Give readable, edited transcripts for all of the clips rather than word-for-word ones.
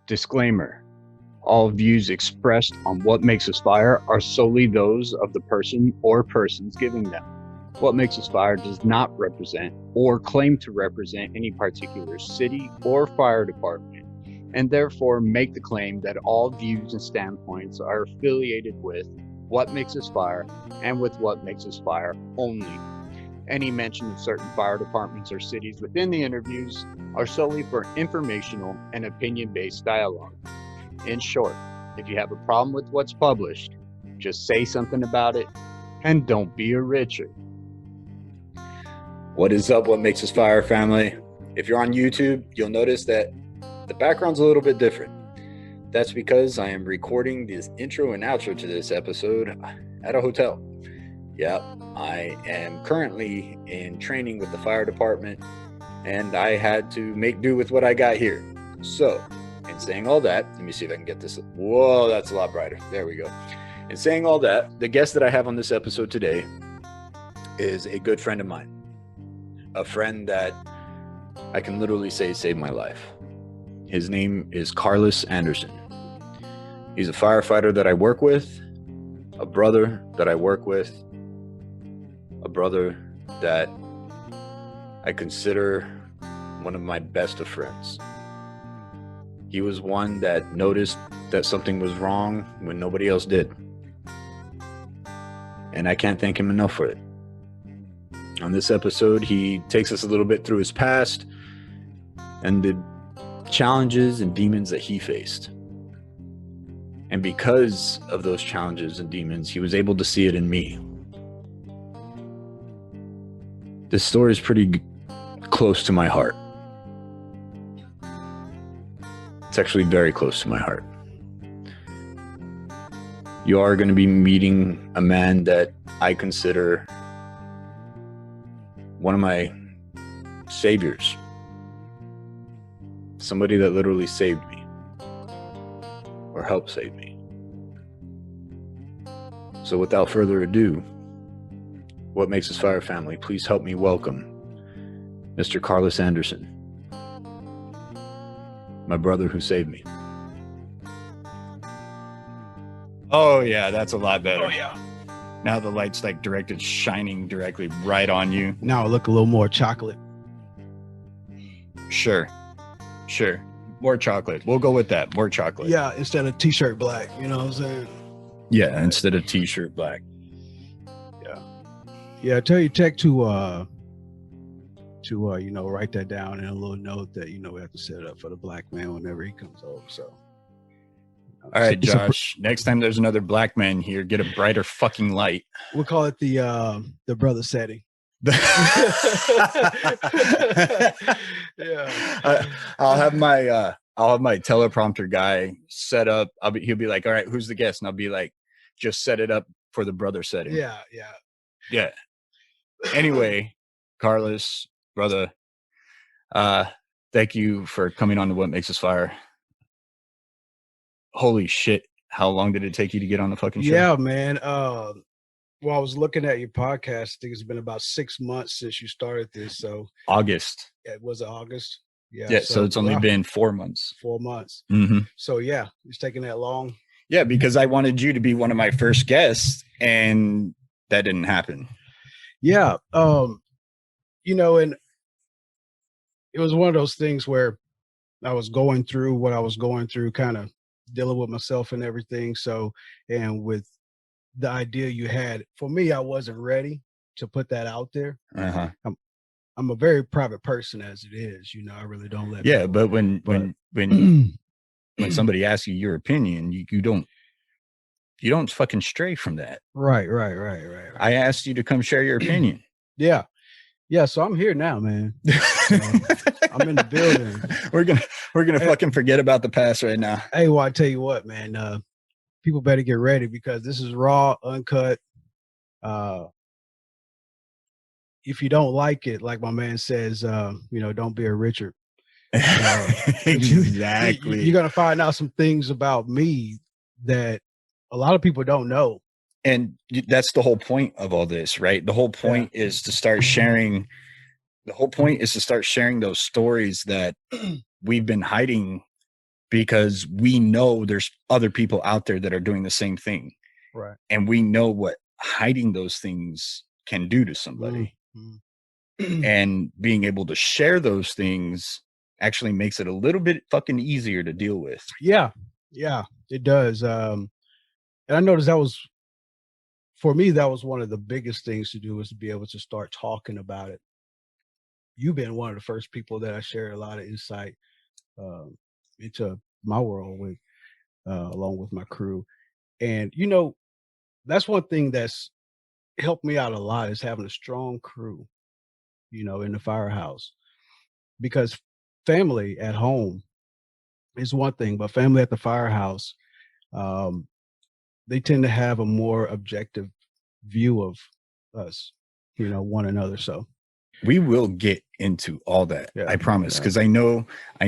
Disclaimer: all views expressed on What Makes Us Fire are solely those of the person or persons giving them. What Makes Us Fire does not represent or claim to represent any particular city or fire department, and therefore make the claim that all views and standpoints are affiliated with What Makes Us Fire and with What Makes Us Fire only. Any mention of certain fire departments or cities within the interviews are solely for informational and opinion-based dialogue. In short, if you have a problem with what's published, just say something about it and don't be a Richard. What is up, What Makes Us Fire Family? If you're on YouTube, you'll notice that the background's a little bit different. That's because I am recording this intro and outro to this episode at a hotel. Yeah, I am currently in training with the fire department, and I had to make do with what I got here. So, in saying all that, let me see if I can get this. Whoa, that's a lot brighter. There we go. In saying all that, the guest that I have on this episode today is a good friend of mine. A friend that I can literally say saved my life. His name is Karlis Anderson. He's a firefighter that I work with, a brother that I work with, a brother that I consider one of my best of friends. He was one that noticed that something was wrong when nobody else did. And I can't thank him enough for it. On this episode, he takes us a little bit through his past and the challenges and demons that he faced. And because of those challenges and demons, he was able to see it in me. This story is pretty close to my heart. It's actually very close to my heart. You are going to be meeting a man that I consider one of my saviors. Somebody that literally saved me or helped save me. So without further ado, What Makes Us Fire Family, please help me welcome Mr. Karlis Anderson, my brother who saved me. Oh yeah, that's a lot better. Oh yeah. Now the light's like directed, shining directly right on you. Now it look a little more chocolate. Sure. More chocolate. We'll go with that. More chocolate. Yeah, instead of t-shirt black, you know what I'm saying? Yeah, instead of t-shirt black. Yeah, tell your tech to write that down in a little note that we have to set it up for the black man whenever he comes over. So all right, Josh, next time there's another black man here, get a brighter fucking light. We'll call it the brother setting. Yeah. I'll have my teleprompter guy set up. He'll be like, all right, who's the guest? And I'll be like, just set it up for the brother setting. Yeah. Anyway, Karlis, brother, thank you for coming on to What Makes Us Fire. Holy shit, how long did it take you to get on the fucking show? Yeah, man. Well, I was looking at your podcast. I think it's been about 6 months since you started this. So August. It was August. Yeah, so it's only been 4 months. 4 months. Mm-hmm. So yeah, it's taking that long. Yeah, because I wanted you to be one of my first guests, and that didn't happen. Yeah. And it was one of those things where I was going through what I was going through, kind of dealing with myself and everything. So, and with the idea you had, for me, I wasn't ready to put that out there. Uh-huh. I'm a very private person as it is, I really don't let people, but when somebody asks you your opinion, you don't fucking stray from that. Right. I asked you to come share your opinion. Yeah. So I'm here now, man. I'm in the building. We're gonna fucking forget about the past right now. Hey, well, I tell you what, man. People better get ready because this is raw, uncut. If you don't like it, like my man says, don't be a Richard. Exactly. You're gonna find out some things about me that a lot of people don't know. And that's the whole point of all this, right? The whole point is to start sharing. The whole point is to start sharing those stories that we've been hiding because we know there's other people out there that are doing the same thing. Right. And we know what hiding those things can do to somebody. And being able to share those things actually makes it a little bit fucking easier to deal with. Yeah, it does. And I noticed that was, for me, that was one of the biggest things to do, was to be able to start talking about it. You've been one of the first people that I shared a lot of insight into my world with, along with my crew. And, you know, that's one thing that's helped me out a lot, is having a strong crew, you know, in the firehouse. Because family at home is one thing, but family at the firehouse, um, they tend to have a more objective view of us, you know, one another. So we will get into all that. Yeah, I promise. yeah. Because I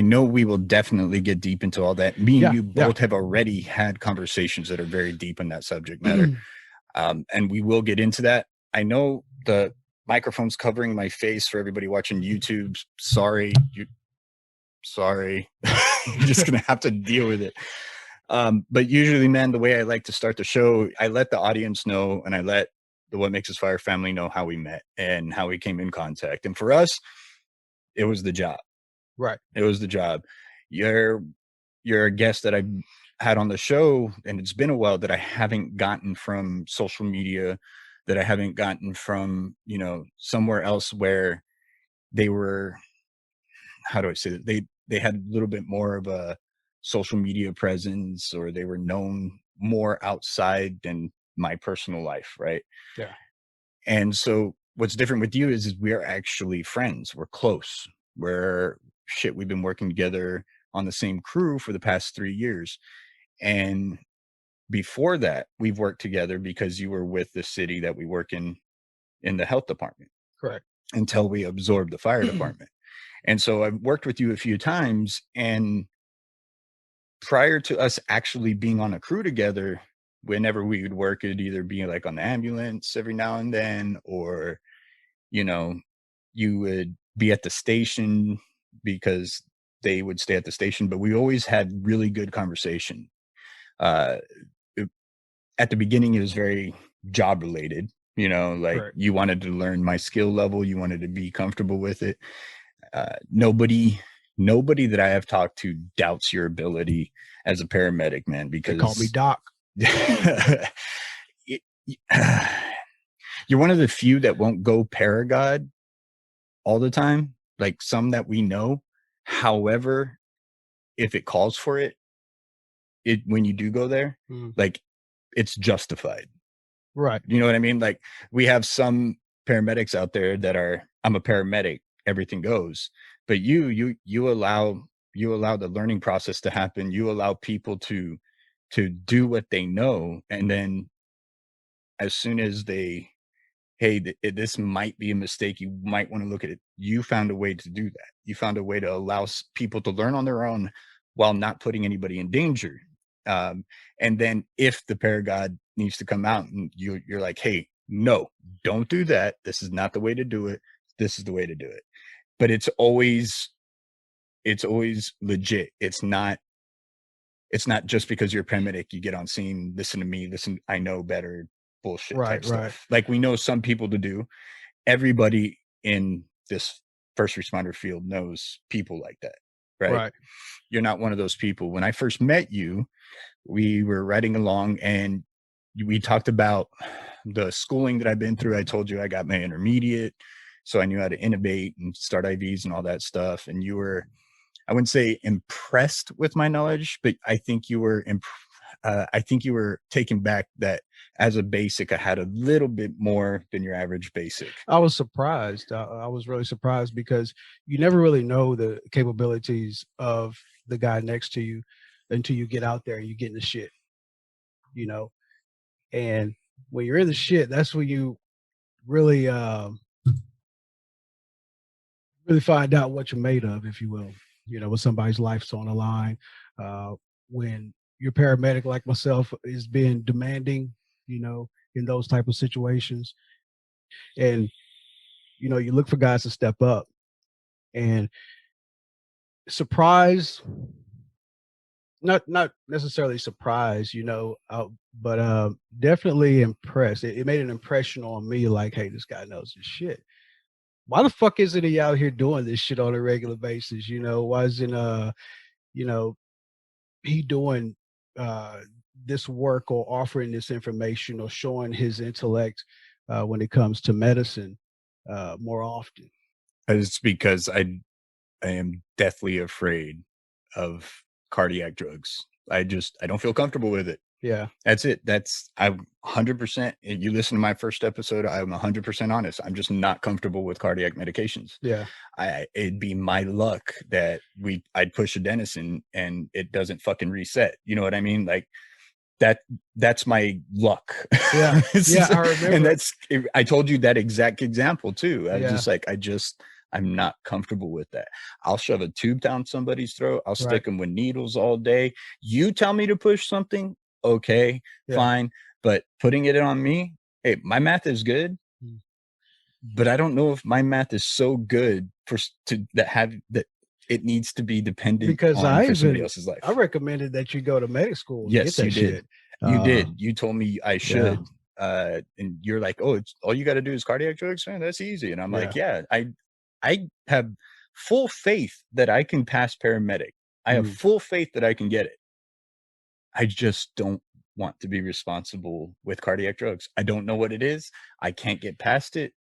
know we will definitely get deep into all that. Me and you both have already had conversations that are very deep in that subject matter. And we will get into that. I know the microphone's covering my face for everybody watching YouTube. Sorry. Sorry. You're just going to have to deal with it. But usually, man, the way I like to start the show, I let the audience know, and I let the What Makes Us Fire family know how we met and how we came in contact. And for us, it was the job. Right. It was the job. You're a guest that I had on the show, and it's been a while, that I haven't gotten from social media, that I haven't gotten from, you know, somewhere else where they were, how do I say that? They had a little bit more of a social media presence, or they were known more outside than my personal life, right? Yeah. And so what's different with you is we're actually friends. We're close. We've been working together on the same crew for the past 3 years. And before that, we've worked together because you were with the city that we work in the health department. Correct. Until we absorbed the fire department. And so I've worked with you a few times, and prior to us actually being on a crew together, whenever we would work, it'd either be like on the ambulance every now and then, or, you know, you would be at the station because they would stay at the station, but we always had really good conversation. At the beginning, it was very job related, you know, like you wanted to learn my skill level, you wanted to be comfortable with it. Nobody that I have talked to doubts your ability as a paramedic, man, because they call me Doc. You're one of the few that won't go paragod all the time, like some that we know. However, if it calls for it, when you do go there, like, it's justified. Right. You know what I mean? Like, we have some paramedics out there that are, I'm a paramedic, everything goes. But you allow the learning process to happen. You allow people to do what they know. And then as soon as this might be a mistake, you might want to look at it. You found a way to do that. You found a way to allow people to learn on their own while not putting anybody in danger. And then if the paragod needs to come out and you're like, hey, no, don't do that. This is not the way to do it. This is the way to do it. But it's always legit. It's not just because you're a paramedic, you get on scene, listen to me, I know better, bullshit type stuff. Like, we know some people to do. Everybody in this first responder field knows people like that, right? You're not one of those people. When I first met you, we were riding along and we talked about the schooling that I've been through. I told you I got my intermediate, so I knew how to intubate and start IVs and all that stuff. And you were, I wouldn't say impressed with my knowledge, but I think you were taken back that as a basic, I had a little bit more than your average basic. I was surprised. I was really surprised, because you never really know the capabilities of the guy next to you until you get out there and you get in the shit, you know. And when you're in the shit, that's when you really really find out what you're made of, if you will. You know, when somebody's life's on the line, when your paramedic like myself is being demanding, you know, in those type of situations. And, you know, you look for guys to step up. And surprise, not necessarily surprised, but definitely impressed. It made an impression on me, like, hey, this guy knows his shit. Why the fuck isn't he out here doing this shit on a regular basis? Why isn't you know, he doing this work or offering this information or showing his intellect when it comes to medicine more often? It's because I am deathly afraid of cardiac drugs. I don't feel comfortable with it. Yeah. That's it. I'm 100%. You listen to my first episode, I'm 100% honest. I'm just not comfortable with cardiac medications. Yeah. It'd be my luck that I'd push a adenosine and it doesn't fucking reset. You know what I mean? Like that's my luck. Yeah. Yeah. I remember. And I told you that exact example too. I was Yeah. just like, I'm not comfortable with that. I'll shove a tube down somebody's throat. I'll stick them with needles all day. You tell me to push something, okay, fine. But putting it on me, hey, my math is good, but I don't know if my math is so good that it needs to be dependent for somebody else's life. I recommended that you go to medical school. Yes, you did. Shit. You did. You told me I should. Yeah. And you're like, oh, it's all you got to do is cardiac drugs, man. That's easy. And I'm like, yeah, I have full faith that I can pass paramedic. I have full faith that I can get it. I just don't want to be responsible with cardiac drugs. I don't know what it is. I can't get past it.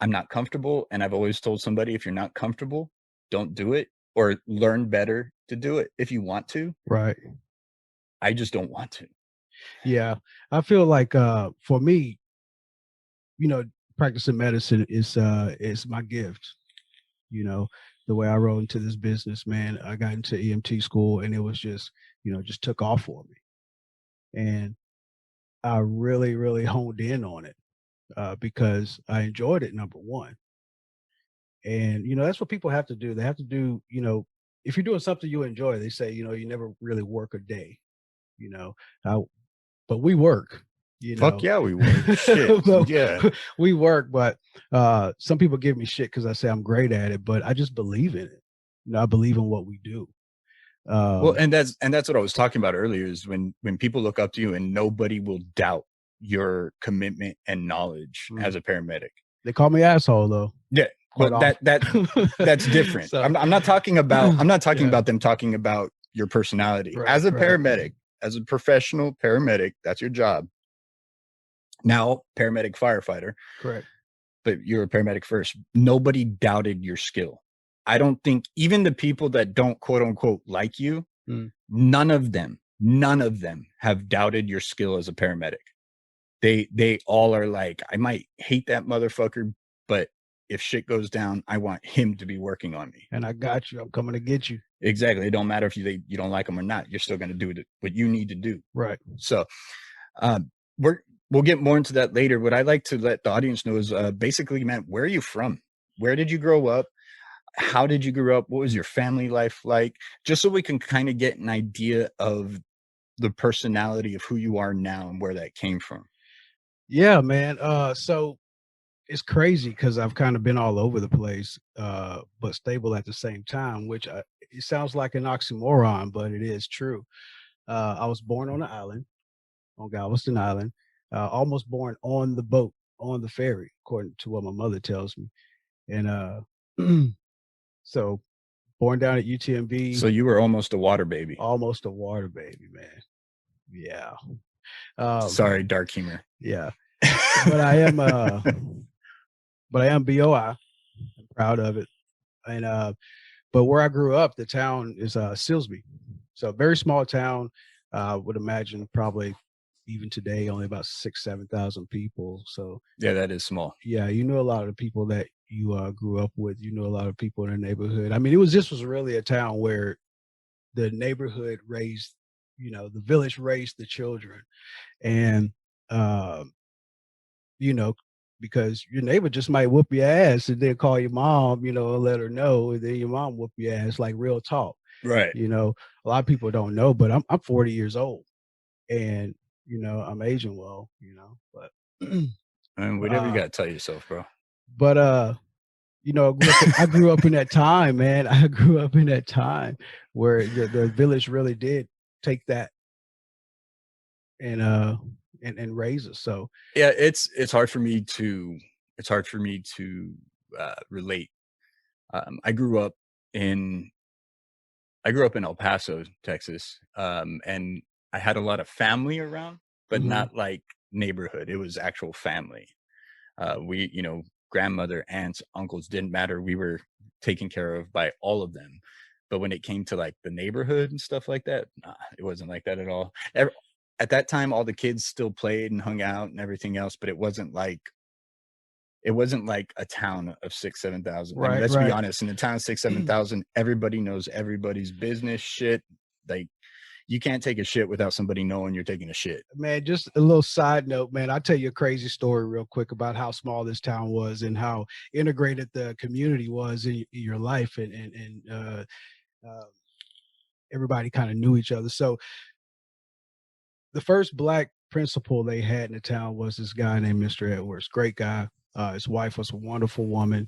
I'm not comfortable. And I've always told somebody, if you're not comfortable, don't do it, or learn better to do it if you want to. Right. I just don't want to. Yeah. I feel like for me, practicing medicine is my gift. The way I rolled into this business, man, I got into EMT school and it was just took off for me. And I really, really honed in on it because I enjoyed it, number one. And, that's what people have to do. They have to do, if you're doing something you enjoy, they say, you never really work a day, but we work. Fuck yeah, we work. Shit. Yeah, we work, but some people give me shit because I say I'm great at it, but I just believe in it. I believe in what we do. Well, and that's what I was talking about earlier, is when people look up to you and nobody will doubt your commitment and knowledge as a paramedic. They call me asshole though. Yeah, but that's different. So, I'm not talking about about them talking about your personality. Right, as a paramedic, as a professional paramedic, that's your job. Now, paramedic firefighter. Correct. But you're a paramedic first. Nobody doubted your skill. I don't think even the people that don't quote unquote like you, none of them have doubted your skill as a paramedic. They all are like, I might hate that motherfucker, but if shit goes down, I want him to be working on me. And I got you. I'm coming to get you. Exactly. It don't matter if you don't like him or not. You're still going to do what you need to do. Right. So, we'll get more into that later. What I like to let the audience know is basically, man, where are you from? Where did you grow up? How did you grow up? What was your family life like? Just so we can kind of get an idea of the personality of who you are now and where that came from. Yeah, man. So it's crazy because I've kind of been all over the place, but stable at the same time, which it sounds like an oxymoron, but it is true. I was born on an island, on Galveston Island, almost born on the boat, on the ferry, according to what my mother tells me. And so born down at UTMB. So you were almost a water baby. Almost a water baby, man. Yeah. Sorry, dark humor. Yeah. But I am BOI. I'm proud of it. And but where I grew up, the town is Silsbee. So a very small town. Would imagine probably even today only about 6,000-7,000 people. So yeah, that is small. Yeah, you know a lot of the people that you grew up with. You know a lot of people in the neighborhood. I mean, this was really a town where the neighborhood raised, the village raised the children, and because your neighbor just might whoop your ass and then call your mom, and let her know, and then your mom whoop your ass, like real talk. Right. A lot of people don't know, but I'm 40 years old, and I'm aging well, but I mean, whatever you got to tell yourself, bro. But I grew up in that time, man. I grew up in that time where the village really did take that and raise us. So Yeah, it's hard for me to relate. Um, I grew up in I grew up in El Paso, Texas, and I had a lot of family around, but mhm, not like neighborhood. It was actual family. We, grandmother, aunts, uncles, didn't matter. We were taken care of by all of them. But when it came to like the neighborhood and stuff like that, nah, it wasn't like that at all. At that time, all the kids still played and hung out and everything else, but it wasn't like a town of 6, 7,000. I mean, right, let's be right. honest. In a town of 6, 7,000, everybody knows everybody's business shit. Like, you can't take a shit without somebody knowing you're taking a shit. Man, just a little side note, man. I'll tell you a crazy story real quick about how small this town was and how integrated the community was in your life, and uh, everybody kind of knew each other. So the first black principal they had in the town was this guy named Mr. Edwards. Great guy. His wife was a wonderful woman.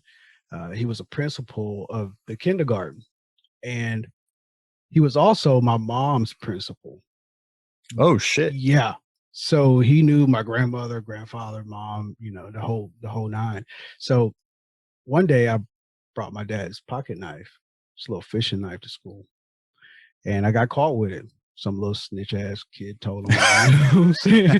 He was a principal of the kindergarten, and he was also my mom's principal. Oh shit. Yeah. So he knew my grandmother, grandfather, mom, the whole nine. So one day I brought my dad's pocket knife, this little fishing knife to school, and I got caught with it. Some little snitch ass kid told on me. You know what I'm saying?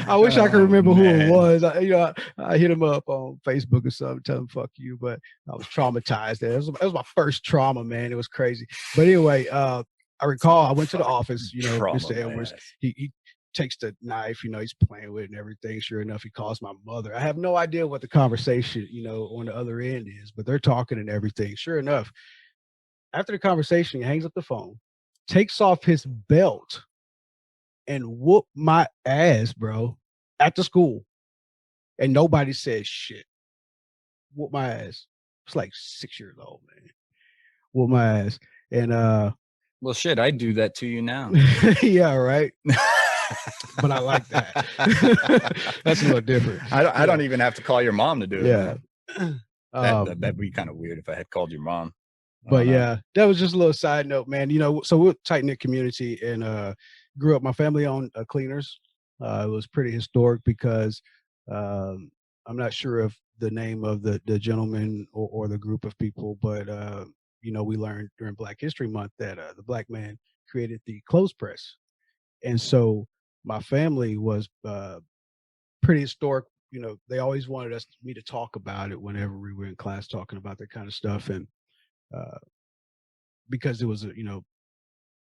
I wish I could Oh, remember who it man. was. I hit him up on Facebook or something, tell him fuck you, but I was traumatized. It was my first trauma, man. It was crazy. But anyway, I recall I went to the office, Trauma, Mr. my Edwards, ass. he takes the knife, he's playing with it and everything. Sure enough, he calls my mother. I have no idea what the conversation, on the other end is, but they're talking and everything. Sure enough, after the conversation, he hangs up the phone, takes off his belt, and whooped my ass, bro, at the school. And nobody said shit. Whooped my ass. It's like 6 years old, man. Whooped my ass. And Well, shit, I'd do that to you now. yeah, right. But I like that. That's a little different. I don't even have to call your mom to do it, Yeah. man. That'd be kind of weird if I had called your mom. I But don't know. yeah, that was just a little side note, man. So we're a tight knit community, and grew up. My family owned cleaners. It was pretty historic because um, I'm not sure of the name of the gentleman or the group of people, but we learned during Black History Month that the black man created the clothes press, and so my family was pretty historic. They always wanted me to talk about it whenever we were in class talking about that kind of stuff, and uh, because it was an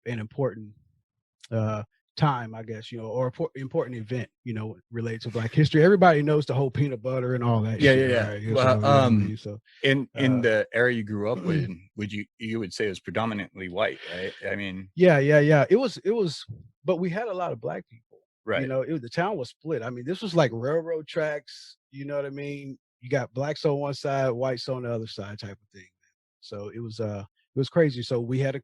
important uh, time, I guess, or important event, related to Black history. Everybody knows the whole peanut butter and all that Yeah, shit, yeah, yeah. right? So, Well, you know what I mean? So, in uh, the area you grew up with, you would say it was predominantly white, right? I mean, yeah, yeah, yeah. It was, but we had a lot of black people. right. The town was split. I mean, this was like railroad tracks. You know what I mean? You got blacks on one side, whites on the other side, type of thing. So it was crazy. So we had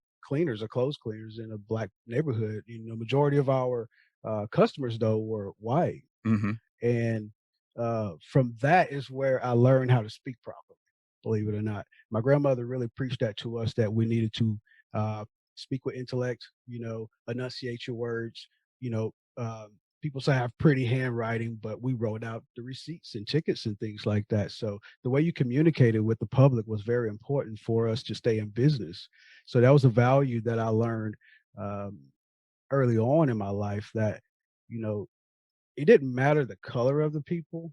clothes cleaners in a black neighborhood. Majority of our customers though were white, Mm-hmm. and from that is where I learned how to speak properly. Believe it or not, my grandmother really preached that to us, that we needed to speak with intellect. Enunciate your words. You know, people say I have pretty handwriting, but we wrote out the receipts and tickets and things like that. So the way you communicated with the public was very important for us to stay in business. So that was a value that I learned um, early on in my life, that you know it didn't matter the color of the people,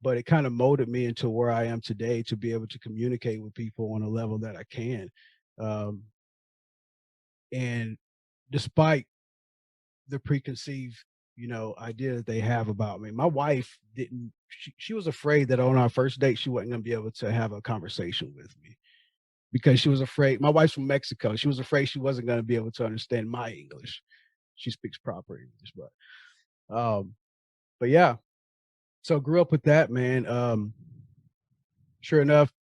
but it kind of molded me into where I am today, to be able to communicate with people on a level that I can. Um, and despite the preconceived, idea that they have about me, my wife didn't. She was afraid that on our first date she wasn't going to be able to have a conversation with me, because she was afraid. My wife's from Mexico. She was afraid she wasn't going to be able to understand my English. She speaks proper English, but yeah. So grew up with that, man. Sure enough,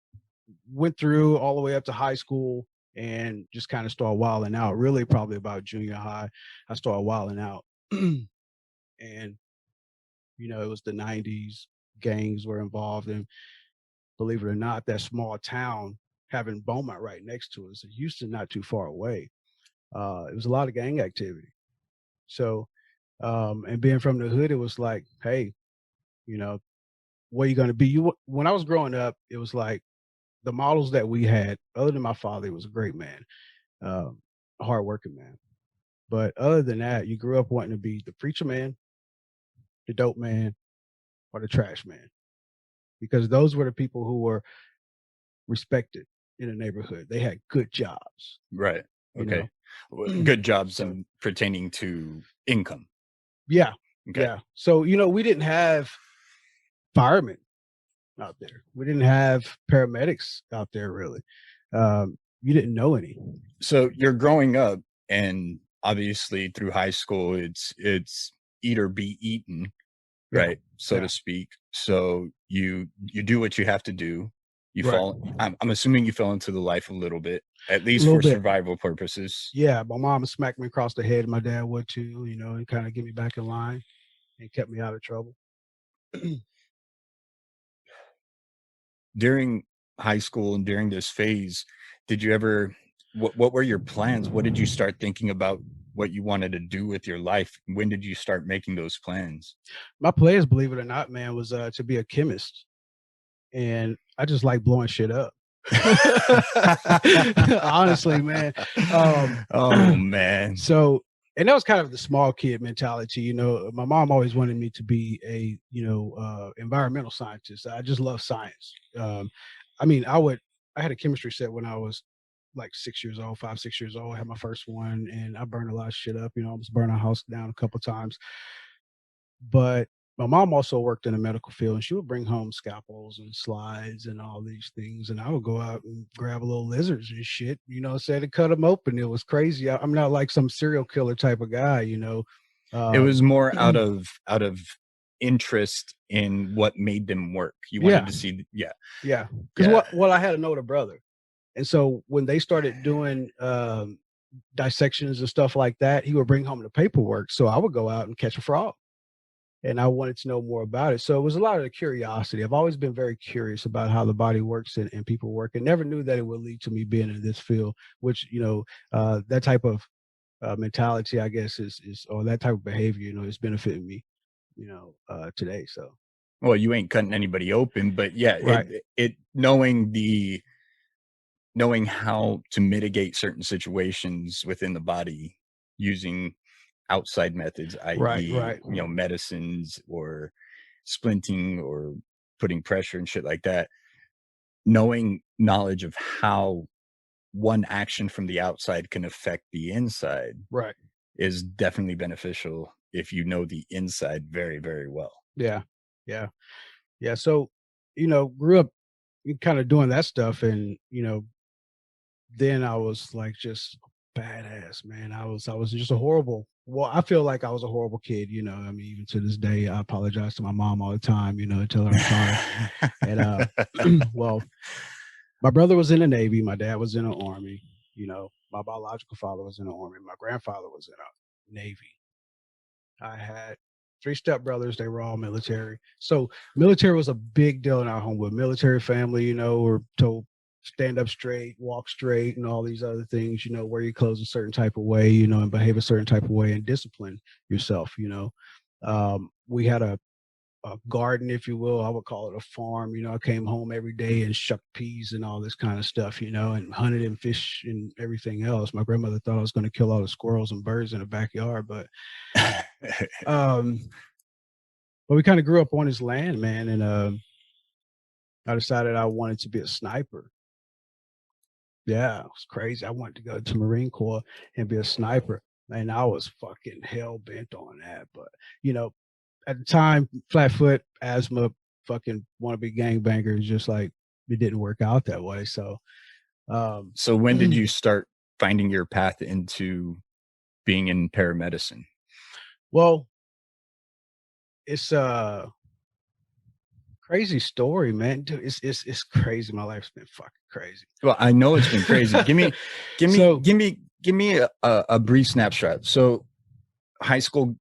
went through all the way up to high school and just kind of started wilding out. Really, probably about junior high, I started wilding out, and it was the '90s. Gangs were involved, and believe it or not, that small town, having Beaumont right next to us, and Houston not too far away. It was a lot of gang activity. So, and being from the hood, it was like, hey, you know, what are you going to be? When I was growing up, it was like the models that we had, other than my father, he was a great man, a hardworking man. But other than that, you grew up wanting to be the preacher man, the dope man, or the trash man, because those were the people who were respected in the neighborhood. They had good jobs, Right. you Okay. know. Good jobs So in pertaining to income. yeah, Okay. yeah. So we didn't have firemen out there. We didn't have paramedics out there really. You didn't know any. So you're growing up, and obviously through high school, it's eat or be eaten, Yeah, right? So yeah, to speak. So you do what you have to do. You right. fall. I'm assuming you fell into the life a little bit, at A least little for bit. survival purposes. Yeah, my mom smacked me across the head. My dad would too, and kind of get me back in line and kept me out of trouble. During high school and during this phase, did you ever what were your plans? What did you start thinking about what you wanted to do with your life? When did you start making those plans? My plans, believe it or not, man, was to be a chemist, and I just like blowing shit up. Honestly, man. Oh man. So, and that was kind of the small kid mentality. My mom always wanted me to be a environmental scientist. I just love science. I mean, I had a chemistry set when I was like 6 years old, 5, 6 years old. I had my first one, and I burned a lot of shit up. I almost burned our house down a couple times. But my mom also worked in the medical field, and she would bring home scalpels and slides and all these things, and I would go out and grab little lizards and shit, say to cut them open. It was crazy. I'm not like some serial killer type of guy. It was Um, more out of interest in what made them work. You wanted yeah, to see yeah. yeah. Because Yeah. I had an older brother, and so when they started doing dissections and stuff like that, he would bring home the paperwork. So I would go out and catch a frog. And I wanted to know more about it. So it was a lot of the curiosity. I've always been very curious about how the body works and people work, and never knew that it would lead to me being in this field, which, that type of mentality, I guess, or that type of behavior, is benefiting me, today. So, Well, you ain't cutting anybody open, but yeah, right. it knowing how to mitigate certain situations within the body using outside methods, Right. i.e., Right. medicines or splinting or putting pressure and shit like that. Knowing knowledge of how one action from the outside can affect the inside Right. is definitely beneficial if you know the inside very, very well. Yeah. Yeah. Yeah. So, grew up kind of doing that stuff. And, then I was like just badass, man. I was just a horrible. Well, I feel like I was a horrible kid. I mean, even to this day, I apologize to my mom all the time. Tell her I'm sorry. And well, my brother was in the Navy. My dad was in the Army. My biological father was in the Army. My grandfather was in a Navy. I had three stepbrothers. They were all military. So military was a big deal in our home. With military family, we're told stand up straight, walk straight, and all these other things, wear your clothes a certain type of way, and behave a certain type of way and discipline yourself. We had a garden, if you will. I would call it a farm. I came home every day and shucked peas and all this kind of stuff, and hunted and fish and everything else. My grandmother thought I was going to kill all the squirrels and birds in the backyard, um, but we kind of grew up on his land, man, and I decided I wanted to be a sniper. Yeah, it was crazy. I wanted to go to Marine Corps and be a sniper, and I was fucking hell bent on that. But at the time, flatfoot, asthma, fucking wannabe gangbanger, just like it didn't work out that way. So, So when did you start finding your path into being in paramedicine? well, it's a crazy story, man. Dude, it's crazy. My life's been fucking crazy. Well, I know it's been crazy. Give me a brief snapshot. So high school,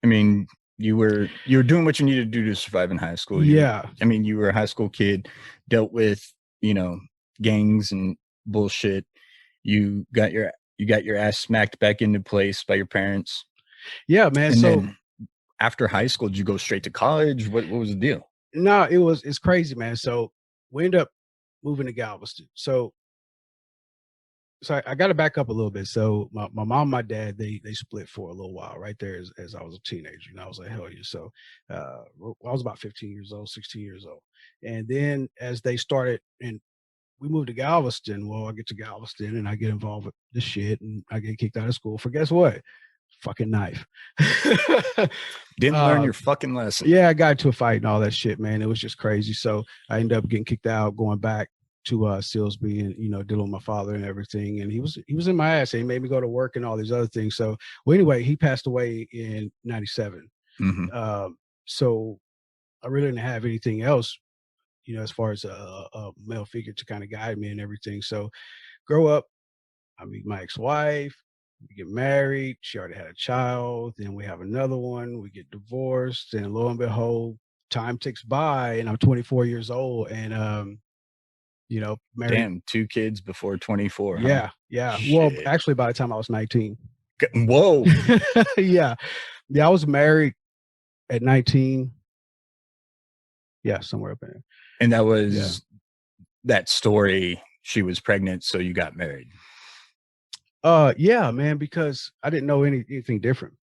I mean, you were doing what you needed to do to survive in high school. Yeah. You were a high school kid, dealt with, gangs and bullshit. You got your you got your ass smacked back into place by your parents. Yeah, man. And So then after high school, did you go straight to college? What was the deal? no, it's crazy, man. So we end up moving to Galveston. So I got to back up a little bit. So my mom, my dad, they split for a little while right there as I was a teenager. I was like, hell yeah. So I was about 15 years old, 16 years old. And then as they started and we moved to Galveston, well, I get to Galveston and I get involved with this shit and I get kicked out of school for guess what? Fucking knife. Didn't learn your fucking lesson. Yeah, I got into a fight and all that shit, man. It was just crazy. So I ended up getting kicked out, going back to Silsby and dealing with my father and everything. And he was in my ass. He made me go to work and all these other things. So well, anyway, he passed away in '97. So I really didn't have anything else, as far as a male figure to kind of guide me and everything. So grow up, I meet my ex-wife, we get married, she already had a child, then we have another one, we get divorced, and lo and behold, time ticks by and I'm 24 years old and married. Damn, 2 kids before 24. Yeah, huh? yeah. Shit. Well, actually by the time I was 19. Whoa. Yeah. I was married at 19. Yeah, somewhere up in there. And that was that story. She was pregnant, so you got married. Yeah, man, because I didn't know anything different.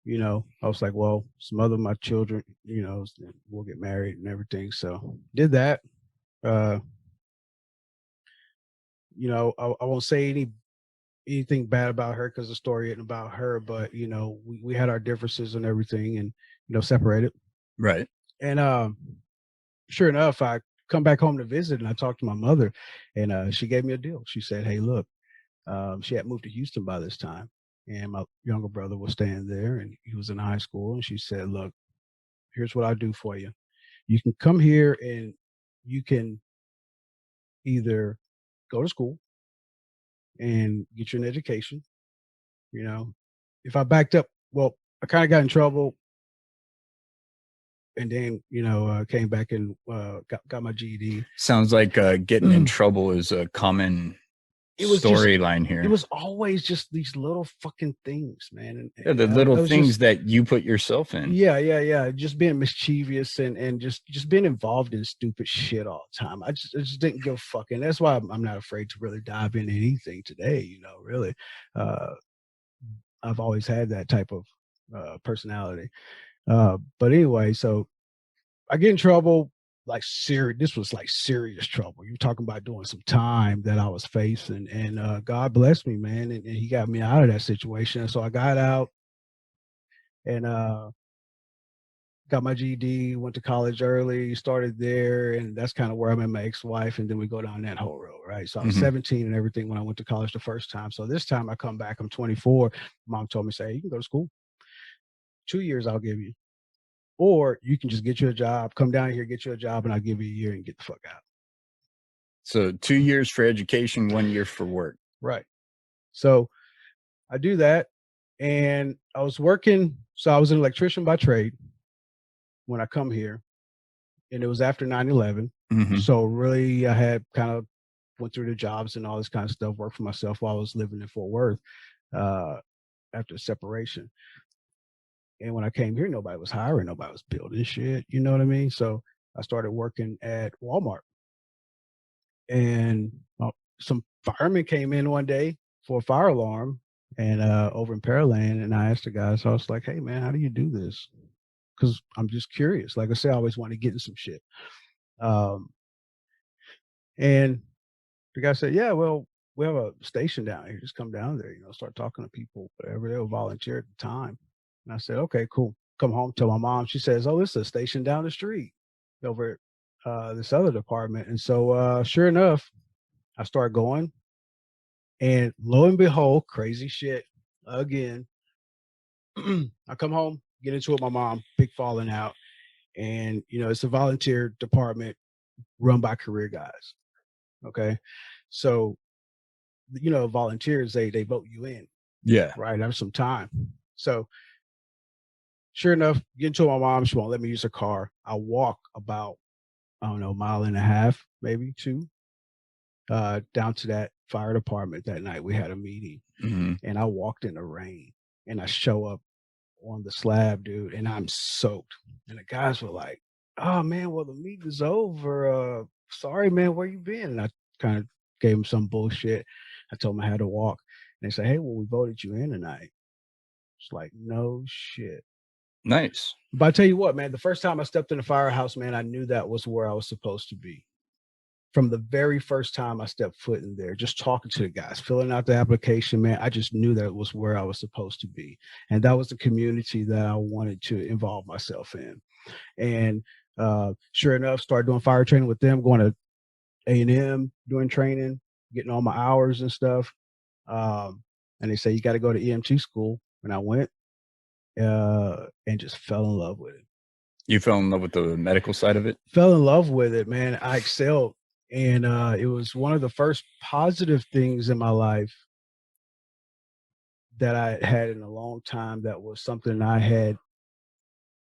I was like, well, some other of my children, we'll get married and everything. So did that. I won't say anything bad about her because the story isn't about her, but we had our differences and everything and separated. Right. And sure enough, I come back home to visit and I talked to my mother and she gave me a deal. She said, hey, look, she had moved to Houston by this time and my younger brother was staying there and he was in high school. And she said, look, here's what I do for you. You can come here and you can either go to school and get you an education. If I backed up, well, I kind of got in trouble and then, came back and got my GED. Sounds like getting in trouble is a common storyline here. It was always just these little fucking things, man. And the little things that you put yourself in. Yeah. Just being mischievous and just being involved in stupid shit all the time. I just didn't give a fuck. And that's why I'm not afraid to really dive into anything today, really. I've always had that type of personality. But anyway, so I get in trouble, this was like serious trouble. You're talking about doing some time that I was facing and God blessed me, man. And he got me out of that situation. So I got out and got my GED, went to college early, started there. And that's kind of where I met my ex-wife. And then we go down that whole road, right? So I was 17 and everything when I went to college the first time. So this time I come back, I'm 24. Mom told me, say, hey, you can go to school. 2 years I'll give you. Or you can just get you a job, come down here, get you a job, and I'll give you a year and get the fuck out. So 2 years for education, 1 year for work. Right. So I do that. And I was working. So I was an electrician by trade when I come here. And it was after 9/11. So really I had kind of went through the jobs and all this kind of stuff, worked for myself while I was living in Fort Worth after separation. And when I came here, nobody was hiring, nobody was building shit. You know what I mean? So I started working at Walmart. And some firemen came in one day for a fire alarm and over in Pearland. And I asked the guys, so I was like, hey, man, how do you do this? Because I'm just curious. Like I say, I always want to get in some shit. And the guy said, yeah, well, we have a station down here. Just come down there, start talking to people, whatever. They were volunteer at the time. And I said, okay, cool. Come home, tell my mom. She says, oh, this is a station down the street over at this other department. And so sure enough, I start going. And lo and behold, crazy shit again. I come home, get into it with my mom, big falling out. And, it's a volunteer department run by career guys. Okay. So, volunteers, they vote you in. Yeah. Right. After some time. So sure enough, get into my mom. She won't let me use her car. I walk about, I don't know, 1.5 miles, maybe 2. down to that fire department that night. We had a meeting, and I walked in the rain, and I show up on the slab, dude, and I'm soaked. And the guys were like, "Oh man, well the meeting's over. Sorry, man, where you been?" And I kind of gave them some bullshit. I told them I had to walk. And they said, "Hey, well, we voted you in tonight." It's like, no shit. Nice. But I tell you what, man, the first time I stepped in the firehouse, man, I knew that was where I was supposed to be. From the very first time I stepped foot in there, just talking to the guys, filling out the application, man, I just knew that was where I was supposed to be. And that was the community that I wanted to involve myself in. And sure enough, started doing fire training with them, going to A&M, doing training, getting all my hours and stuff. And they say, you got to go to EMT school. And I went and just fell in love with it. You fell in love with the medical side of it? Fell in love with it, man. I excelled. And it was one of the first positive things in my life that I had in a long time, that was something I had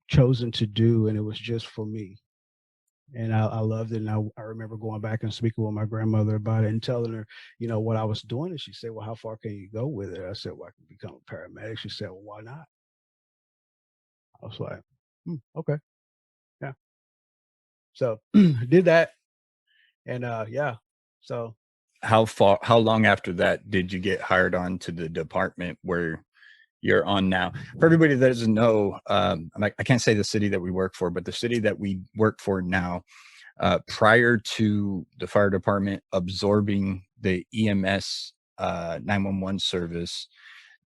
chosen to do, and it was just for me. And I loved it. And I remember going back and speaking with my grandmother about it and telling her, you know, what I was doing. And she said, "Well, how far can you go with it?" I said, "Well, I can become a paramedic." She said, "Well, why not?" I was like, okay. Yeah. So did that. And yeah. So How long after that did you get hired on to the department where you're on now? For everybody that doesn't know, I can't say the city that we work for, but the city that we work for now, prior to the fire department absorbing the EMS 911 service,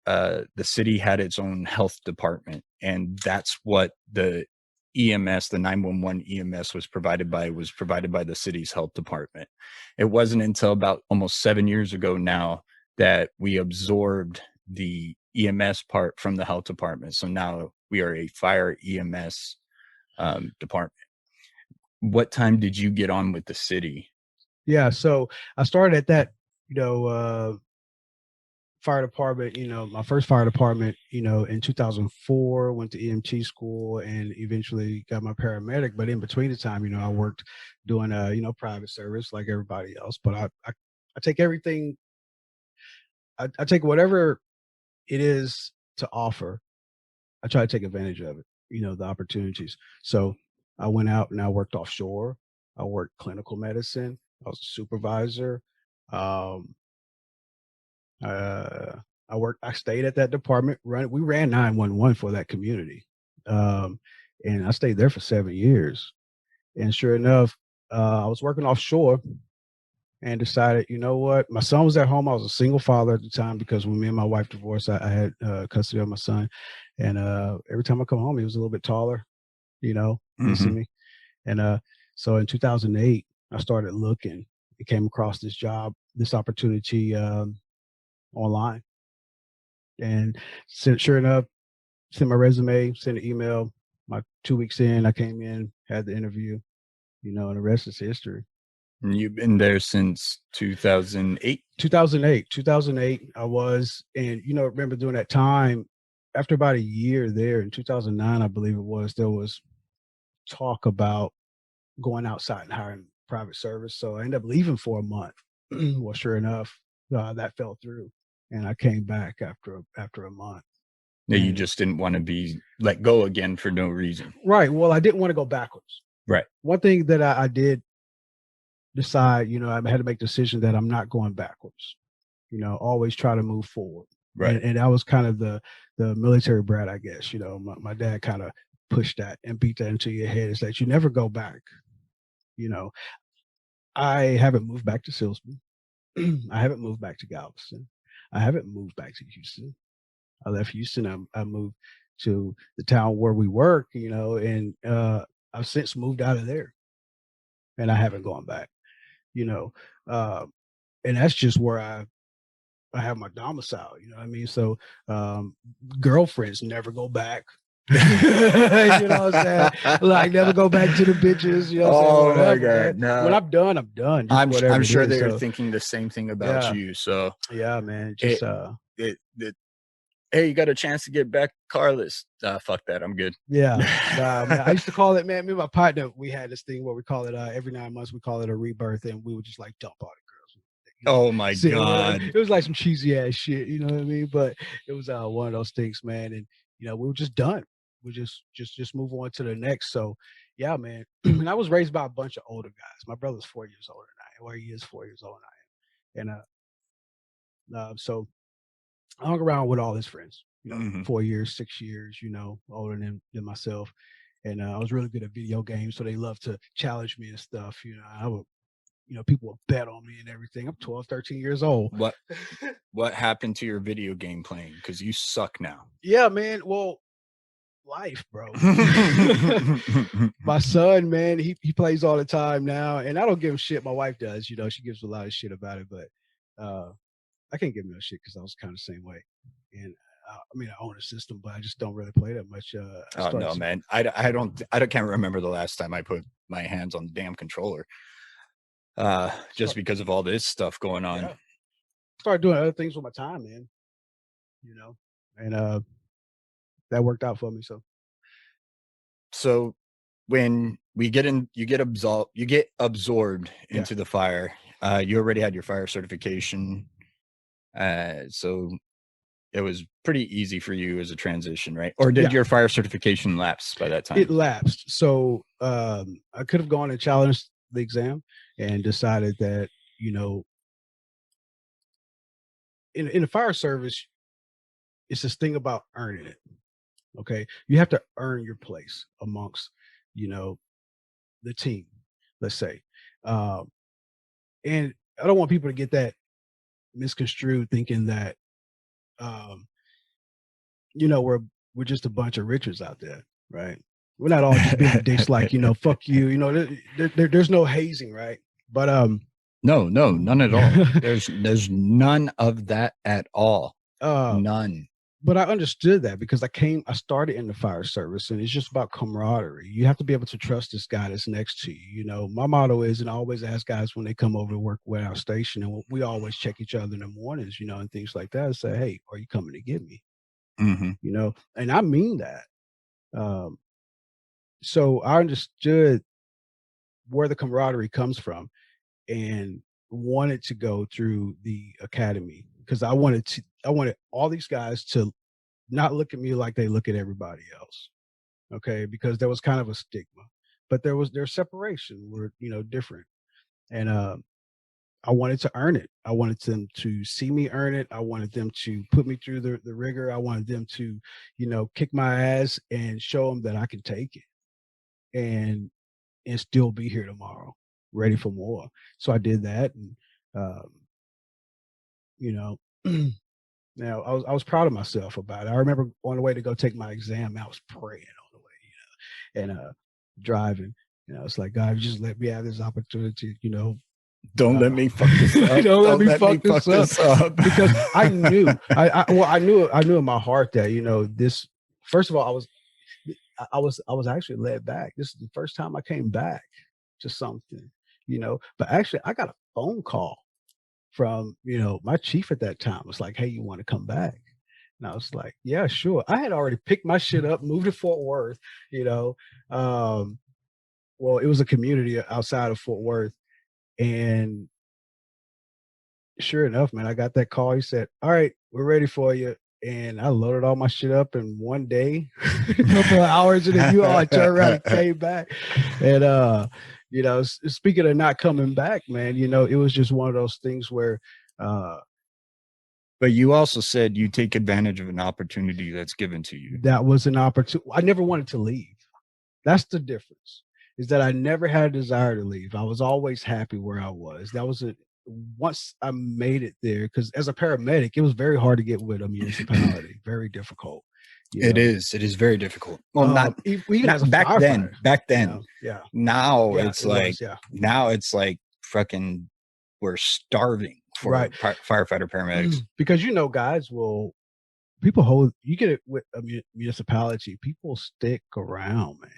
the city had its own health department, and that's what the EMS, the 911 EMS was provided by the city's health department. It wasn't until about almost 7 years ago now that we absorbed the EMS part from the health department. So now we are a fire EMS department. What time did you get on with the city? Yeah, so I started at that, fire department, my first fire department, in 2004, went to EMT school and eventually got my paramedic. But in between the time, I worked doing, private service like everybody else. But I take everything, I take whatever it is to offer. I try to take advantage of it, the opportunities. So I went out and I worked offshore. I worked clinical medicine. I was a supervisor. I stayed at that department. We ran 911 for that community. And I stayed there for 7 years. And sure enough, I was working offshore and decided, you know what? My son was at home. I was a single father at the time because when me and my wife divorced, I had custody of my son. And every time I come home, he was a little bit taller, missing me. And so in 2008, I started looking and came across this opportunity online. And sure enough, sent my resume, sent an email. My 2 weeks in, I came in, had the interview, and the rest is history. And you've been there since 2008? 2008 I was. And, remember during that time, after about a year there in 2009, I believe it was, there was talk about going outside and hiring private service. So I ended up leaving for a month. Well, sure enough, that fell through. And I came back after a month. No, you just didn't want to be let go again for no reason. Right. Well, I didn't want to go backwards. Right. One thing that I did decide, I had to make the decision that I'm not going backwards. Always try to move forward. Right. And that was kind of the military brat, I guess. My dad kind of pushed that and beat that into your head, is that you never go back. I haven't moved back to Silsby. I haven't moved back to Galveston. I haven't moved back to Houston. I left Houston. I moved to the town where we work, and I've since moved out of there, and I haven't gone back, and that's just where I have my domicile. You know what I mean? So girlfriends never go back. You know what I'm saying? Like, never go back to the bitches. You know what I'm saying? My God, no. When I'm done, I'm done. I'm sure they're thinking the same thing about you. So yeah, man. Just hey, you got a chance to get back, Karlis? Fuck that, I'm good. Yeah, man, I used to call it, man. Me and my partner, we had this thing where we call it every 9 months we call it a rebirth, and we would just like dump all the girls. Oh my God. It was like some cheesy ass shit, you know what I mean? But it was one of those things, man. And we were just done. We just move on to the next. So yeah, man. And I was raised by a bunch of older guys. My brother's 4 years older than I am, or he is 4 years older than I am. And so I hung around with all his friends, 4 years, 6 years, older than myself. And I was really good at video games, so they loved to challenge me and stuff. I would, people would bet on me and everything. I'm 12, 13 years old. What happened to your video game playing? Because you suck now. Yeah, man. Well, life, bro. My son, man, he plays all the time now, and I don't give him shit. My wife does. She gives a lot of shit about it, but I can't give him no shit because I was kind of the same way. And I own a system, but I just don't really play that much. Oh no, man. I can't remember the last time I put my hands on the damn controller. Just because of all this stuff going on. Yeah. Started doing other things with my time, man. And that worked out for me. So when you get absorbed into the fire. You already had your fire certification. So it was pretty easy for you as a transition, right? Or did your fire certification lapse by that time? It lapsed. So I could have gone and challenged the exam and decided that, in the fire service, it's this thing about earning it. Okay. You have to earn your place amongst, the team, let's say. And I don't want people to get that misconstrued thinking that, we're just a bunch of Richards out there, right? We're not all just being dicks like, fuck you, there's no hazing, right? But no, none at all. There's none of that at all. None. But I understood that because I started in the fire service, and it's just about camaraderie. You have to be able to trust this guy that's next to you. My motto is, and I always ask guys when they come over to work with our station, and we always check each other in the mornings, and things like that. I say, hey, are you coming to get me? Mm-hmm. And I mean that. So I understood where the camaraderie comes from and wanted to go through the academy because I wanted all these guys to not look at me like they look at everybody else. Okay. Because there was kind of a stigma, but there's separation. We're, different. And I wanted to earn it. I wanted them to see me earn it. I wanted them to put me through the rigor. I wanted them to, kick my ass and show them that I can take it and still be here tomorrow, ready for more. So I did that. And, now I was proud of myself about it. I remember on the way to go take my exam, I was praying on the way, and driving. It's like, God, just let me have this opportunity, Don't let me fuck this up. Don't let me fuck this up. Because I knew, I knew in my heart that, this, first of all, I was actually led back. This is the first time I came back to something, but actually I got a phone call from, my chief at that time. Was like, hey, you want to come back? And I was like, yeah, sure. I had already picked my shit up, moved to Fort Worth, well, it was a community outside of Fort Worth. And sure enough, man, I got that call. He said, all right, we're ready for you. And I loaded all my shit up in one day, a couple of hours, and then I turned around and came back. And speaking of not coming back, man, it was just one of those things where but you also said you take advantage of an opportunity that's given to you. That was an opportunity. I never wanted to leave. That's the difference, is that I never had a desire to leave. I was always happy where I was. That was once I made it there, because as a paramedic, it was very hard to get with a municipality. Very difficult. It is very difficult. Well, not even as a back firefighter. Back then. Yeah. Now it's like fucking we're starving for firefighter paramedics. Because guys you get it with a municipality, people stick around, man.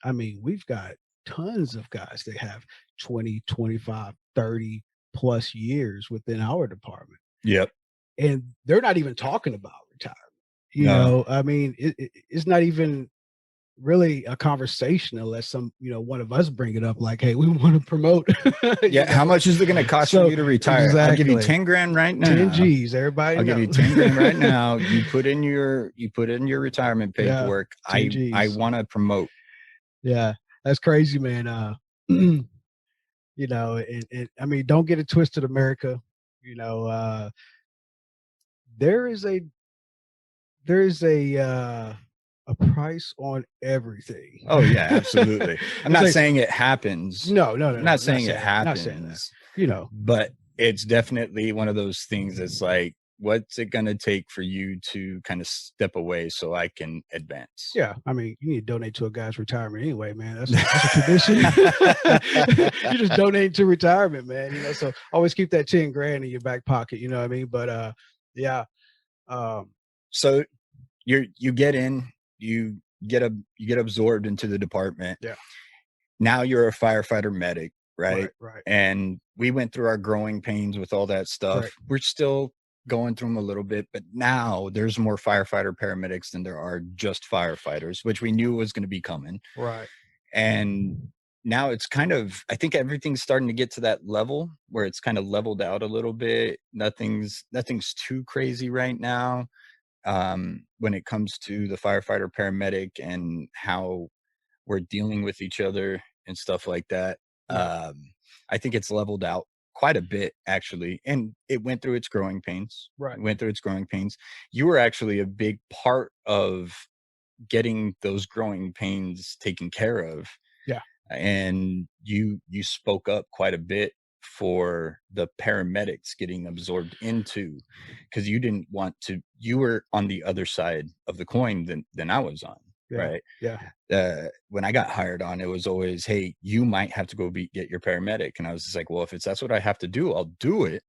I mean, we've got tons of guys that have 20, 25, 30 plus years within our department. Yep. And they're not even talking about retirement. I mean, it's not even really a conversation unless one of us bring it up like, hey, we want to promote. Yeah. How much is it going to cost for you to retire? Exactly. I'll give you 10 grand right now. 10 G's, everybody. I'll give you 10 grand right now. You put in your retirement paperwork. Yeah, I want to promote. Yeah, that's crazy, man. And I mean, don't get it twisted, America. There is a price on everything. Oh yeah, absolutely. I'm not saying it happens. No. I'm not saying it happens. Not saying that. But it's definitely one of those things that's like, what's it going to take for you to kind of step away so I can advance? Yeah, I mean, you need to donate to a guy's retirement anyway, man. That's a tradition. You just donate to retirement, man. So always keep that 10 grand in your back pocket. You know what I mean? But yeah. So you get in, you get absorbed into the department. Yeah. Now you're a firefighter medic, right? Right. And we went through our growing pains with all that stuff. Right. We're still going through them a little bit, but now there's more firefighter paramedics than there are just firefighters, which we knew was going to be coming. Right. And now it's kind of, I think everything's starting to get to that level where it's kind of leveled out a little bit. Nothing's too crazy right now. When it comes to the firefighter paramedic and how we're dealing with each other and stuff like that. Yeah. I think it's leveled out quite a bit, actually. And it went through its growing pains. Right. It went through its growing pains. You were actually a big part of getting those growing pains taken care of. Yeah. And you spoke up quite a bit for the paramedics getting absorbed into, because you didn't want to, you were on the other side of the coin than I was on. Yeah. Right. Yeah. When I got hired on, it was always, hey, you might have to go get your paramedic. And I was just like, well, if that's what I have to do, I'll do it.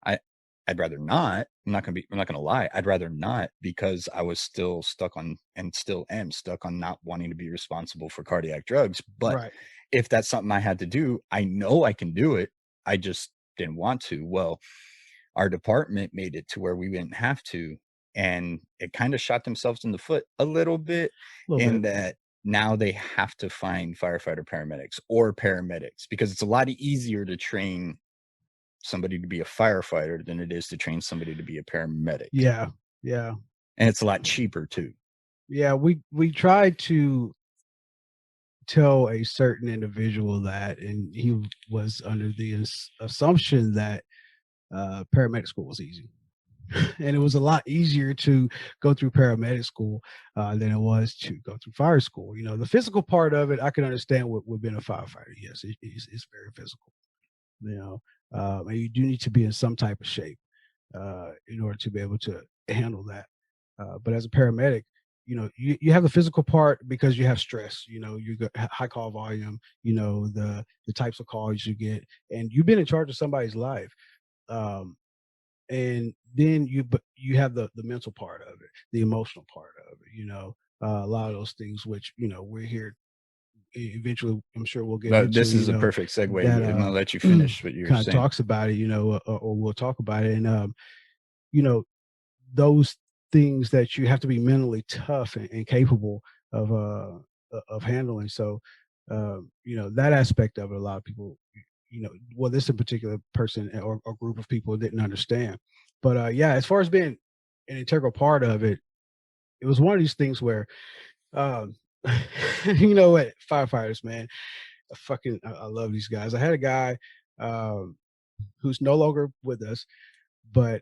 I'd rather not. I'm not gonna lie. I'd rather not, because I was still stuck on, and still am stuck on, not wanting to be responsible for cardiac drugs. But right. If that's something I had to do, I know I can do it. I just didn't want to. Well, our department made it to where we didn't have to. And it kind of shot themselves in the foot a little bit, that now they have to find firefighter paramedics or paramedics, because it's a lot easier to train somebody to be a firefighter than it is to train somebody to be a paramedic. Yeah. And it's a lot cheaper too. Yeah, we tried to tell a certain individual that, and he was under the assumption that paramedic school was easy. And it was a lot easier to go through paramedic school than it was to go through fire school. The physical part of it, I can understand with being a firefighter. Yes, it's very physical. And you do need to be in some type of shape in order to be able to handle that. But as a paramedic, you have the physical part because you have stress. You got high call volume. The types of calls you get, and you've been in charge of somebody's life. And then you have the mental part of it, the emotional part of it. A lot of those things, which we're here. Eventually, I'm sure we'll get into. This is a perfect segue. I'm going to let you finish what you're saying. Talks about it, or we'll talk about it, and those things that you have to be mentally tough and capable of handling. So, that aspect of it, a lot of people, well, this in particular person or group of people didn't understand. But yeah, as far as being an integral part of it, it was one of these things where, what, firefighters, man, I love these guys. I had a guy who's no longer with us, but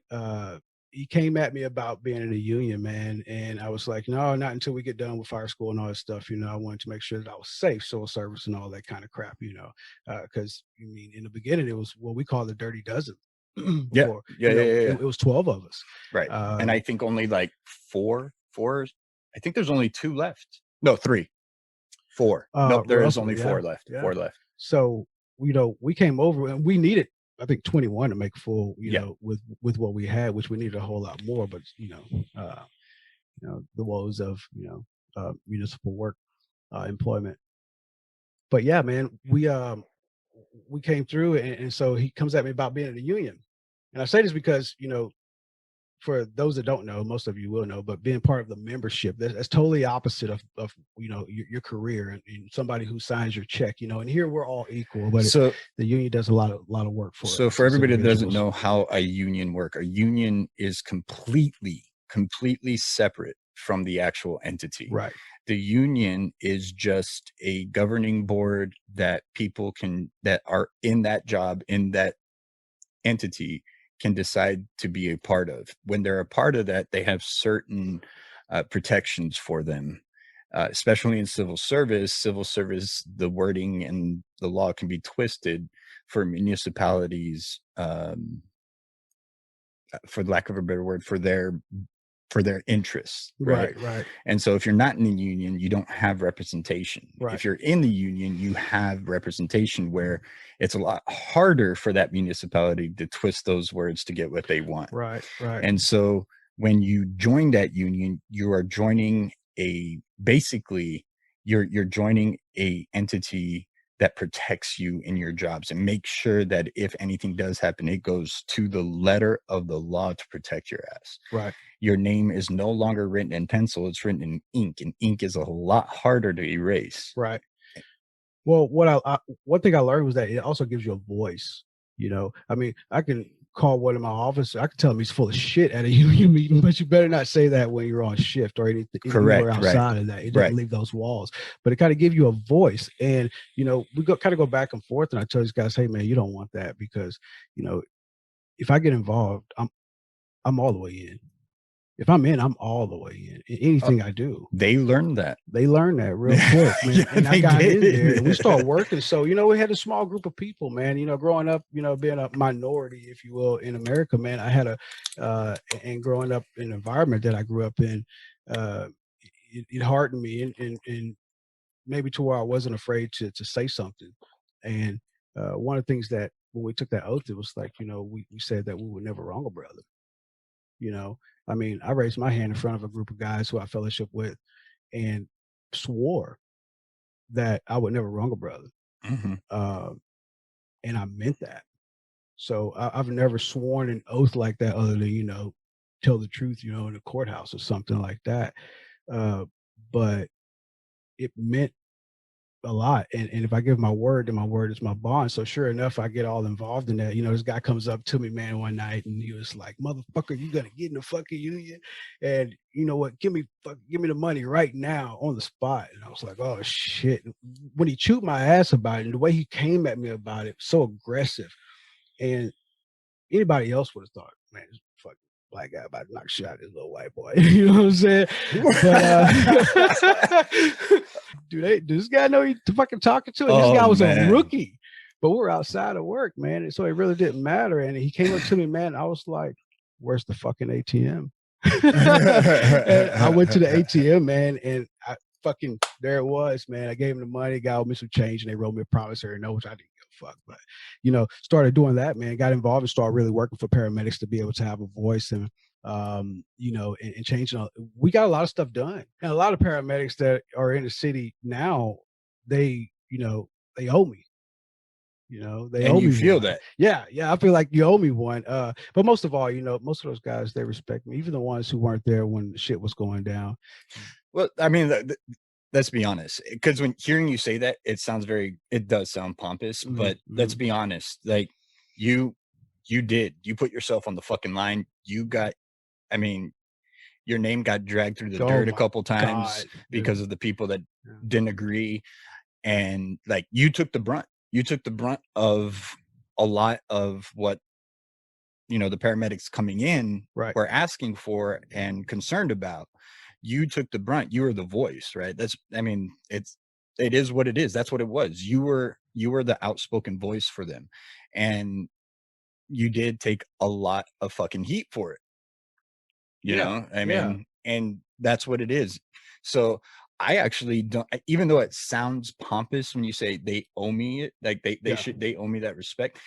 he came at me about being in a union, man. And I was like, no, not until we get done with fire school and all that stuff. I wanted to make sure that I was safe, civil service and all that kind of crap, because in the beginning, it was what we call the dirty dozen. Before, It was 12 of us. Right. And I think only like four, I think there's only 2 left. No, 3, 4. Nope, there is only 4 left. Yeah. 4 left. So, we came over and we needed, I think, 21 to make full, with what we had, which we needed a whole lot more. But the woes of municipal work employment. But yeah, man, we came through, and so he comes at me about being in the union, and I say this because for those that don't know, most of you will know, but being part of the membership, that's totally opposite of your career and somebody who signs your check, and here we're all equal, but So the union does a lot of work for so us for as everybody that doesn't individuals. know how a union work, a union is completely separate from the actual entity. Right. The union is just a governing board that people that are in that job, in that entity, can decide to be a part of. When they're a part of that, they have certain protections for them, especially in civil service. Civil service, the wording and the law can be twisted for municipalities, for lack of a better word, for their interests, right? Right. And so if you're not in the union, you don't have representation. Right. If you're in the union, you have representation, where it's a lot harder for that municipality to twist those words to get what they want. Right. And so when you join that union, you are joining you're joining a entity that protects you in your jobs and make sure that if anything does happen, it goes to the letter of the law to protect your ass. Right. Your name is no longer written in pencil, it's written in ink, and ink is a lot harder to erase. Right. Well, one thing I learned was that it also gives you a voice. I mean, I can call one in my office. I can tell him he's full of shit at a union meeting, but you better not say that when you're on shift or anything. Correct, Anywhere outside of that. It doesn't leave those walls, but it kind of give you a voice. And we kind of go back and forth. And I tell these guys, hey man, you don't want that, because if I get involved, I'm all the way in. If I'm in, I'm all the way in anything I do. They learned that. They learned that real quick, man. Yeah, and I got in there and we started working. So, we had a small group of people, man, growing up, being a minority, if you will, in America, man, I had and growing up in an environment that I grew up in, it hardened me and maybe to where I wasn't afraid to say something. And one of the things that when we took that oath, it was like, we said that we would never wrong a brother. I mean, I raised my hand in front of a group of guys who I fellowship with and swore that I would never wrong a brother. Mm-hmm. And I meant that. So I've never sworn an oath like that other than, tell the truth, in the courthouse or something like that. But it meant a lot. And if I give my word, then my word is my bond. So sure enough, I get all involved in that. This guy comes up to me, man, one night, and he was like, motherfucker, you gotta get in the fucking union. And you know what? Give me the money right now on the spot. And I was like, oh shit. When he chewed my ass about it and the way he came at me about it, so aggressive. And anybody else would have thought, man, this fucking black guy about to knock shit out of this little white boy. You know what I'm saying? But dude, does this guy know he's fucking talking to? And this guy was a rookie, but we were outside of work, man. And so it really didn't matter. And he came up to me, man. I was like, where's the fucking ATM? And I went to the ATM, man, and there it was, man. I gave him the money, got me some change, and they wrote me a promissory note, which I didn't give a fuck. But started doing that, man. Got involved and started really working for paramedics to be able to have a voice and and changing. We got a lot of stuff done, and a lot of paramedics that are in the city now, they owe me. They owe me. You feel one. that? Yeah. I feel like you owe me one. But most of all, most of those guys, they respect me, even the ones who weren't there when the shit was going down. Well, I mean, let's be honest, because when hearing you say that, it does sound pompous, but let's be honest, like you put yourself on the fucking line. Your name got dragged through the dirt a couple times because of the people that didn't agree. And like you took the brunt of a lot of what, the paramedics coming in were asking for and concerned about. You took the brunt. You were the voice, right? It is what it is. That's what it was. You were the outspoken voice for them. And you did take a lot of fucking heat for it. And that's what it is. So I actually don't, even though it sounds pompous when you say they owe me it, like they owe me that respect.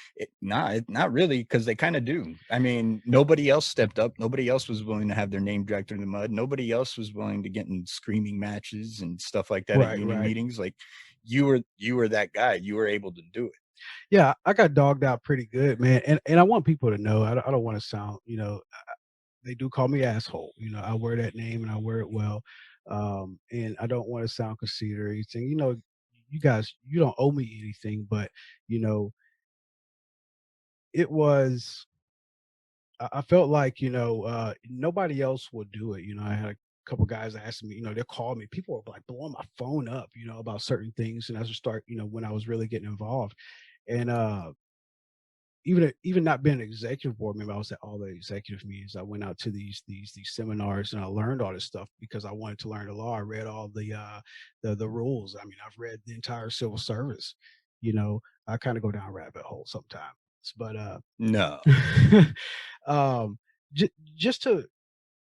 Not really, because they kind of do. I mean, nobody else stepped up. Nobody else was willing to have their name dragged through the mud. Nobody else was willing to get in screaming matches and stuff like that at union meetings. Like you were that guy. You were able to do it. Yeah, I got dogged out pretty good, man. And I want people to know, I don't want to sound, they do call me asshole. You know, I wear that name and I wear it well. And I don't want to sound conceited or anything. You know, you guys, you don't owe me anything, but you know, it was. I felt like nobody else would do it. You know, I had a couple guys asking me. You know, they called me. People were like blowing my phone up. You know, about certain things, and as I start, you know, when I was really getting involved, and even not being an executive board member, I was at all the executive meetings. I went out to these seminars and I learned all this stuff because I wanted to learn the law. I read all the rules. I mean, I've read the entire civil service. You know, I kind of go down a rabbit hole sometimes, but No. um, just to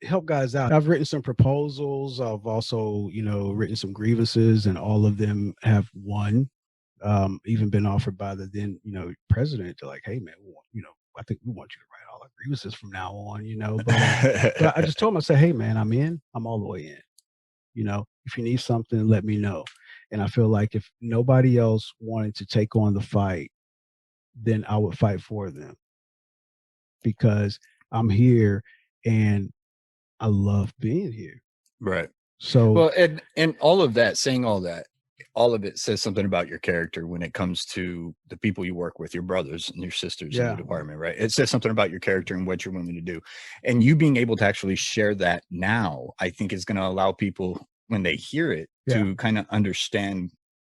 help guys out, I've written some proposals. I've also, you know, written some grievances, and all of them have won. Even been offered by the then, you know, president to like, hey man, you know, I think we want you to write all our grievances from now on, you know. But I just told him, I said, hey man, I'm in, I'm all the way in. You know, if you need something, let me know. And I feel like if nobody else wanted to take on the fight, then I would fight for them because I'm here and I love being here. Right. So Well, and all of that, saying all that, all of it says something about your character when it comes to the people you work with, your brothers and your sisters in the yeah, department, right? It says something about your character and what you're willing to do. And you being able to actually share that now, I think is going to allow people when they hear it yeah, to kind of understand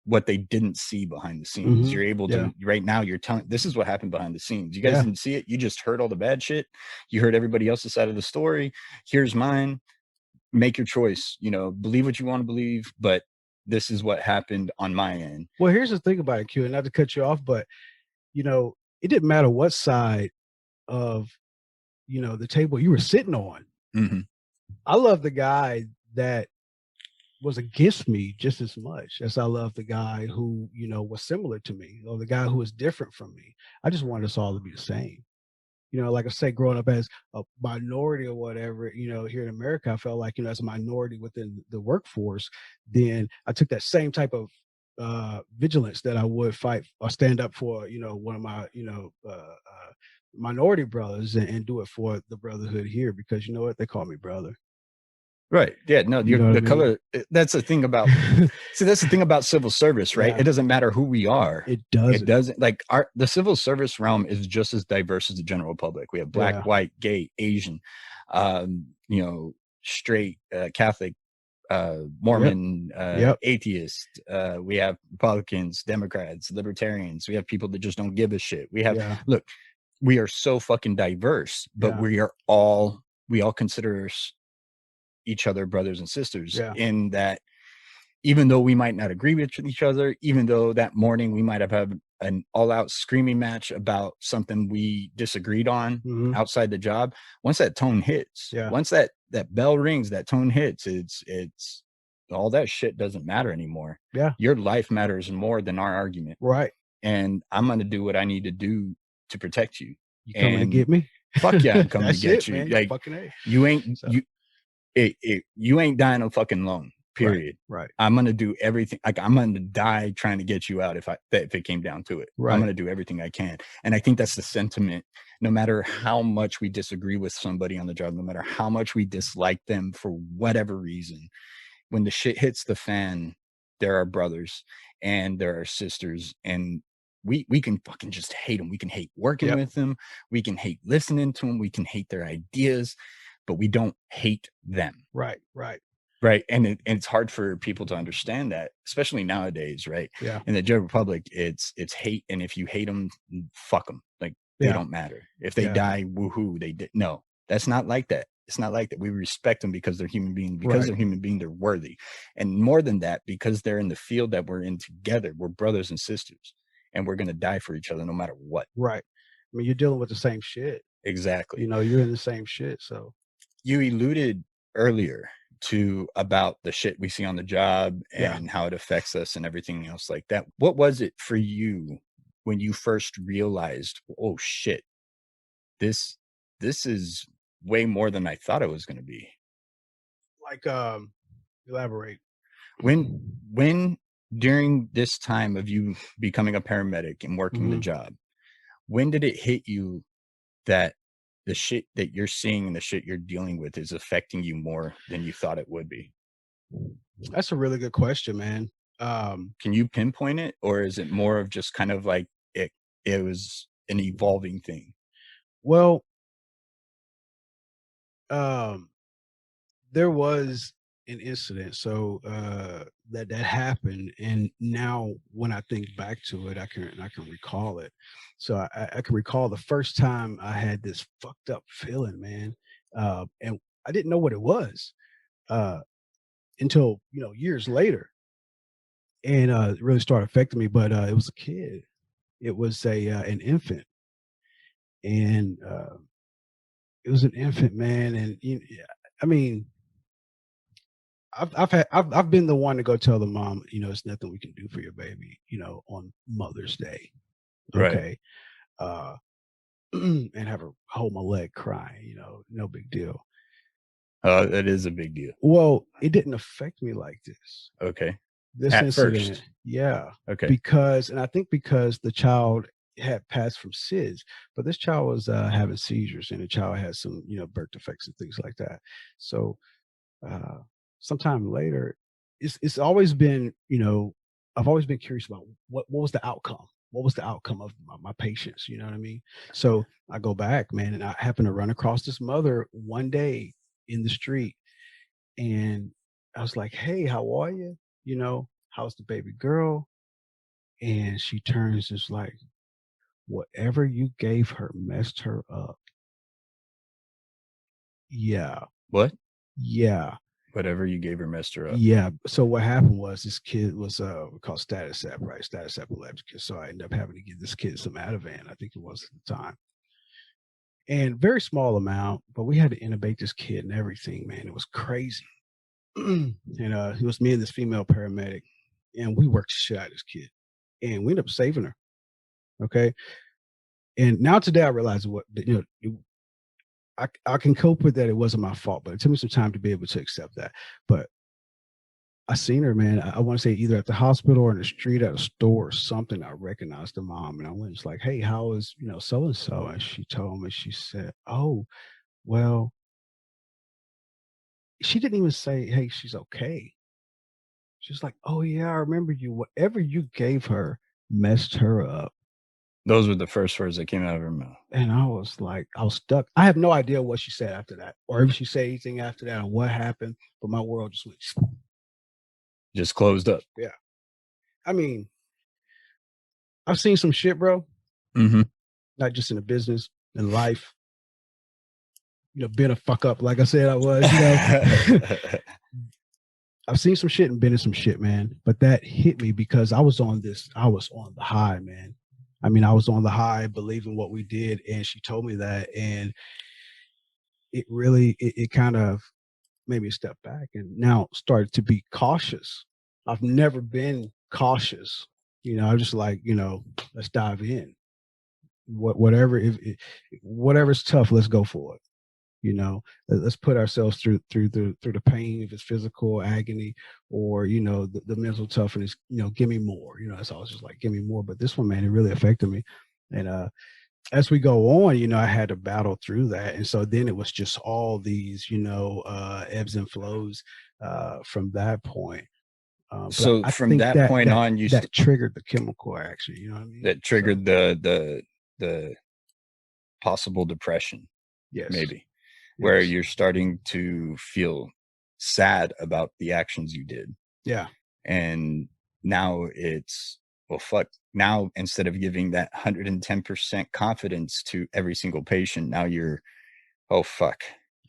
what they didn't see behind the scenes. You're able yeah, to, right now, you're telling, this is what happened behind the scenes. You guys yeah, didn't see it. You just heard all the bad shit. You heard everybody else's side of the story. Here's mine. Make your choice, you know, believe what you want to believe, but this is what happened on my end. Well, here's the thing about it, Q, and not to cut you off, but you know, it didn't matter what side of, you know, the table you were sitting on. Mm-hmm. I love the guy that was against me just as much as I love the guy who, you know, was similar to me, or the guy who was different from me. I just wanted us all to be the same. You know, like I say, growing up as a minority or whatever, you know, here in America, I felt like, you know, as a minority within the workforce, then I took that same type of vigilance that I would fight or stand up for, you know, one of my, you know, minority brothers, and do it for the brotherhood here because you know what? They call me brother. Right. Yeah. No, You know what the I mean? color. That's the thing about. See, that's the thing about civil service, right? Yeah. It doesn't matter who we are. It doesn't. It doesn't. Like the civil service realm is just as diverse as the general public. We have black, Yeah. white, gay, Asian, you know, straight, Catholic, Mormon, Yep. atheist. We have Republicans, Democrats, libertarians. We have people that just don't give a shit. We have Yeah. look, we are so fucking diverse, but Yeah. we all consider each other brothers and sisters Yeah. in that even though we might not agree with each other, even though that morning we might have had an all-out screaming match about something we disagreed on Mhm. outside the job, once that tone hits, Yeah. once that bell rings, that tone hits, it's all that shit doesn't matter anymore. Yeah. Your life matters more than our argument. Right. And I'm going to do what I need to do to protect you. You coming to And get me? fuck yeah, I'm coming to That's get it, you. man. Like Fucking A. you ain't So, you ain't dying a fucking alone. Period. Right. I'm gonna do everything. Like I'm gonna die trying to get you out if it came down to it. Right. I'm gonna do everything I can. And I think that's the sentiment. No matter how much we disagree with somebody on the job, no matter how much we dislike them for whatever reason, when the shit hits the fan, there are brothers and there are sisters, and we can fucking just hate them. We can hate working Yep. with them. We can hate listening to them. We can hate their ideas, but we don't hate them. Right. Right. Right. And it's hard for people to understand that, especially nowadays, right? Yeah. In the general public, it's hate. And if you hate them, fuck them. Like they Yeah. don't matter. If they Yeah. die, woohoo, they did. No, that's not like that. It's not like that. We respect them because they're human beings. Because Right. they're human beings, they're worthy. And more than that, because they're in the field that we're in together, we're brothers and sisters, and we're going to die for each other no matter what. Right. I mean, you're dealing with the same shit. Exactly. You know, you're in the same shit. So You alluded earlier to about the shit we see on the job Yeah. and how it affects us and everything else like that. What was it for you when you first realized, oh shit, this is way more than I thought it was going to be? like elaborate. When during this time of you becoming a paramedic and working the Mhm. job, when did it hit you that the shit that you're seeing and the shit you're dealing with is affecting you more than you thought it would be? That's a really good question, man. Can you pinpoint it, or is it more of just kind of like it was an evolving thing? Well, um, there was an incident, so that happened, and now when I think back to it, I can recall it. So I can recall the first time I had this fucked up feeling, man, and I didn't know what it was uh, until years later, and it really started affecting me. But it was a kid. It was an infant, and it was an infant, man, and I mean, I've been the one to go tell the mom, it's nothing we can do for your baby, on Mother's Day. Right. Okay. And have her hold my leg crying, no big deal. That is a big deal. Well, it didn't affect me like this. Okay. This At incident, first. yeah. Okay. Because the child had passed from SIDS, but this child was having seizures, and the child had some, birth defects and things like that. So uh, sometime later, it's always been, I've always been curious about what was the outcome. What was the outcome of my patients? You know what I mean? So I go back, man, and I happen to run across this mother one day in the street, and I was like, "Hey, how are you? How's the baby girl?" And she turns, just like, "Whatever you gave her messed her up." Yeah, What? yeah. Whatever you gave her messed her up. Yeah. So what happened was this kid was called status ep, right? Status epilepticus. So I ended up having to give this kid some Ativan, I think it was at the time. And very small amount, but we had to intubate this kid and everything, man. It was crazy. And it was me and this female paramedic, and we worked the shit out of this kid. And we ended up saving her. Okay. And now today I realize I can cope with that. It wasn't my fault, but it took me some time to be able to accept that. But I seen her, man. I want to say either at the hospital or in the street at a store or something. I recognized the mom, and I went, just like, "Hey, how is so and so?" And she told me, she said, "Oh, well," she didn't even say, "Hey, she's okay." She's like, "Oh yeah, I remember you. Whatever you gave her messed her up." Those were the first words that came out of her mouth. And I was like, I was stuck. I have no idea what she said after that, or if she said anything after that, or what happened. But my world just went. Just closed up. Yeah. I mean, I've seen some shit, bro. Mm-hmm. Not just in the business, in life. Being a fuck up, like I said I was, I've seen some shit and been in some shit, man. But that hit me because I was on the high, man. I mean, I was on the high, believing what we did, and she told me that, and it really, it kind of made me step back and now started to be cautious. I've never been cautious. I'm just like, let's dive in. Whatever, whatever's tough, let's go for it. Let's put ourselves through the pain, if it's physical agony or the mental toughness. Give me more. It's always just like, give me more. But this one, man, it really affected me. And as we go on, I had to battle through that. And so then it was just all these ebbs and flows from that point. So from that point on, you that triggered the chemical reaction. You know what I mean? That triggered the possible depression. Yes. Maybe. Where you're starting to feel sad about the actions you did. Yeah. And now it's, well, fuck. Now, instead of giving that 110% confidence to every single patient, now you're, oh, fuck.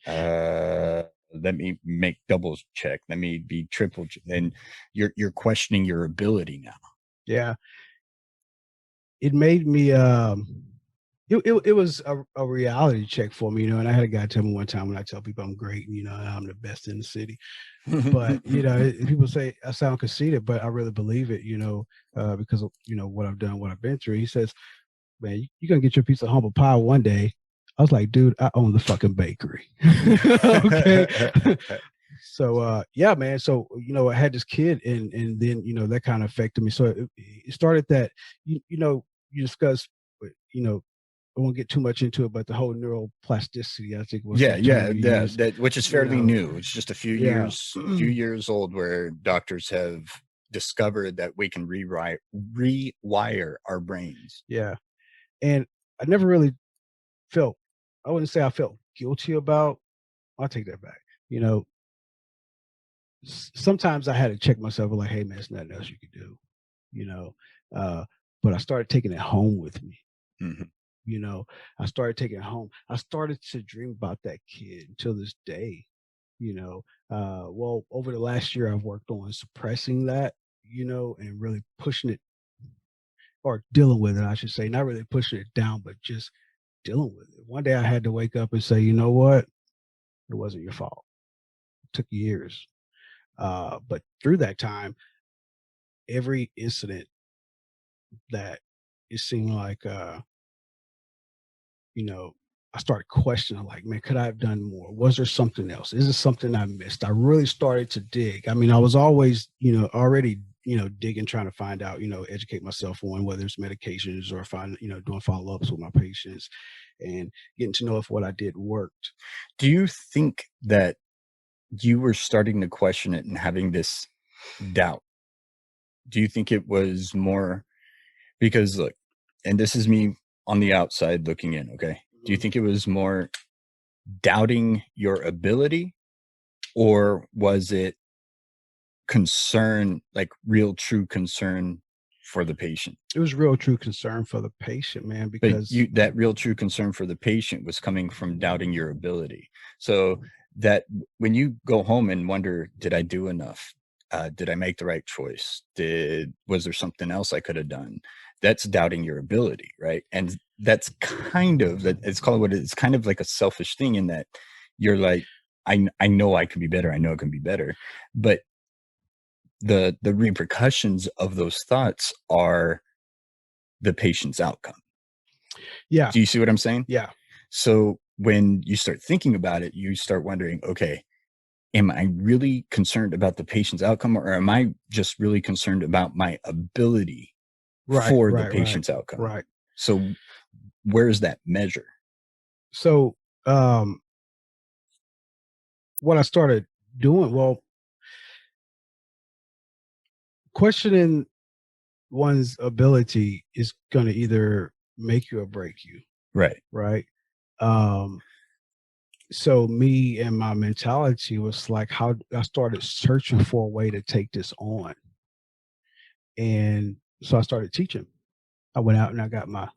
Let me make double check. Let me be triple check. And you're questioning your ability now. Yeah. It made me, it was a reality check for me, and I had a guy tell me one time, when I tell people I'm great, and I'm the best in the city. But people say I sound conceited, but I really believe it, because of what I've done, what I've been through. He says, "Man, you're gonna get your piece of humble pie one day." I was like, "Dude, I own the fucking bakery." Okay. So yeah, man. So I had this kid, and then that kind of affected me. So it started that you discuss won't get too much into it, but the whole neuroplasticity, I think, was Yeah, the term you yeah, used. that which is fairly new. It's just a few Yeah. years old, where doctors have discovered that we can rewire our brains. Yeah. And I never really felt, I wouldn't say I felt guilty about, I'll take that back. You know, sometimes I had to check myself, like, hey, man, there's nothing else you could do, you know. But I started taking it home with me. Mhm. You know, I started taking it home. I started to dream about that kid until this day. You know, well, over the last year, I've worked on suppressing that, and really pushing it, or dealing with it, I should say, not really pushing it down, but just dealing with it. One day I had to wake up and say, you know what? It wasn't your fault. It took years. But through that time, every incident that it seemed like, I started questioning, like, man, could I have done more? Was there something else? Is there something I missed? I really started to dig. I mean, I was always, already, digging, trying to find out, educate myself on whether it's medications or doing follow-ups with my patients and getting to know if what I did worked. Do you think that you were starting to question it and having this doubt? Do you think it was more because look, and this is me on the outside looking in, okay? Do you think it was more doubting your ability, or was it concern, like real true concern for the patient? It was real true concern for the patient, man, But because that real true concern for the patient was coming from doubting your ability. So that when you go home and wonder, did I do enough? Did I make the right choice? Was there something else I could have done? That's doubting your ability, right? And that's kind of it's called what it's kind of like a selfish thing, in that you're like, I know I can be better. I know it can be better. But the repercussions of those thoughts are the patient's outcome. yeah, Do you see what I'm saying? yeah, So when you start thinking about it, you start wondering, okay, am I really concerned about the patient's outcome, or am I just really concerned about my ability right, for the right, right, patient's outcome? right. So where's that measure? So, what I started doing, well, questioning one's ability is going to either make you or break you, Right. right? Um, so me and my mentality was like, how I started searching for a way to take this on. And so I started teaching. I went out and I got my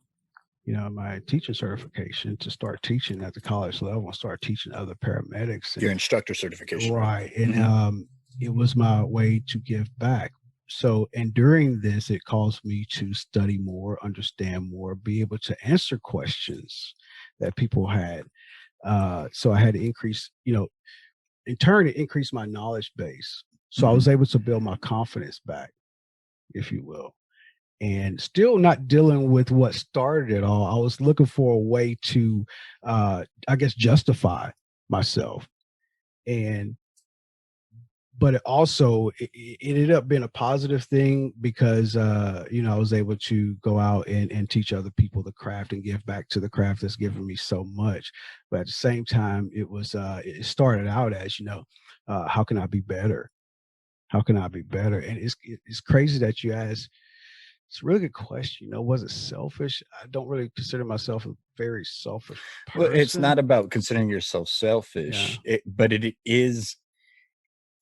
teaching certification to start teaching at the college level and start teaching other paramedics. Your And instructor certification. right. And Mhm. it was my way to give back. So, and during this, it caused me to study more, understand more, be able to answer questions that people had. So I had to increase, in turn, it increased my knowledge base. So I was able to build my confidence back, if you will. And still not dealing with what started it all. I was looking for a way to, I guess, justify myself. And but it ended up being a positive thing because I was able to go out and teach other people the craft and give back to the craft that's given me so much. But at the same time, it started out as, how can I be better? How can I be better? And it's crazy that you ask. It's a really good question. Was it selfish? I don't really consider myself a very selfish Well, it's person. not about considering yourself Yeah, selfish, but it is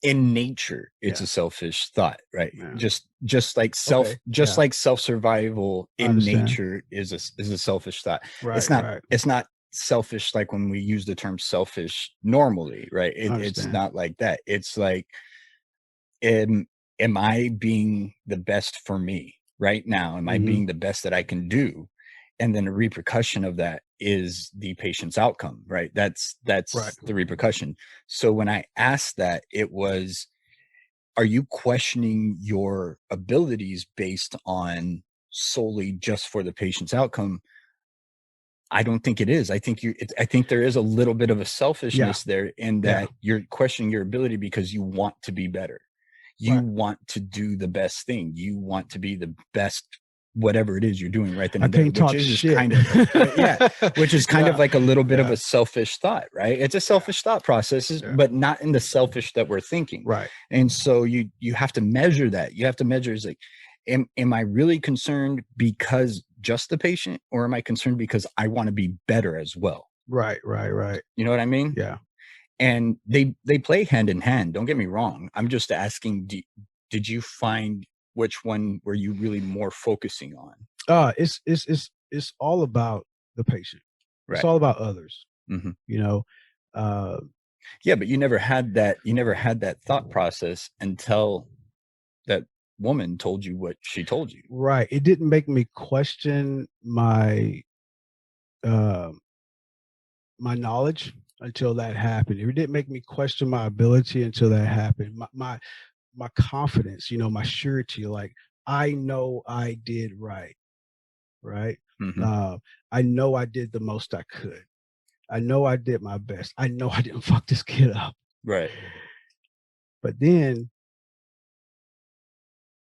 in nature, it's yeah, a selfish thought, right? yeah. Just like Okay, yeah, self survival I in understand. nature is a selfish thought. Right, right. It's not selfish like when we use the term selfish normally, right? I It's understand. not like that. It's like, am am I being the best for me right now? Am I Hmm. being the best that I can do? And then the repercussion of that is the patient's outcome, right? Right. That's the repercussion. So when I asked that, it was, are you questioning your abilities based on solely just for the patient's outcome? I don't think it is. I think there is a little bit of a Yeah, selfishness there, in yeah. that you're questioning your ability because you want to be better. You Right. want to do the best thing. You want to be the best whatever it is you're doing right then I and there, can't talk which is shit. kind of which is kind of like a little bit of Yeah. a selfish thought, right? It's a selfish thought process, Yeah. but not in the selfish that we're thinking. Right. And so you have to measure that. You have to measure, is like, am I really concerned because just the patient, or am I concerned because I want to be better as well? Right. You know what I mean? Yeah. And they play hand in hand. Don't get me wrong. I'm just asking, did you find which one were you really more focusing on? It's all about the patient. Right. It's all about others. Mm-hmm. You know. Yeah, but you never had that thought process until that woman told you what she told you. Right. It didn't make me question my my knowledge until that happened. It didn't make me question my ability until that happened. My confidence, my surety, like I know I did right. Mm-hmm. I know I did the most I could. I know I did my best. I know I didn't fuck this kid up. Right. But then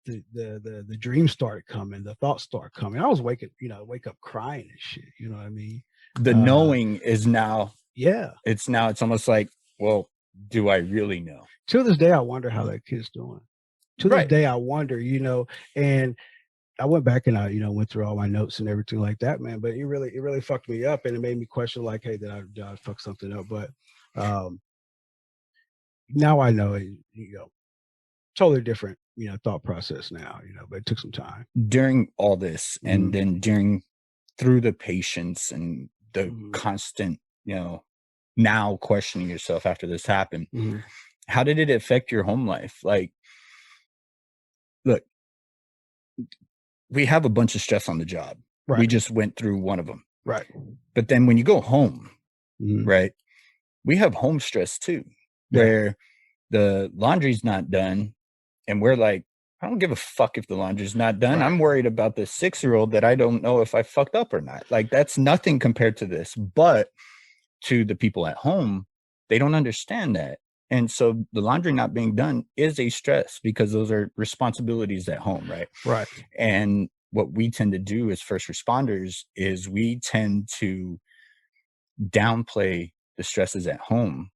the dreams started coming, the thoughts started coming. I was wake up crying and shit. You know what I mean? The knowing is now. Yeah. It's almost like, well, do I really know? To this day, I wonder how that kid's doing. To this day, I wonder, and I went back and I, went through all my notes and everything like that, man. But it really fucked me up, and it made me question, like, hey, did I fuck something up? But now I know it, totally different, thought process now, but it took some time. During all this, and then through the patience and the constant, now questioning yourself after this happened, how did it affect your home life? Like, look, we have a bunch of stress on the job. Right. We just went through one of them. Right. But then when you go home, right, we have home stress too, where the laundry's not done. And we're like, I don't give a fuck if the laundry's not done. Right. I'm worried about this 6-year-old that I don't know if I fucked up or not. Like, that's nothing compared to this. But to the people at home, they don't understand that. And so the laundry not being done is a stress, because those are responsibilities at home, right? Right. And what we tend to do as first responders is we tend to downplay the stresses at home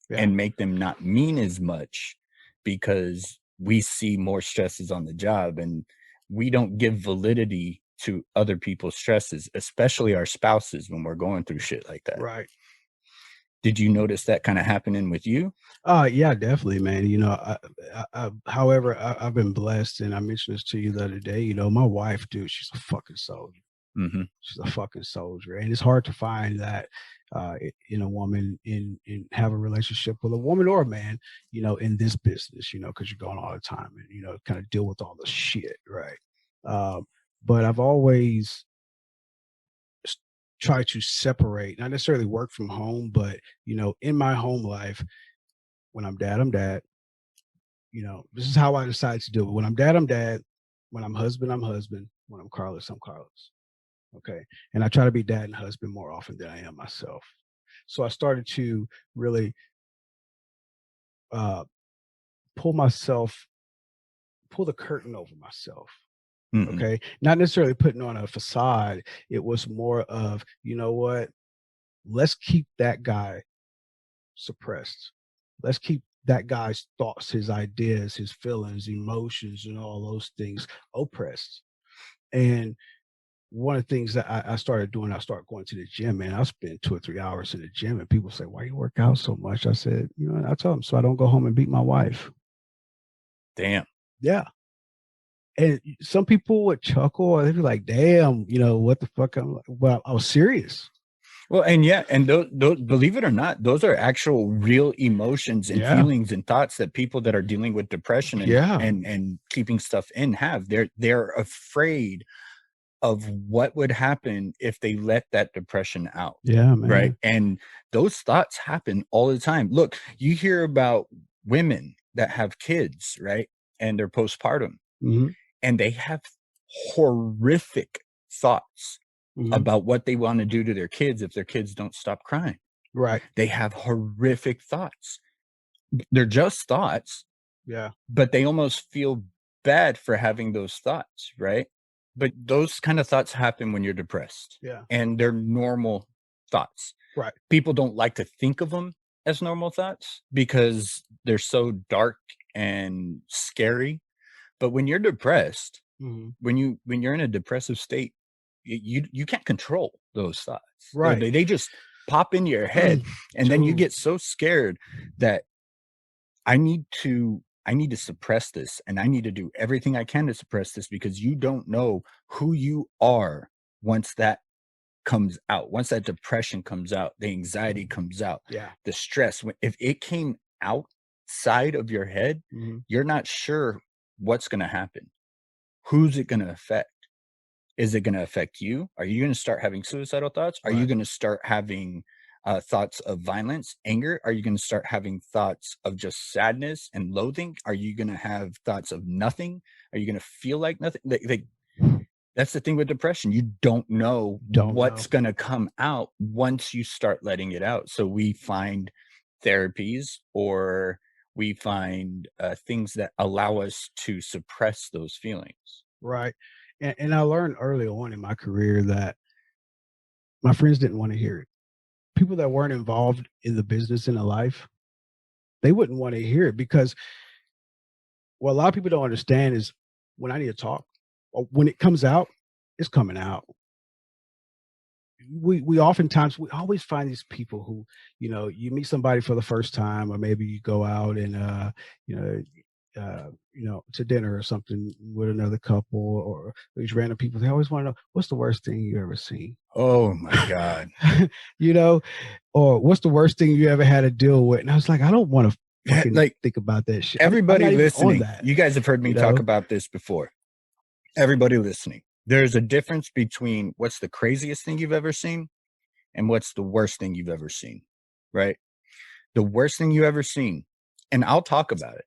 and make them not mean as much, because we see more stresses on the job, and we don't give validity to other people's stresses, especially our spouses, when we're going through shit like that. Right. Did you notice that kind of happening with you? Yeah, definitely, man. However, I've been blessed, and I mentioned this to you the other day. My wife, dude, she's a fucking soldier. She's a fucking soldier, and it's hard to find that in a woman, in have a relationship with a woman or a man, in this business, because you're going all the time and kind of deal with all the shit, right? But I've always tried to separate, not necessarily work from home, but in my home life, when I'm dad, I'm dad. This is how I decide to do it. When I'm dad, I'm dad. When I'm husband, I'm husband. When I'm Karlis, I'm Karlis. Okay. And I try to be dad and husband more often than I am myself. So I started to really pull the curtain over myself. Okay. Not necessarily putting on a facade. It was more of, you know what? Let's keep that guy suppressed. Let's keep that guy's thoughts, his ideas, his feelings, emotions, and all those things oppressed. And one of the things that I started doing, I started going to the gym, man. I spend 2 or 3 hours in the gym, and people say, "Why you work out so much?" I said, I tell them, so I don't go home and beat my wife. Damn. Yeah. And some people would chuckle, or they'd be like, "Damn, what the fuck?" I'm like, well, I was serious. Well, and those, believe it or not, those are actual real emotions and feelings and thoughts that people that are dealing with depression and keeping stuff in have. They're afraid of what would happen if they let that depression out. Yeah, man. Right. And those thoughts happen all the time. Look, you hear about women that have kids, right? And they're postpartum, and they have horrific thoughts about what they want to do to their kids if their kids don't stop crying. Right. They have horrific thoughts. They're just thoughts. Yeah. But they almost feel bad for having those thoughts, right? But those kind of thoughts happen when you're depressed. Yeah. And they're normal thoughts. Right. People don't like to think of them as normal thoughts because they're so dark and scary. But when you're depressed, Mhm. when you're in a depressive state, you can't control those thoughts. Right. They just pop into your head, and then you True. get so scared that I need to suppress this, and I need to do everything I can to suppress this, because you don't know who you are once that comes out. Once that depression comes out, the anxiety comes out, Yeah. the stress. If it came outside of your head, Mhm. you're not sure what's going to happen. Who's it going to affect? Is it going to affect you? Are you going to start having suicidal thoughts? Are you Right. going to start having thoughts of violence, anger? Are you going to start having thoughts of just sadness and loathing? Are you going to have thoughts of nothing? Are you going to feel like nothing? That's the thing with depression. You don't know what's going to come out once you start letting it out. So we find therapies, or we find things that allow us to suppress those feelings. Right. And I learned early on in my career that my friends didn't want to hear it. People that weren't involved in the business in the life, they wouldn't want to hear it because what a lot of people don't understand is when I need to talk, or when it comes out, it's coming out. We oftentimes we always find these people who, you meet somebody for the first time, or maybe you go out and you know to dinner or something with another couple, or these random people. They always want to know, what's the worst thing you ever seen? Oh my God. Or what's the worst thing you ever had to deal with? And I was like, I don't want to fucking think about that shit. Everybody I'm not listening, even on that, you guys have heard me talk about this before. Everybody listening, there's a difference between what's the craziest thing you've ever seen and what's the worst thing you've ever seen, right? The worst thing you ever seen, and I'll talk about it.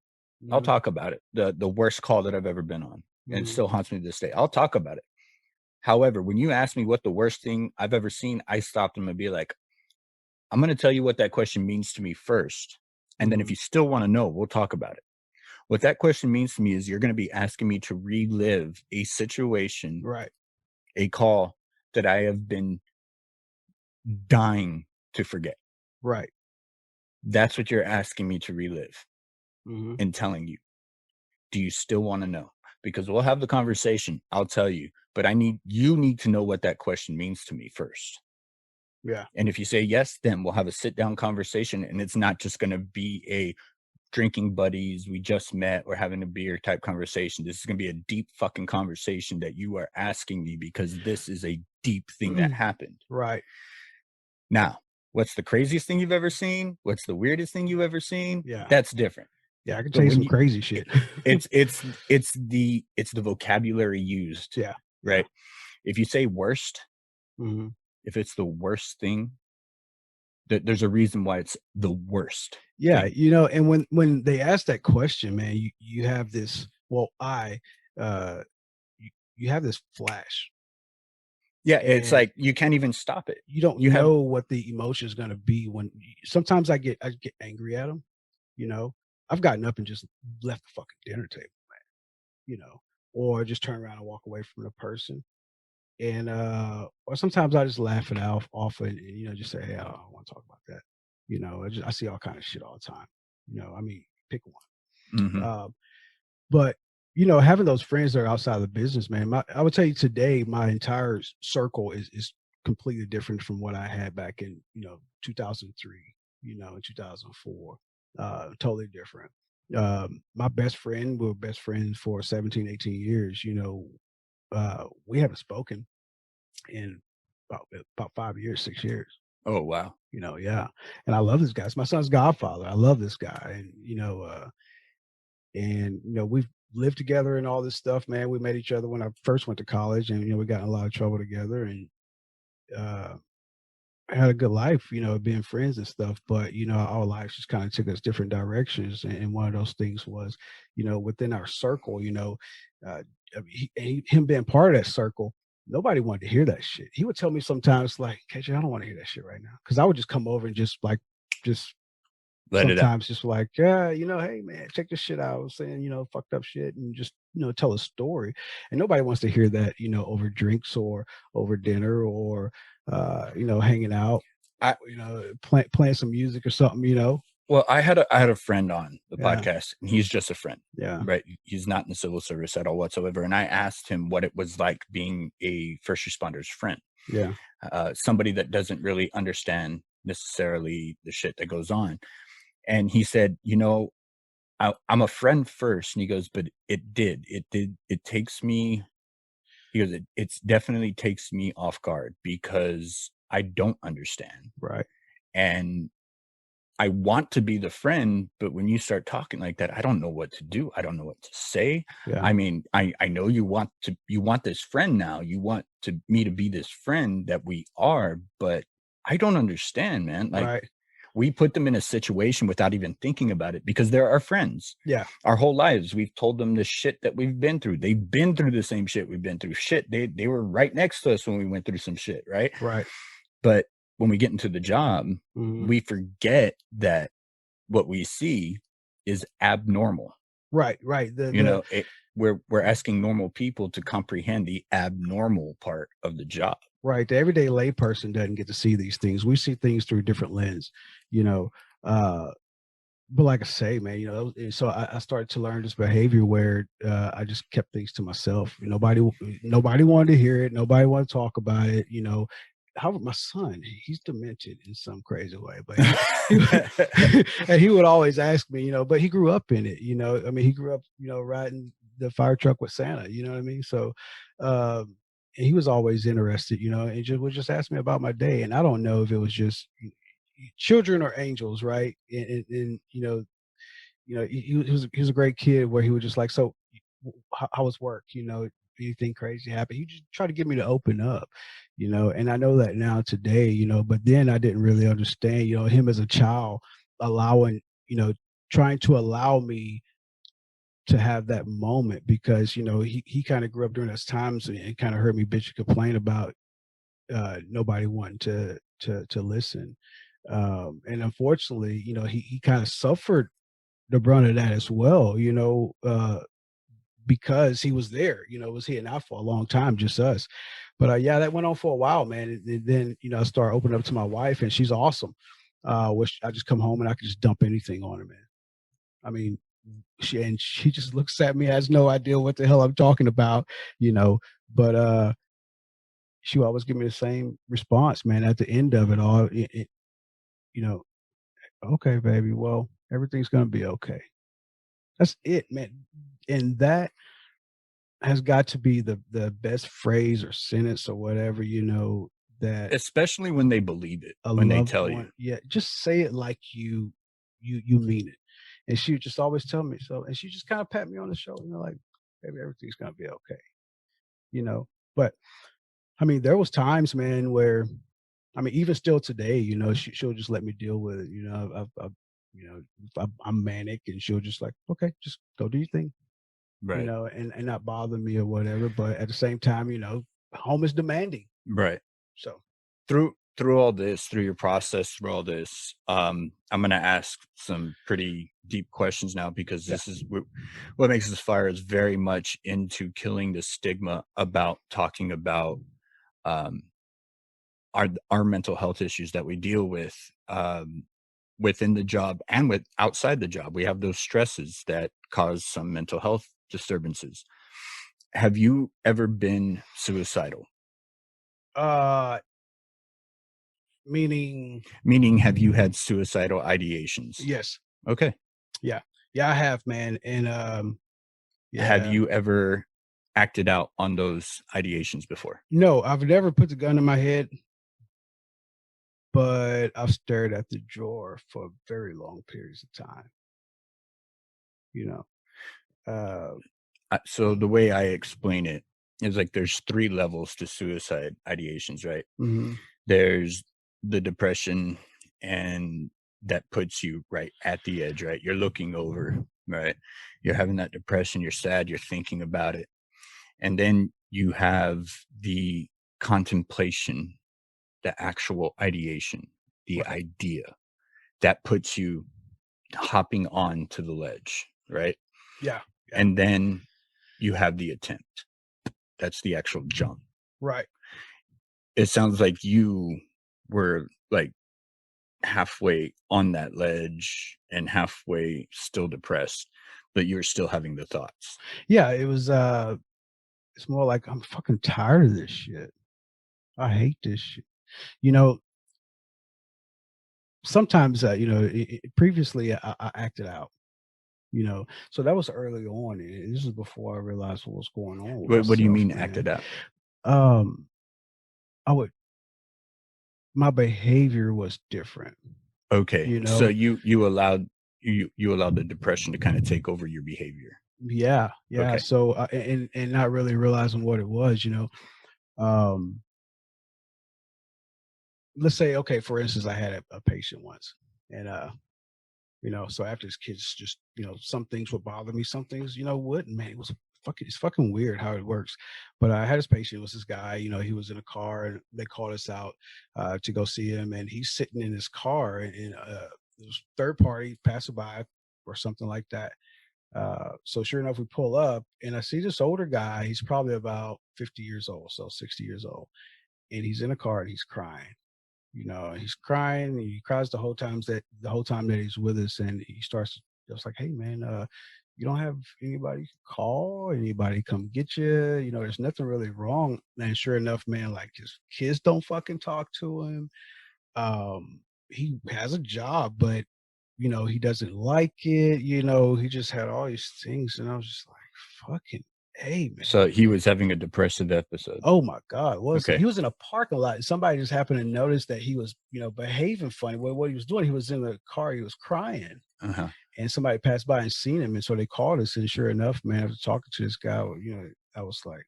I'll talk about it. The worst call that I've ever been on, and it still haunts me to this day. I'll talk about it. However, when you ask me what the worst thing I've ever seen, I stopped them and be like, I'm going to tell you what that question means to me first. And then if you still want to know, we'll talk about it. What that question means to me is you're going to be asking me to relive a situation, right? A call that I have been dying to forget. Right. That's what you're asking me to relive and telling you. Do you still want to know? Because we'll have the conversation. I'll tell you, but you need to know what that question means to me first. Yeah. And if you say yes, then we'll have a sit down conversation, and it's not just going to be a drinking buddies, we just met, or having a beer type conversation. This is going to be a deep fucking conversation that you are asking me, because this is a deep thing that happened. Right. Now, what's the craziest thing you've ever seen? What's the weirdest thing you've ever seen? Yeah. That's different. Yeah, I can tell you some crazy shit. It's the vocabulary used. Yeah. Right. Yeah. If you say worst, if it's the worst thing, there's a reason why it's the worst. Yeah, and when they ask that question, man, you have this. Well, you have this flash. Yeah, it's like you can't even stop it. You don't know what the emotion is going to be. When sometimes I get angry at them. I've gotten up and just left the fucking dinner table, man. Or just turn around and walk away from the person. And or sometimes I just laugh it off and just say, hey, I don't want to talk about that. I see all kind of shit all the time. I mean, pick one. But having those friends that are outside of the business, man, I would tell you today, my entire circle is completely different from what I had back in 2003, in 2004. Totally different. My best friend, we were best friends for 17, 18 years. We haven't spoken in about 5 years, 6 years. Oh, wow. Yeah. And I love this guy. It's my son's godfather. I love this guy. And, we've lived together and all this stuff, man. We met each other when I first went to college, and, we got in a lot of trouble together, and had a good life, being friends and stuff. But, our lives just kind of took us different directions. And one of those things was, within our circle, him being part of that circle, nobody wanted to hear that shit. He would tell me sometimes, like, KJ, I don't want to hear that shit right now. Because I would just come over and just Let it out. sometimes just like, yeah, hey man, check this shit out. I was saying, fucked up shit and just, tell a story. And nobody wants to hear that, over drinks or over dinner or hanging out, I playing some music or something, Well, I had a friend on the Yeah. podcast, and he's just a friend, Yeah. right? He's not in the civil service at all whatsoever. And I asked him what it was like being a first responder's friend, Yeah. somebody that doesn't really understand necessarily the shit that goes on. And he said, I'm a friend first. And he goes, but it takes me, he goes, it's definitely takes me off guard because I don't understand. Right. And I want to be the friend, but when you start talking like that, I don't know what to do. I don't know what to say. Yeah. I mean, I know you want this friend now. You want me to be this friend that we are, but I don't understand, man. Like Right. we put them in a situation without even thinking about it because they're our friends. Yeah. Our whole lives, we've told them the shit that we've been through. They've been through the same shit we've been through. Shit, they were right next to us when we went through some shit, right? Right. But when we get into the job, Mhm. we forget that what we see is abnormal. Right. We're asking normal people to comprehend the abnormal part of the job. Right. The everyday layperson doesn't get to see these things. We see things through a different lens, but like I say, man, so I started to learn this behavior where I just kept things to myself. Nobody wanted to hear it. Nobody wanted to talk about it. However, my son, he's demented in some crazy way, but and he would always ask me, but he grew up in it. I mean, he grew up, riding the fire truck with Santa. You know what I mean? So, and he was always interested, and would just ask me about my day. And I don't know if it was just children are angels, right? And he was a great kid where he was just like, so how was work? Anything crazy happen? He just try to get me to open up, and I know that now today, but then I didn't really understand, him as a child allowing, trying to allow me to have that moment because, he kind of grew up during those times and kind of heard me bitch and complain about nobody wanting to listen. And unfortunately, he kind of suffered the brunt of that as well, because he was there, it was here now for a long time, just us. But yeah, that went on for a while, man. And then, I started opening up to my wife and she's awesome. Which I just come home and I can just dump anything on her, man. I mean, she just looks at me, has no idea what the hell I'm talking about, but she will always give me the same response, man, at the end of it all. You know, okay, baby, well, everything's gonna be okay. That's it, man. And that has got to be the best phrase or sentence or whatever, that Especially when they believe it, a when they loved tell you. one, yeah, just say it like you mean it. And she would just always tell me so, and she just kind of pat me on the shoulder, like, baby, everything's gonna be okay, you know. But I mean, there was times, man, where I mean, even still today, she'll just let me deal with it. If I'm manic, and she'll just like, okay, just go do your thing, Right. and not bother me or whatever. But at the same time, home is demanding. Right. So Through all this, through your process, through all this, I'm gonna ask some pretty deep questions now because Yeah. this is what makes us fire is very much into killing the stigma about talking about um, our mental health issues that we deal with within the job and with outside the job. We have those stresses that cause some mental health disturbances. Have you ever been suicidal? uh meaning Meaning, have you had suicidal ideations? yes. Okay. Yeah, I have, man. And Have yeah, you ever acted out on those ideations before? no, I've never put the gun in my head, but I've stared at the drawer for very long periods of time, you know. uh So the way I explain it is like there's 3 levels to suicide ideations, right? mhm. There's the depression, and that puts you right at the edge, right? You're looking over, right? You're having that depression, you're sad, you're thinking about it. And then you have the contemplation, the actual ideation, the Right. idea that puts you hopping on to the ledge, right? Yeah. And then you have the attempt. That's the actual jump. Right. It sounds like you were like halfway on that ledge and halfway still depressed, but you're still having the thoughts. Yeah, it was it's more like I'm fucking tired of this shit. I hate this shit. You know, sometimes previously I acted out, so that was early on. And this is before I realized what was going on with What do you myself, mean man. acted out? I would my behavior was different. Okay. So you allowed the depression to kind of take over your behavior. Yeah. Okay. So and not really realizing what it was. Let's say, okay, for instance, I had a patient once, and so after his kids just, some things would bother me, some things, wouldn't, man. It's fucking weird how it works. But I had this patient, it was this guy, he was in a car and they called us out to go see him, and he's sitting in his car, and it was third party passerby or something like that. So sure enough, we pull up and I see this older guy. He's probably about 50 years old, so 60 years old, and he's in a car and he's crying. He's crying. He cries the whole time that he's with us, and he starts just like, "Hey, man, you don't have anybody you can call, anybody come get you. There's nothing really wrong." And sure enough, man, like his kids don't fucking talk to him. He has a job, but he doesn't like it. He just had all these things, and I was just like, "Fucking hey, man." So he was having a depressive episode. Oh my God. Okay. He was in a parking lot. Somebody just happened to notice that he was, behaving funny. Well, what he was doing, he was in the car, he was crying. Uh-huh. And somebody passed by and seen him. And so they called us. And sure enough, man, after talking to this guy, I was like,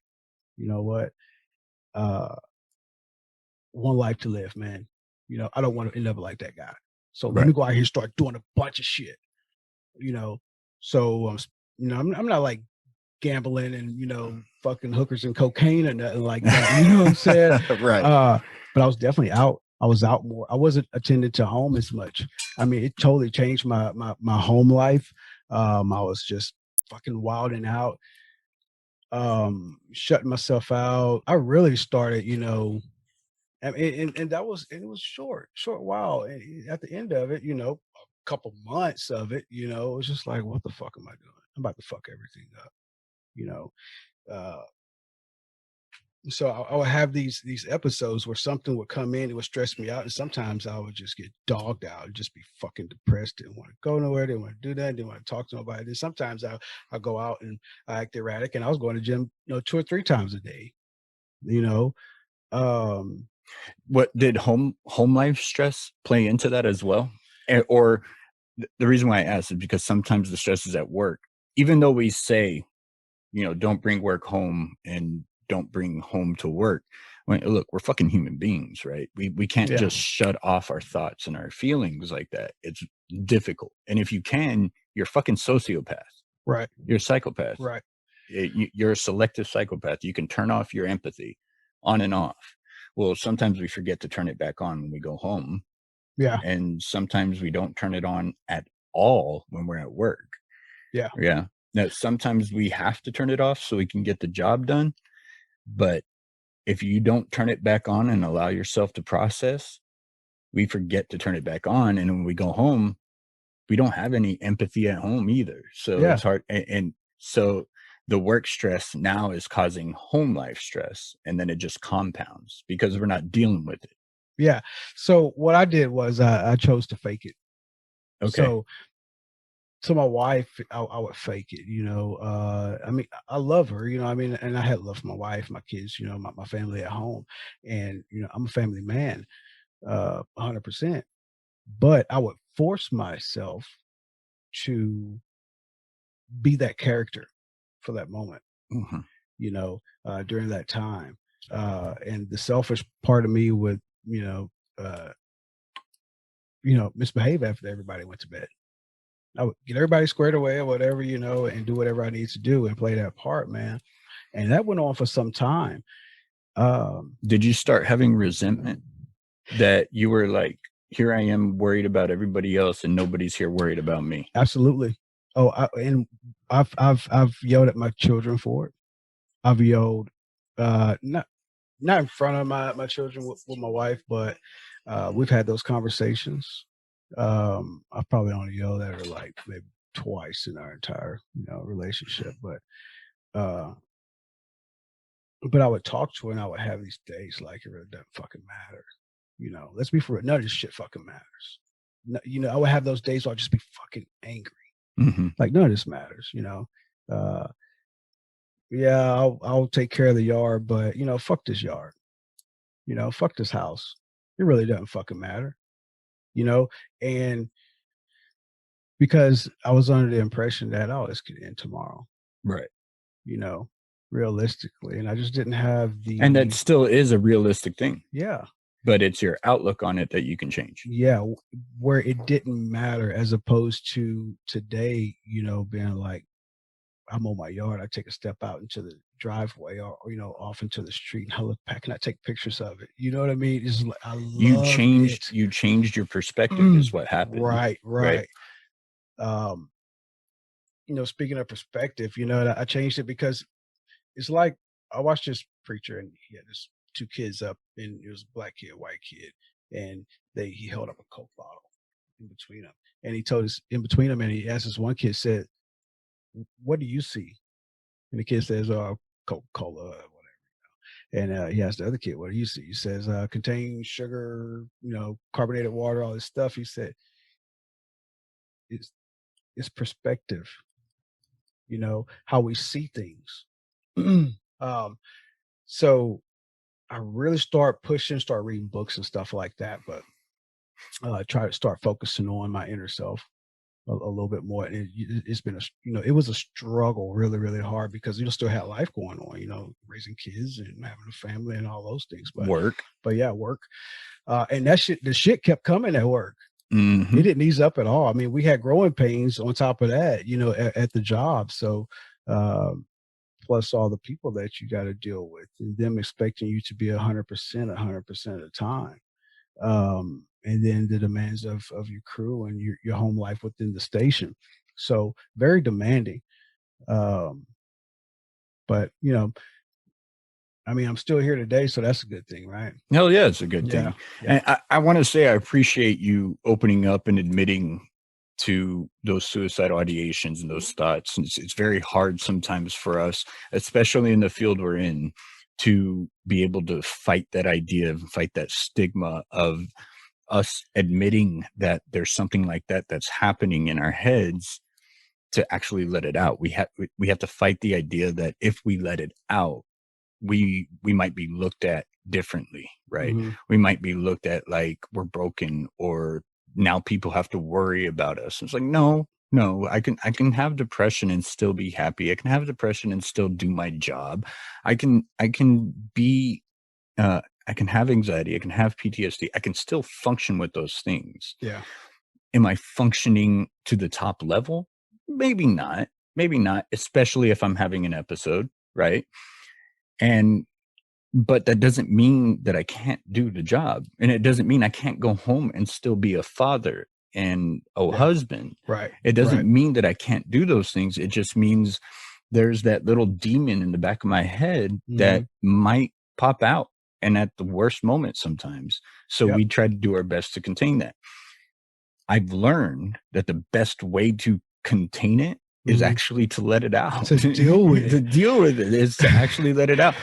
you know what? One life to live, man. I don't want to end up like that guy. So let me go out here and start doing a bunch of shit. So I'm not like gambling and fucking hookers and cocaine or nothing like that. You know what I'm saying? Right. But I was definitely out. I was out more. I wasn't attending to home as much. I mean, it totally changed my home life. I was just fucking wilding out, shutting myself out. I really started, and that was, and it was short while. And at the end of it, a couple months of it, it was just like, what the fuck am I doing? I'm about to fuck everything up. So I would have these episodes where something would come in, it would stress me out, and sometimes I would just get dogged out and just be fucking depressed, didn't want to go nowhere, didn't want to do that, didn't want to talk to nobody. Then sometimes I go out and I act erratic, and I was going to gym 2 or 3 times a day. What did home life stress play into that as well? Or the reason why I asked is because sometimes the stress is at work, even though we say, don't bring work home and don't bring home to work. Look, we're fucking human beings, right? We can't just shut off our thoughts and our feelings like that. It's difficult. And if you can, you're fucking sociopath. Right. You're a psychopath. Right. You're a selective psychopath. You can turn off your empathy on and off. Well, sometimes we forget to turn it back on when we go home. Yeah. And sometimes we don't turn it on at all when we're at work. Yeah. Yeah. Now, sometimes we have to turn it off so we can get the job done. But if you don't turn it back on and allow yourself to process, we forget to turn it back on. And when we go home, we don't have any empathy at home either. So it's hard. And so the work stress now is causing home life stress, and then it just compounds because we're not dealing with it. Yeah. So what I did was I chose to fake it. Okay. So my wife, I would fake it, I mean, I love her, and I had love for my wife, my kids, my family at home. And, I'm a family man, 100%. But I would force myself to be that character for that moment, during that time. And the selfish part of me would, misbehave after everybody went to bed. I would get everybody squared away or whatever, and do whatever I need to do and play that part, man. And that went on for some time. Did you start having resentment that you were like here I am worried about everybody else, and nobody's here worried about me. Absolutely. Oh, I've yelled at my children for it. I've yelled, not in front of my children with my wife, but we've had those conversations. I've probably only yelled at her like maybe twice in our entire relationship, but I would talk to her and I would have these days like it really doesn't fucking matter. Let's be for real. None of this shit fucking matters. No, I would have those days where I'd just be fucking angry. Mm-hmm. Like none of this matters. Yeah, I'll take care of the yard, but fuck this yard. Fuck this house. It really doesn't fucking matter. And because I was under the impression that this could end tomorrow. Right. Realistically, and I just didn't have and that still is a realistic thing. Yeah. But it's your outlook on it that you can change. Yeah, where it didn't matter, as opposed to today, being like, I'm on my yard, I take a step out into the driveway or off into the street, and I look back and I take pictures of it. You know what I mean? It's like you changed your perspective is what happened. Right. Speaking of perspective, I changed it because it's like I watched this preacher and he had this 2 kids up, and it was a black kid, white kid, and he held up a Coke bottle in between them, and he told us in between them, and he asked this one kid, said, "What do you see?" And the kid says, Coca-Cola, whatever. And he asked the other kid, "What do you see?" He says, "Contains sugar, carbonated water, all this stuff." He said, "It's perspective, how we see things." So I really start reading books and stuff like that, but try to start focusing on my inner self a little bit more. And it's been it was a struggle, really, really hard, because still had life going on, raising kids and having a family and all those things. But work. And the shit kept coming at work. Mm-hmm. It didn't ease up at all. I mean, we had growing pains on top of that, at the job. So, plus all the people that you got to deal with, and them expecting you to be 100% of the time. And then the demands of your crew and your home life within the station. So very demanding. But I mean, I'm still here today, so that's a good thing, right? Hell yeah, it's a good thing. Yeah. And I want to say I appreciate you opening up and admitting to those suicidal ideations and those thoughts. And it's very hard sometimes for us, especially in the field we're in, to be able to fight that idea, fight that stigma of us admitting that there's something like that that's happening in our heads, to actually let it out. We have to fight the idea that if we let it out, we might be looked at differently, right? Mm-hmm. We might be looked at like we're broken, or now people have to worry about us. It's like, no, I can have depression and still be happy. I can have depression and still do my job. I can be, I can have anxiety. I can have PTSD. I can still function with those things. Yeah. Am I functioning to the top level? Maybe not, especially if I'm having an episode, right? But that doesn't mean that I can't do the job. And it doesn't mean I can't go home and still be a father and a husband. Right. It doesn't mean that I can't do those things. It just means there's that little demon in the back of my head that might pop out, and at the worst moment sometimes. So we try to do our best to contain that. I've learned that the best way to contain it is actually to let it out. To deal with it. To deal with it is to actually let it out.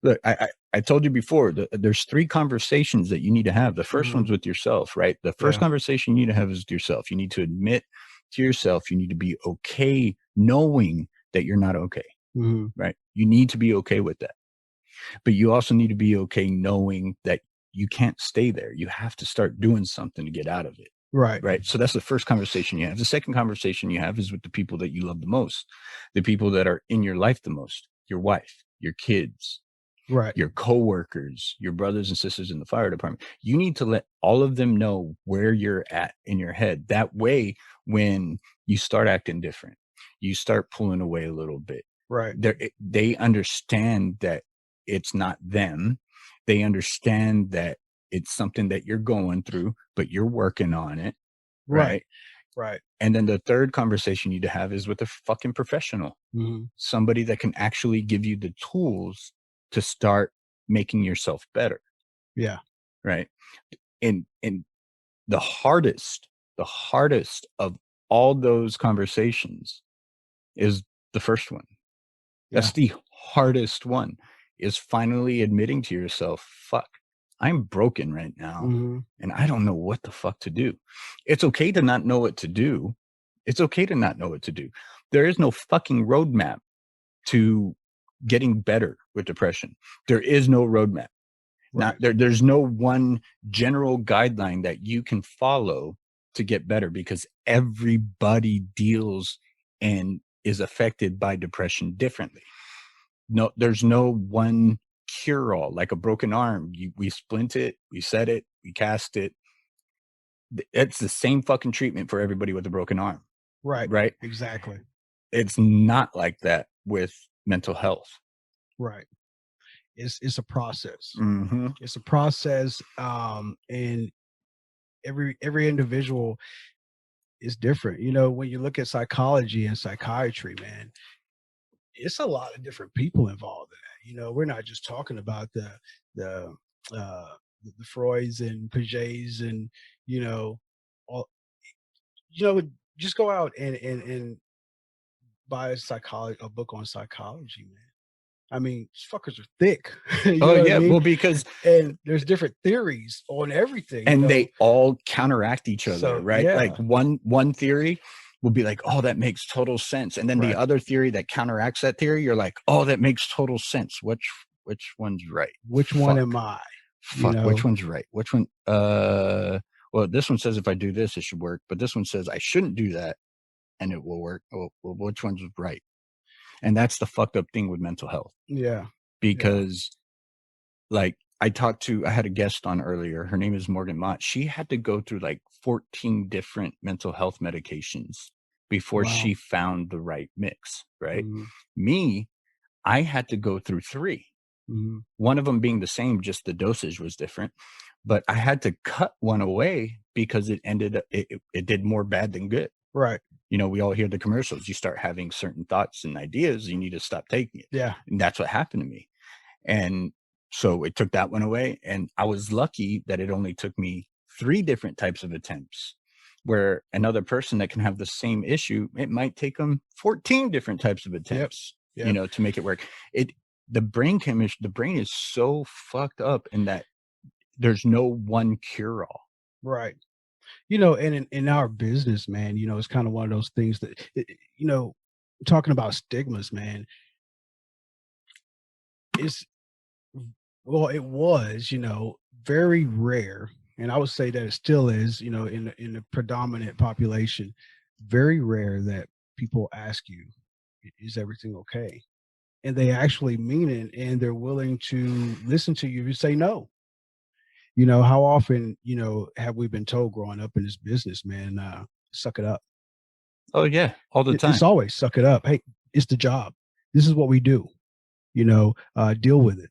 Look, I told you before, there's 3 conversations that you need to have. The first one's with yourself, right? The first conversation you need to have is with yourself. You need to admit to yourself, you need to be okay knowing that you're not okay, right? You need to be okay with that. But you also need to be okay knowing that you can't stay there. You have to start doing something to get out of it. Right. So that's the first conversation you have. The second conversation you have is with the people that you love the most, the people that are in your life the most, your wife, your kids, your coworkers, your brothers and sisters in the fire department. You need to let all of them know where you're at in your head. That way, when you start acting different, you start pulling away a little bit. Right. They understand that it's not them. They understand that it's something that you're going through, but you're working on it. Right. Right. And then the third conversation you need to have is with a fucking professional, somebody that can actually give you the tools to start making yourself better. Yeah. Right. And the hardest of all those conversations is the first one. That's the hardest one, is finally admitting to yourself, fuck, I'm broken right now and I don't know what the fuck to do. It's okay to not know what to do. It's okay to not know what to do. There is no fucking roadmap to getting better with depression. There is no roadmap. Right. There's no one general guideline that you can follow to get better, because everybody deals and is affected by depression differently. No, there's no one cure-all. Like a broken arm, we splint it, we set it, we cast it. It's the same fucking treatment for everybody with a broken arm. Right. Exactly. It's not like that with mental health. Right. It's a process. Mm-hmm. It's a process. And every individual is different. You know, when you look at psychology and psychiatry, man, it's a lot of different people involved in that. You know, we're not just talking about the Freuds and Pagets and, you know, all, you know, just go out and buy a book on psychology, man. I mean, these fuckers are thick. You know what I mean? Well, because and there's different theories on everything, and you know? they all counteract each other, So, right? yeah. Like one theory will be like, oh, that makes total sense, and then the other theory that counteracts that theory, you're like, oh, that makes total sense. Which one's right? Which one am I? Fuck, you know? Which one's right? Which one? Well, this one says if I do this, it should work, but this one says I shouldn't do that, and it will work. Well, which one's right? And that's the fucked up thing with mental health. Yeah. Because like I had a guest on earlier. Her name is Morgan Mott. She had to go through like 14 different mental health medications before she found the right mix, right? Me, I had to go through 3. One of them being the same, just the dosage was different. But I had to cut one away because it did more bad than good. Right. You know, we all hear the commercials. You start having certain thoughts and ideas, you need to stop taking it. Yeah. And that's what happened to me. And so it took that one away. And I was lucky that it only took me 3 different types of attempts, where another person that can have the same issue, it might take them 14 different types of attempts, you know, to make it work. The brain is so fucked up in that there's no one cure all. Right. You know, and in our business, man, you know, it's kind of one of those things that, you know, talking about stigmas, man, it was, you know, very rare. And I would say that it still is, you know, in the predominant population, very rare that people ask you, is everything okay? And they actually mean it, and they're willing to listen to you if you say no. You know, how often, you know, have we been told growing up in this business, man, suck it up. Oh yeah, all the time. It's always suck it up. Hey, it's the job. This is what we do. You know, deal with it.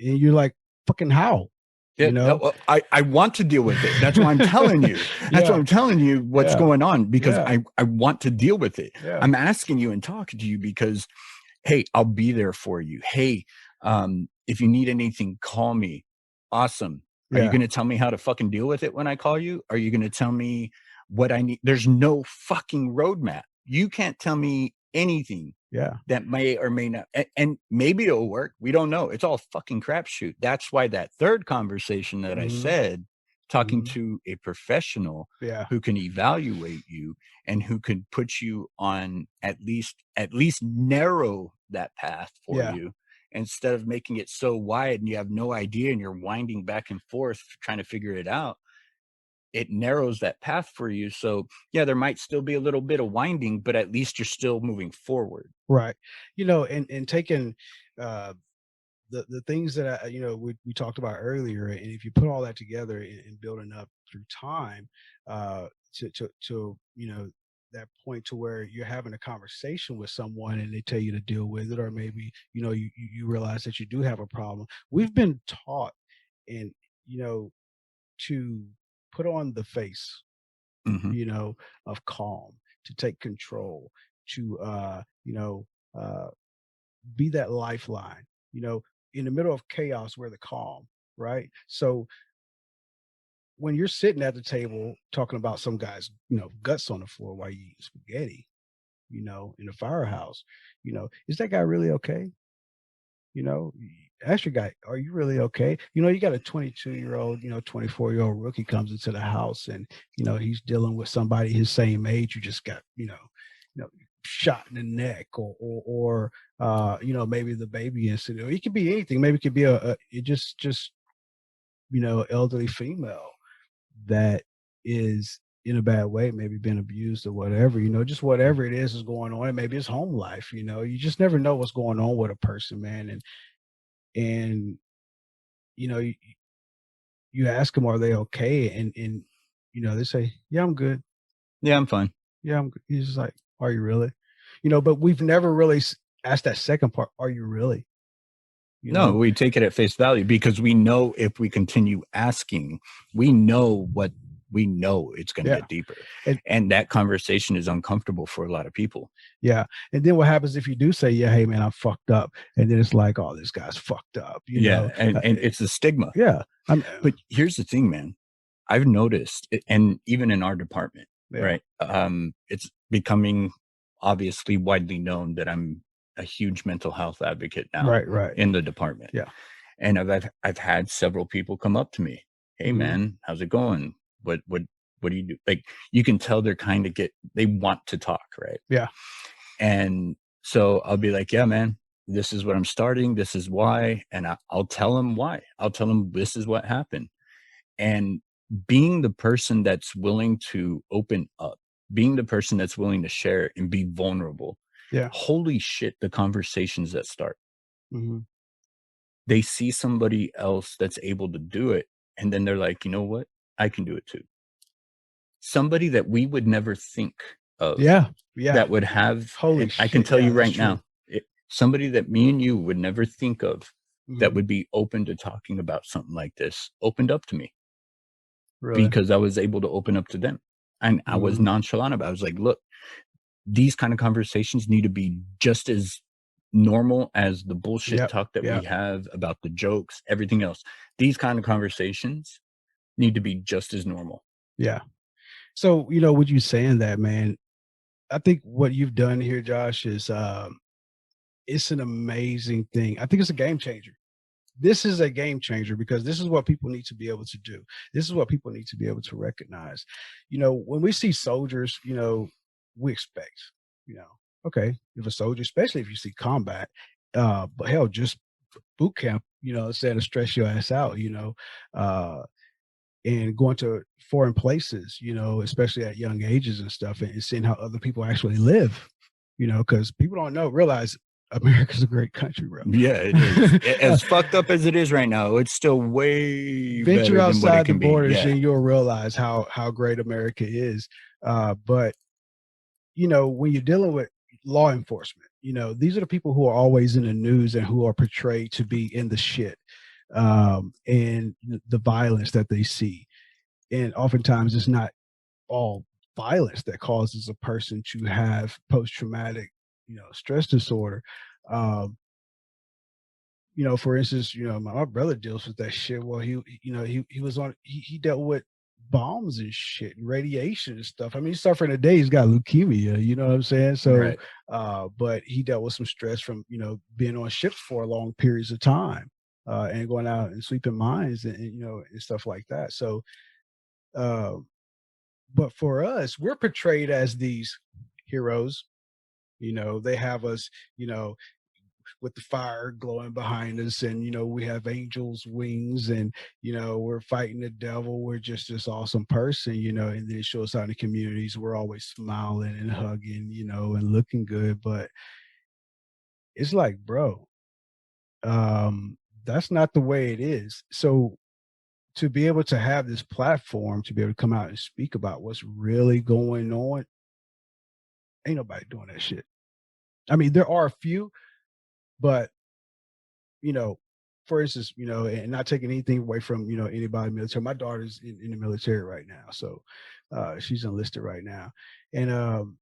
And you're like, fucking how? Yeah, you know, no, I want to deal with it. That's why I'm telling you. That's why I'm telling you what's going on, because I want to deal with it. I'm asking you and talking to you because, hey, I'll be there for you. Hey, if you need anything, call me. Awesome. Are you going to tell me how to fucking deal with it when I call you? Are you going to tell me what I need? There's no fucking roadmap. You can't tell me anything. That may or may not, and maybe it'll work. We don't know. It's all fucking crapshoot. That's why that third conversation that I said, talking to a professional who can evaluate you and who can put you on at least narrow that path for you, instead of making it so wide and you have no idea and you're winding back and forth trying to figure it out. It narrows that path for you. So yeah, there might still be a little bit of winding, but at least you're still moving forward. Right. You know, and taking the things that you know, we talked about earlier, and if you put all that together and building up through time, to you know, that point to where you're having a conversation with someone and they tell you to deal with it, or maybe, you know, you realize that you do have a problem. We've been taught in to put on the face, Mhm. of calm, to take control, to, uh, be that lifeline, in the middle of chaos, we're the calm, right? So when you're sitting at the table talking about some guy's, guts on the floor while you eat spaghetti, in a firehouse, is that guy really okay? Ask your guy, are you really okay? You got a 22-year-old, 24-year-old rookie comes into the house and, he's dealing with somebody his same age who just got, shot in the neck or maybe the baby incident. It could be anything. Maybe it could be it just, elderly female that is in a bad way, maybe been abused or whatever, just whatever it is going on. And maybe it's home life, you just never know what's going on with a person, man. And you, you ask them, are they okay? And they say, yeah, I'm good. Yeah, I'm fine. Yeah, I'm good. He's just like, are you really? But we've never really asked that second part, are you really? No, we take it at face value because we know if we continue asking, we know it's going to get deeper. And that conversation is uncomfortable for a lot of people. Yeah. And then what happens if you do say, yeah, hey, man, I'm fucked up. And then it's like, oh, this guy's fucked up. And it's a stigma. Yeah. But here's the thing, man. I've noticed, and even in our department, right? It's becoming obviously widely known that I'm a huge mental health advocate now, right in the department. Yeah. And I've had several people come up to me, hey man, how's it going? What do you do? Like, you can tell they're they want to talk, right? Yeah. And so I'll be like, yeah, man, this is what I'm starting. This is why. And I'll tell them why. I'll tell them this is what happened. And being the person that's willing to open up, being the person that's willing to share and be vulnerable. Yeah. Holy shit, the conversations that start. They see somebody else that's able to do it. And then they're like, you know what? I can do it too. Somebody that we would never think of. Yeah. That would have, holy shit, I can tell you right true. now, somebody that me and you would never think of that would be open to talking about something like this opened up to me. Really? Because I was able to open up to them. And I was nonchalant about it. I was like, look, these kind of conversations need to be just as normal as the bullshit talk that we have about the jokes, everything else. These kind of conversations need to be just as normal. Yeah. So, with you saying that, man, I think what you've done here, Josh, is it's an amazing thing. I think it's a game changer. This is a game changer because this is what people need to be able to do. This is what people need to be able to recognize. When we see soldiers, we expect, okay, if a soldier, especially if you see combat, but hell, just boot camp, instead of stress your ass out, and going to foreign places, especially at young ages and stuff, and seeing how other people actually live, because people don't realize America's a great country, bro. Yeah, it is. As fucked up as it is right now, it's still way venture better outside than what it can the borders, be. and you'll realize how great America is. But when you're dealing with law enforcement, these are the people who are always in the news and who are portrayed to be in the shit, and the violence that they see. And oftentimes it's not all violence that causes a person to have post-traumatic, stress disorder. For instance, my brother deals with that shit. Well, he was on, he dealt with bombs and shit and radiation and stuff. I mean, he's suffering today. He's got leukemia, you know what I'm saying? So, but he dealt with some stress from, being on ships for long periods of time, and going out and sweeping mines and and stuff like that. So, but for us, we're portrayed as these heroes. They have us, with the fire glowing behind us, and we have angels' wings, and we're fighting the devil. We're just this awesome person, and then it shows out in the communities. We're always smiling and hugging, and looking good. But it's like, bro, that's not the way it is. So to be able to have this platform, to be able to come out and speak about what's really going on, ain't nobody doing that shit. I mean, there are a few, but for instance, you know, and not taking anything away from, you know, anybody in the military. My daughter's in the military right now, so she's enlisted right now, and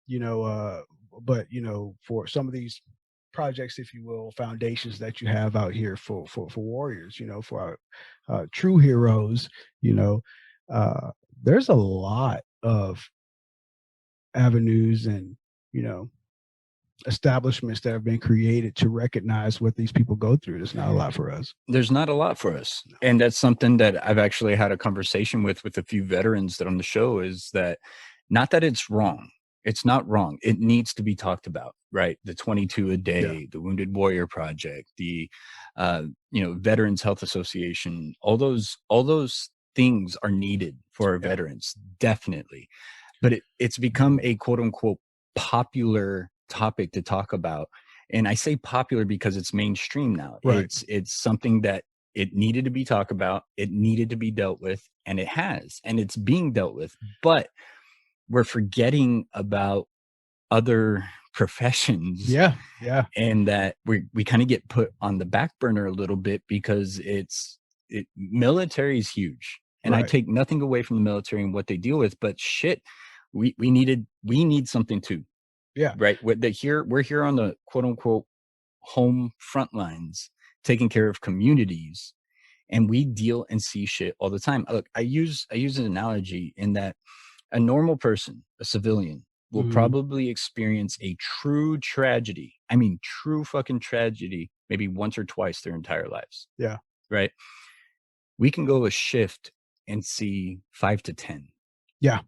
you know, but you know, for some of these projects, if you will, foundations that you have out here for warriors, you know, for our true heroes, you know, uh, there's a lot of avenues and, you know, establishments that have been created to recognize what these people go through. There's not a lot for us. There's not a lot for us. And that's something that I've actually had a conversation with a few veterans that on the show, is that not that it's wrong. It's not wrong. It needs to be talked about, right? The 22 a day, the Wounded Warrior Project, the you know, Veterans Health Association, all those things are needed for our veterans, definitely. But it's become a quote unquote popular topic to talk about. And I say popular because it's mainstream now. Right. It's something that it needed to be talked about, it needed to be dealt with, and it has, and it's being dealt with. But we're forgetting about other professions. Yeah. And that we kind of get put on the back burner a little bit because military is huge. And I take nothing away from the military and what they deal with, but shit, we need something too. Yeah. Right. We're here on the quote unquote home front lines, taking care of communities, and we deal and see shit all the time. Look, I use an analogy in that a normal person, a civilian, will probably experience a true tragedy. I mean, true fucking tragedy, maybe once or twice their entire lives. Yeah. Right. We can go a shift and see 5 to 10. Yeah.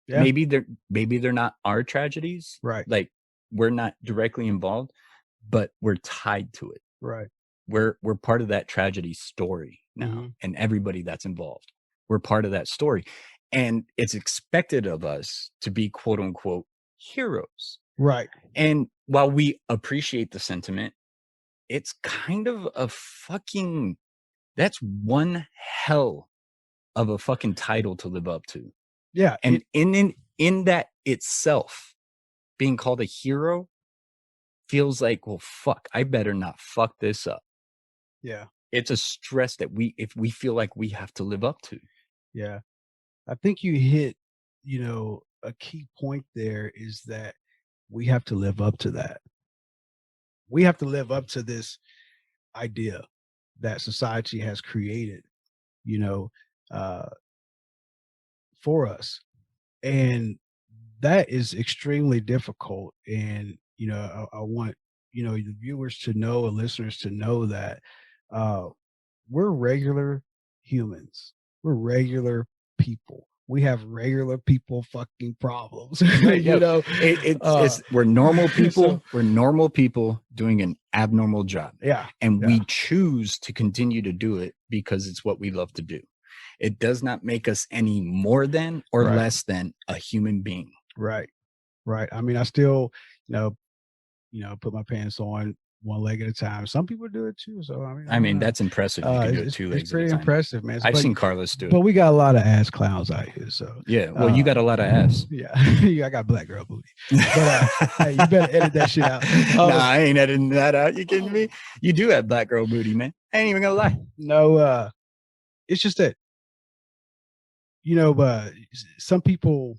Maybe they're not our tragedies. Right. Like, we're not directly involved, but we're tied to it. Right. We're part of that tragedy story now, and everybody that's involved. We're part of that story. And it's expected of us to be quote unquote heroes. Right. And while we appreciate the sentiment, it's kind of a fucking, that's one hell of a fucking title to live up to. Yeah. And in that itself, being called a hero feels like, well, fuck, I better not fuck this up. Yeah. It's a stress that if we feel like we have to live up to. Yeah. I think you hit, you know, a key point there, is that we have to live up to that. We have to live up to this idea that society has created, you know, for us. And that is extremely difficult. And, you know, I want, you know, the viewers to know and listeners to know that we're regular humans. We're regular people. We have regular people fucking problems. You know, we're normal people. So, we're normal people doing an abnormal job. Yeah. And we choose to continue to do it because it's what we love to do. It does not make us any more than or less than a human being. Right. Right. I mean, I still, you know, put my pants on one leg at a time. Some people do it too. So I mean, that's impressive. You can do it 2 legs it's pretty at a time. Impressive, man. I've seen Karlis do it. But we got a lot of ass clowns out here. So yeah, well, you got a lot of ass. Yeah, I got black girl booty. But hey, you better edit that shit out. Nah, I ain't editing that out. You kidding me? You do have black girl booty, man. I ain't even gonna lie. No, it's just that, you know, some people,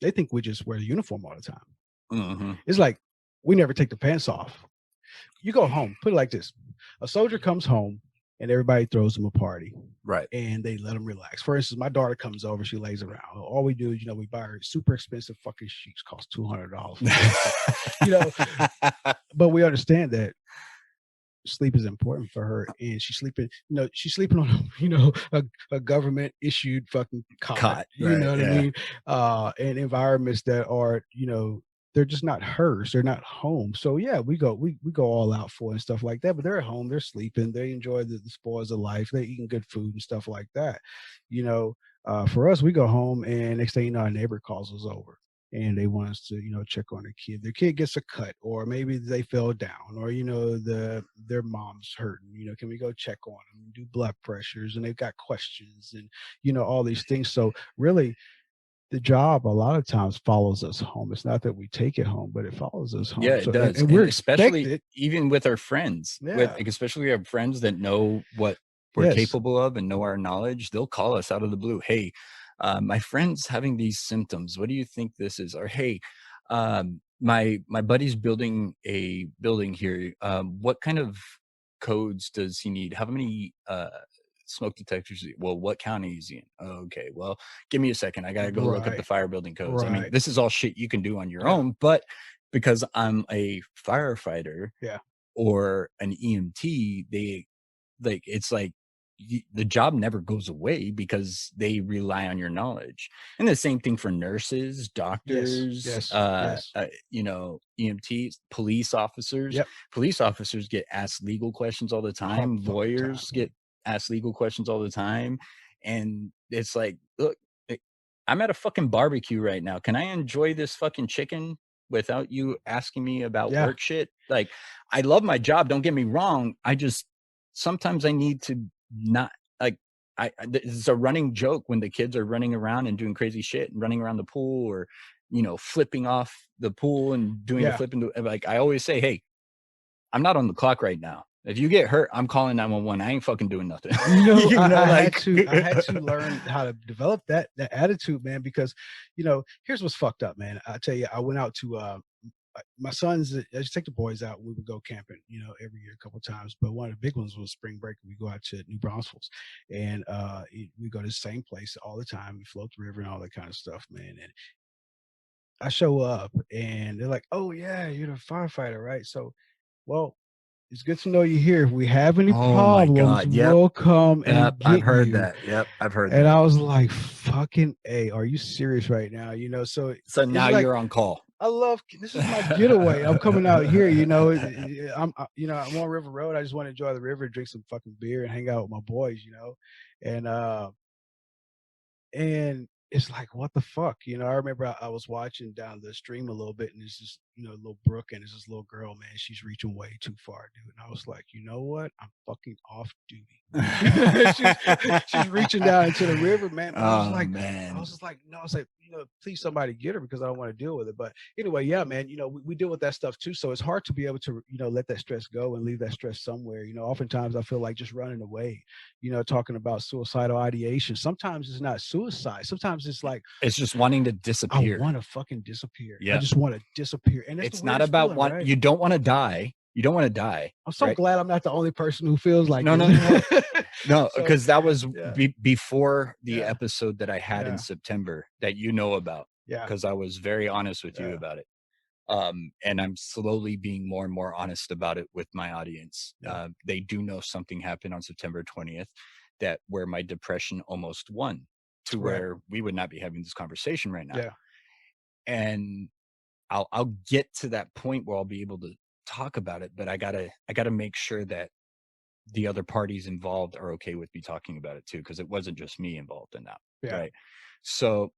they think we just wear the uniform all the time. It's like we never take the pants off. You go home, put it like this: a soldier comes home and everybody throws him a party, right? And they let him relax. For instance, my daughter comes over, she lays around. All we do is, you know, we buy her super expensive fucking sheets, cost $200. You know, but we understand that sleep is important for her, and she's sleeping on, you know, a government issued fucking cot, you know what I mean? And environments that are, you know, they're just not hers, they're not home. So yeah, we go all out for and stuff like that, but they're at home, they're sleeping, they enjoy the spoils of life, they're eating good food and stuff like that. You know, for us, we go home and next thing you know, our neighbor calls us over and they want us to, you know, check on their kid gets a cut, or maybe they fell down, or, you know, their mom's hurting, you know, can we go check on them, do blood pressures, and they've got questions and, you know, all these things. So really, the job a lot of times follows us home. It's not that we take it home, but it follows us home. Yeah, it So, does. and we're especially expected. even with our friends, Yeah. especially we have friends that know what we're Yes. capable of and know our knowledge. They'll call us out of the blue. Hey, my friend's having these symptoms. What do you think this is? Or hey, my buddy's building a building here. What kind of codes does he need? How many smoke detectors? Well, what county is he in? Oh, okay, well, give me a second. I gotta go look up the Right. fire building codes. I mean, Right. this is all shit you can do on your Yeah. own, but because I'm a firefighter Yeah. or an EMT, they like it's like the job never goes away because they rely on your knowledge. And the same thing for nurses, Yes. doctors, Yes. Yes. you know, EMTs, police officers. Yep. Police officers get asked legal questions all the All time. the fucking time. Lawyers get asked legal questions all the time. And it's like, look, I'm at a fucking barbecue right now. Can I enjoy this fucking chicken without you asking me about Yeah. work shit? Like, I love my job. Don't get me wrong. I just sometimes I need to not like. It's a running joke when the kids are running around and doing crazy shit and running around the pool or, you know, flipping off the pool and doing the Yeah. flip into like I always say, hey, I'm not on the clock right now. If you get hurt, I'm calling 911. I ain't fucking doing nothing. You know, You know, I like had to learn how to develop that attitude, man, because, you know, here's what's fucked up, man. I tell you, I went out to my sons. I just take the boys out. We would go camping, you know, every year a couple of times. But one of the big ones was spring break. We go out to New Braunfels, and we go to the same place all the time. We float the river and all that kind of stuff, man. And I show up, and they're like, "Oh yeah, you're the firefighter, right?" So, well, it's good to know you're here. If we have any oh my problems, God. Yep. we'll come Yep. and I've get heard you. that. Yep. I've heard And that. I was like, "Fucking A, are you serious right now?" You know, so So it's now like you're on call. I love this is my getaway. I'm coming out here, you know. You know, I'm on River Road. I just want to enjoy the river, drink some fucking beer, and hang out with my boys, you know. And it's like, what the fuck? You know, I remember I was watching down the stream a little bit, and there's this, you know, little brook, and there's this little girl, man. She's reaching way too far, dude. And I was like, you know what? I'm fucking off duty. she's reaching down into the river, man. But I was Oh like, man. I was just like, no, I was like, you know, please somebody get her because I don't want to deal with it. But anyway, yeah, man, you know, we deal with that stuff too. So it's hard to be able to, you know, let that stress go and leave that stress somewhere. You know, oftentimes I feel like just running away, you know, talking about suicidal ideation. Sometimes it's not suicide. Sometimes it's like, It's just wanting to I disappear. want to fucking disappear. I Yeah. just want to disappear. And It's not about feeling, right? you don't want to die. You don't want to die. I'm so right? glad I'm not the only person who feels like No, this. No, So, because that was yeah. before the Yeah. episode that I had in Yeah. September that you know about. Yeah. Because I was very honest with you Yeah. about it. And I'm slowly being more and more honest about it with my audience. Yeah. They do know something happened on September 20th that where my depression almost won to Right. where we would not be having this conversation right now. Yeah. And I'll get to that point where I'll be able to talk about it, but I gotta make sure that the other parties involved are okay with me talking about it too, because it wasn't just me involved in that. Yeah. Right. So,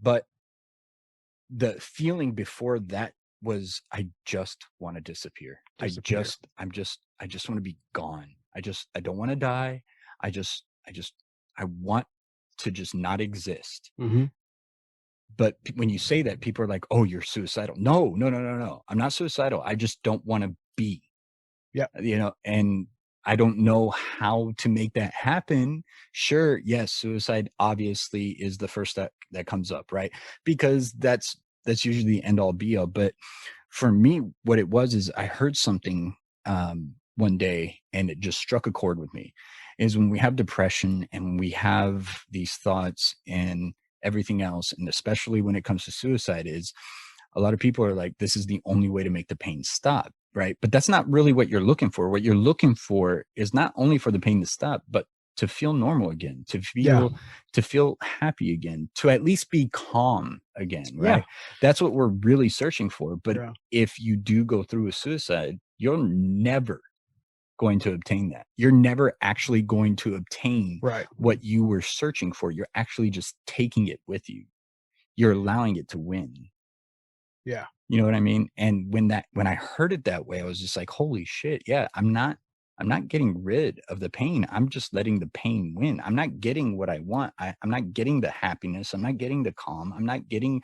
but the feeling before that was I just want to disappear. I just want to be gone. I don't want to die. I want to just not exist. Mm-hmm. But when you say that, people are like, "Oh, you're suicidal." No. I'm not suicidal. I just don't want to be. Yeah. You know, and I don't know how to make that happen. Sure, yes, suicide obviously is the first step that comes up, right? Because that's usually the end all be all. But for me, what it was is I heard something one day and it just struck a chord with me. Is when we have depression and when we have these thoughts and everything else, and especially when it comes to suicide, is a lot of people are like, this is the only way to make the pain stop, right? But that's not really what you're looking for. What you're looking for is not only for the pain to stop, but to feel normal again, to feel happy again, to at least be calm again, right? Yeah. That's what we're really searching for. But Yeah. if you do go through a suicide, you're never going to obtain that. You're never actually going to obtain Right. what you were searching for. You're actually just taking it with you. You're allowing it to win. Yeah. You know what I mean? And when I heard it that way, I was just like, holy shit. Yeah, I'm not I'm not getting rid of the pain. I'm just letting the pain win. I'm not getting what I want. I'm not getting the happiness. I'm not getting the calm. I'm not getting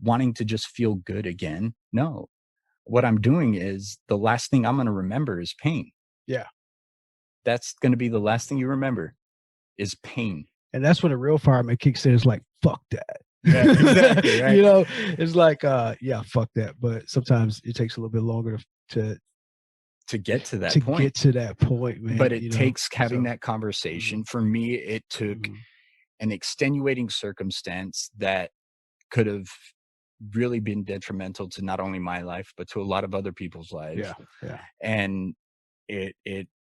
wanting to just feel good again. No, what I'm doing is the last thing I'm going to remember is pain. Yeah. That's going to be the last thing you remember is pain. And that's when a real fireman kicks in. It's like, fuck that. Yeah, exactly. Right. You know, it's like, yeah, fuck that. But sometimes it takes a little bit longer to get to that point. Get to that point, man. But it takes having that conversation. For me, it took an extenuating circumstance that could have really been detrimental to not only my life, but to a lot of other people's lives. Yeah. Yeah. And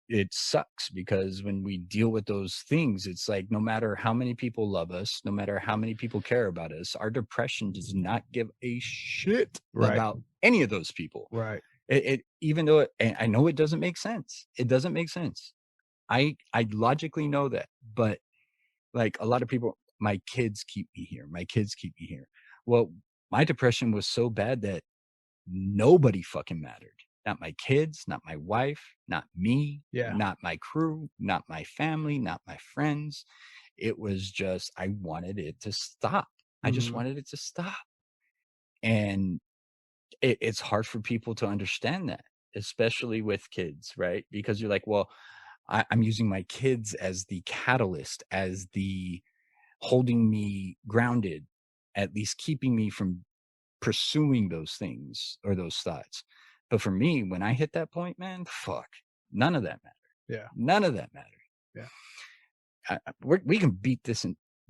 it sucks because when we deal with those things, it's like, no matter how many people love us, no matter how many people care about us, our depression does not give a shit about any of those people. Right. It even though I know it doesn't make sense. It doesn't make sense. I logically know that, but like a lot of people, my kids keep me here. My kids keep me here. Well, my depression was so bad that nobody fucking mattered. Not my kids, not my wife, not me, not my crew, not my family, not my friends. It was just, I wanted it to stop. I just wanted it to stop. And it's hard for people to understand that, especially with kids, right? Because you're like, well, I'm using my kids as the catalyst, as the holding me grounded, at least keeping me from pursuing those things or those thoughts. But for me, when I hit that point, man, fuck, none of that mattered. Yeah. None of that mattered. Yeah. We can beat this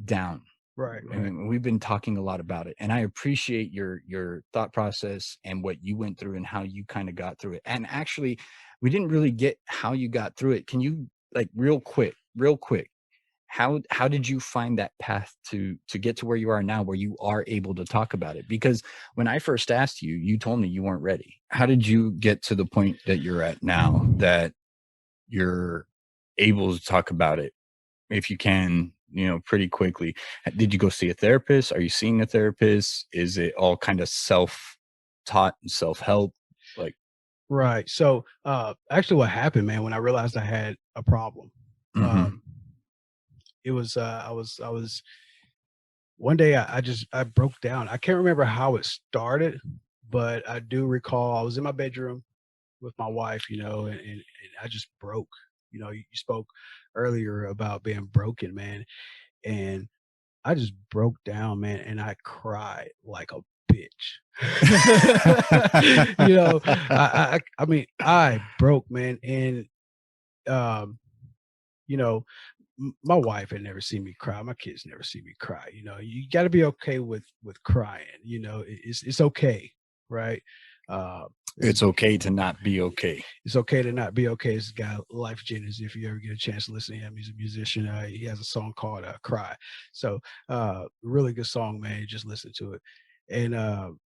down. Right. I mean, we've been talking a lot about it, and I appreciate your thought process and what you went through and how you kind of got through it. And actually, we didn't really get how you got through it. Can you, like, real quick, how did you find that path to get to where you are now, where you are able to talk about it? Because when I first asked you, you told me you weren't ready. How did you get to the point that you're at now, that you're able to talk about it, if you can, pretty quickly? Did you go see a therapist? Are you seeing a therapist? Is it all kind of self-taught and self-help? Like, right. So actually what happened, man, when I realized I had a problem, it was I was one day I broke down. I can't remember how it started, but I do recall I was in my bedroom with my wife, and I just broke. You spoke earlier about being broken, man, and I just broke down, man, and I cried like a bitch. I mean, I broke, man, and my wife had never seen me cry. My kids never see me cry. You got to be okay with crying. It's okay, right? It's okay to not be okay. It's okay to not be okay. This guy, Life Jennings, if you ever get a chance to listen to him, he's a musician. He has a song called Cry. So really good song, man. Just listen to it. And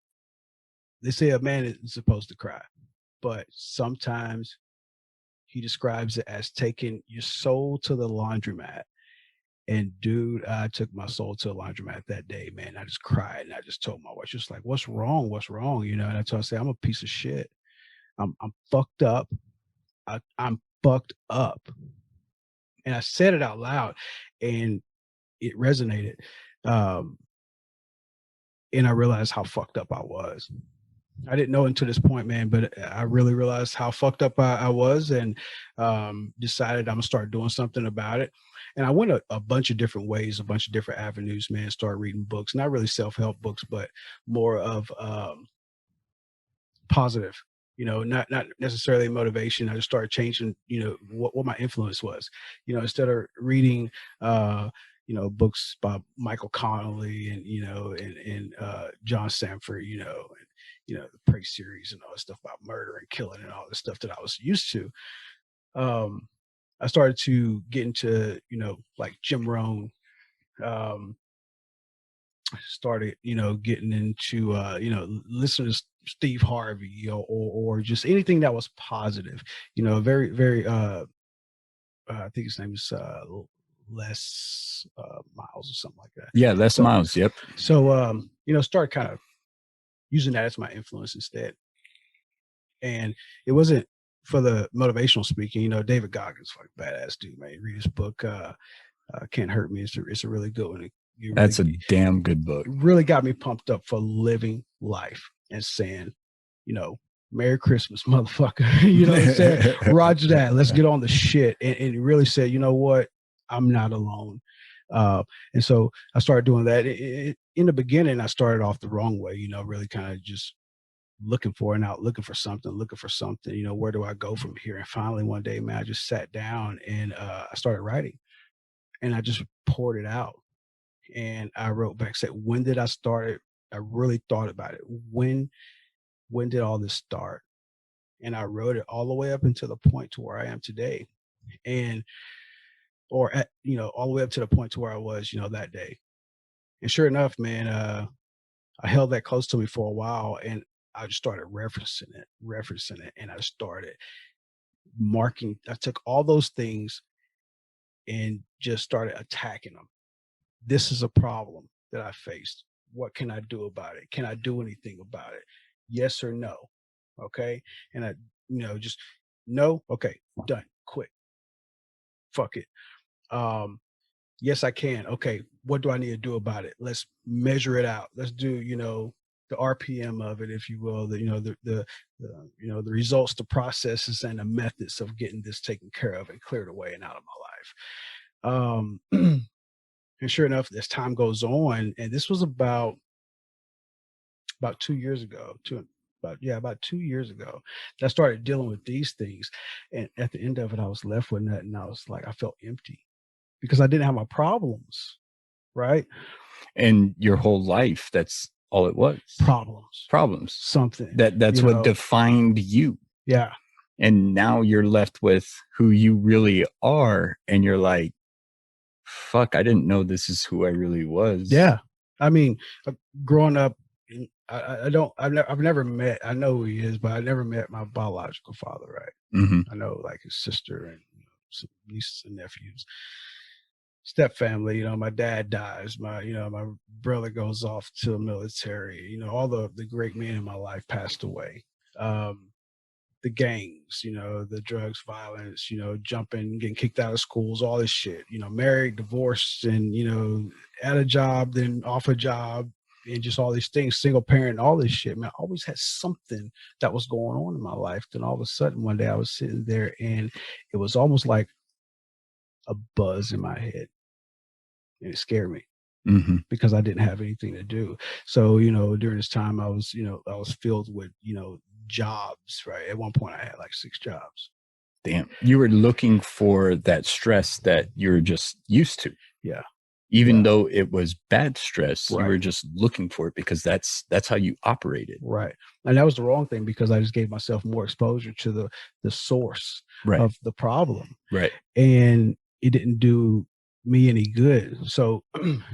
they say a man isn't supposed to cry, but sometimes he describes it as taking your soul to the laundromat. And dude, I took my soul to the laundromat that day, man. I just cried and I just told my wife, just like, what's wrong? What's wrong? And I told her, I said, I'm a piece of shit. I'm fucked up. I'm fucked up. And I said it out loud and it resonated. And I realized how fucked up I was. I didn't know until this point, man, but I really realized how fucked up I was, and decided I'm gonna start doing something about it. And I went a bunch of different ways, a bunch of different avenues, man. Started reading books, not really self-help books, but more of positive, not necessarily motivation. I just started changing, what my influence was. Instead of reading books by Michael Connolly and John Sanford, and the Prey series and all this stuff about murder and killing and all this stuff that I was used to. I started to get into, like Jim Rohn, started, getting into, listening to Steve Harvey, or just anything that was positive, very, very, I think his name is Les Miles or something like that. Yeah, Les Miles. Yep. So, start kind of using that as my influence instead. And it wasn't for the motivational speaking, David Goggins, like badass dude, man. Read his book, Can't Hurt Me. It's a really good one. That's a damn good book. Really got me pumped up for living life and saying, Merry Christmas, motherfucker. You know what I'm saying? Roger that. Let's get on the shit. And he really said, you know what? I'm not alone. And so I started doing that. In the beginning, I started off the wrong way, really kind of just looking for something, where do I go from here? And finally one day, man, I just sat down and I started writing, and I just poured it out. And I wrote back, said, when did I start it? I really thought about it. When did all this start? And I wrote it all the way up until the point to where I am today. And, or at, all the way up to the point to where I was, that day. And sure enough, man, I held that close to me for a while, and I just started referencing it. And I started marking, I took all those things and just started attacking them. This is a problem that I faced. What can I do about it? Can I do anything about it? Yes or no? Okay. And I, just no. Okay. Done. Quit. Fuck it. Yes, I can. Okay. What do I need to do about it? Let's measure it out. Let's do, the RPM of it, if you will, the results, the processes, and the methods of getting this taken care of and cleared away and out of my life. And sure enough, as time goes on, and this was about 2 years ago, about 2 years ago, that I started dealing with these things. And at the end of it, I was left with nothing. I was like, I felt empty because I didn't have my problems, right? And your whole life, that's all it was. Problems. Something. That's what defined you. Yeah. And now you're left with who you really are. And you're like, fuck, I didn't know this is who I really was. Yeah. I mean, growing up, I've never met, I know who he is, but I never met my biological father, right? Mm-hmm. I know like his sister and some nieces and nephews, step family, my dad dies, my brother goes off to the military, all the great men in my life passed away. The gangs, the drugs, violence, jumping, getting kicked out of schools, all this shit, married, divorced, and, at a job, then off a job, and just all these things, single parent, all this shit, man. I always had something that was going on in my life. Then all of a sudden, one day I was sitting there and it was almost like a buzz in my head, and it scared me. Mm-hmm. Because I didn't have anything to do. So, during this time I was filled with, jobs, right? At one point I had like 6 jobs. Damn. You were looking for that stress that you're just used to. Yeah. Even though it was bad stress, right. You were just looking for it because that's how you operated. Right. And that was the wrong thing because I just gave myself more exposure to the source of the problem. Right. And it didn't do me any good. So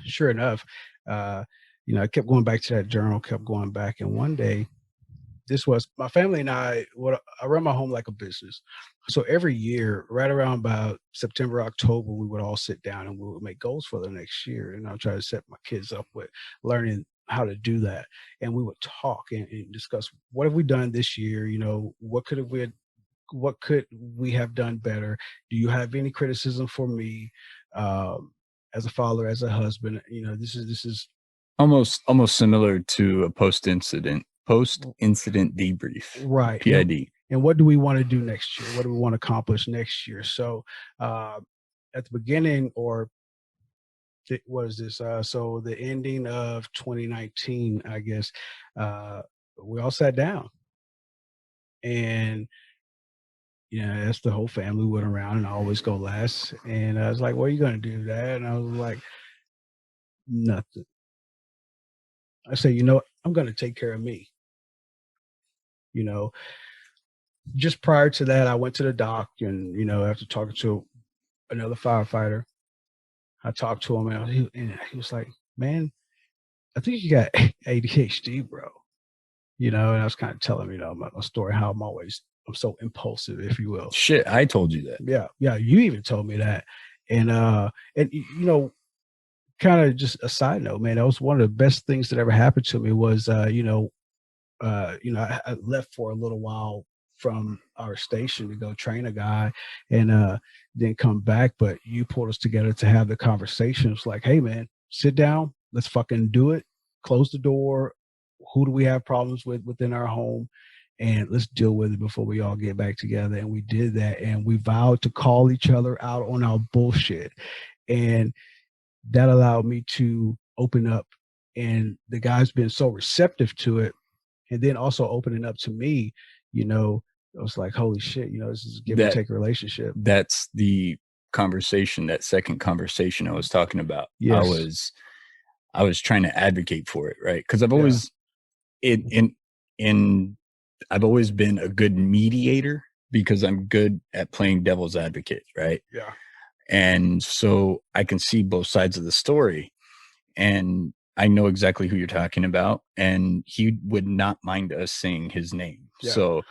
sure enough, I kept going back to that journal, kept going back. And one day, this was my family and I run my home like a business. So every year, right around about September, October, we would all sit down and we would make goals for the next year. And I'll try to set my kids up with learning how to do that. And we would talk and discuss, what have we done this year? What could we have done better? Do you have any criticism for me as a father, as a husband? This is almost similar to a post-incident debrief, right? PID. And what do we want to do next year? What do we want to accomplish next year? So at the beginning, or what is this? So the ending of 2019, I guess, we all sat down, and that's the whole family went around, and I always go last. And I was like, "What are you gonna do, Dad?" And I was like, "Nothing." I said, I'm gonna take care of me. Just prior to that, I went to the doc, and after talking to another firefighter, I talked to him, and he was like, "Man, I think you got ADHD, bro." And I was kind of telling him, my story, how I'm so impulsive, if you will. Shit, I told you that. Yeah, you even told me that, and kind of just a side note, man, that was one of the best things that ever happened to me was, I left for a little while from our station to go train a guy and then come back. But you pulled us together to have the conversation. It's like, hey man, sit down, let's fucking do it. Close the door. Who do we have problems with within our home? And let's deal with it before we all get back together. And we did that. And we vowed to call each other out on our bullshit. And that allowed me to open up. And the guy's been so receptive to it. And then also opening up to me, you know, I was like, holy shit, you know, this is a give and take relationship. That's the conversation, that second conversation I was talking about. Yes. I was trying to advocate for it, right? Because I've always I've always been a good mediator because I'm good at playing devil's advocate, right? Yeah. And so I can see both sides of the story, and I know exactly who you're talking about, and he would not mind us saying his name. Yeah. So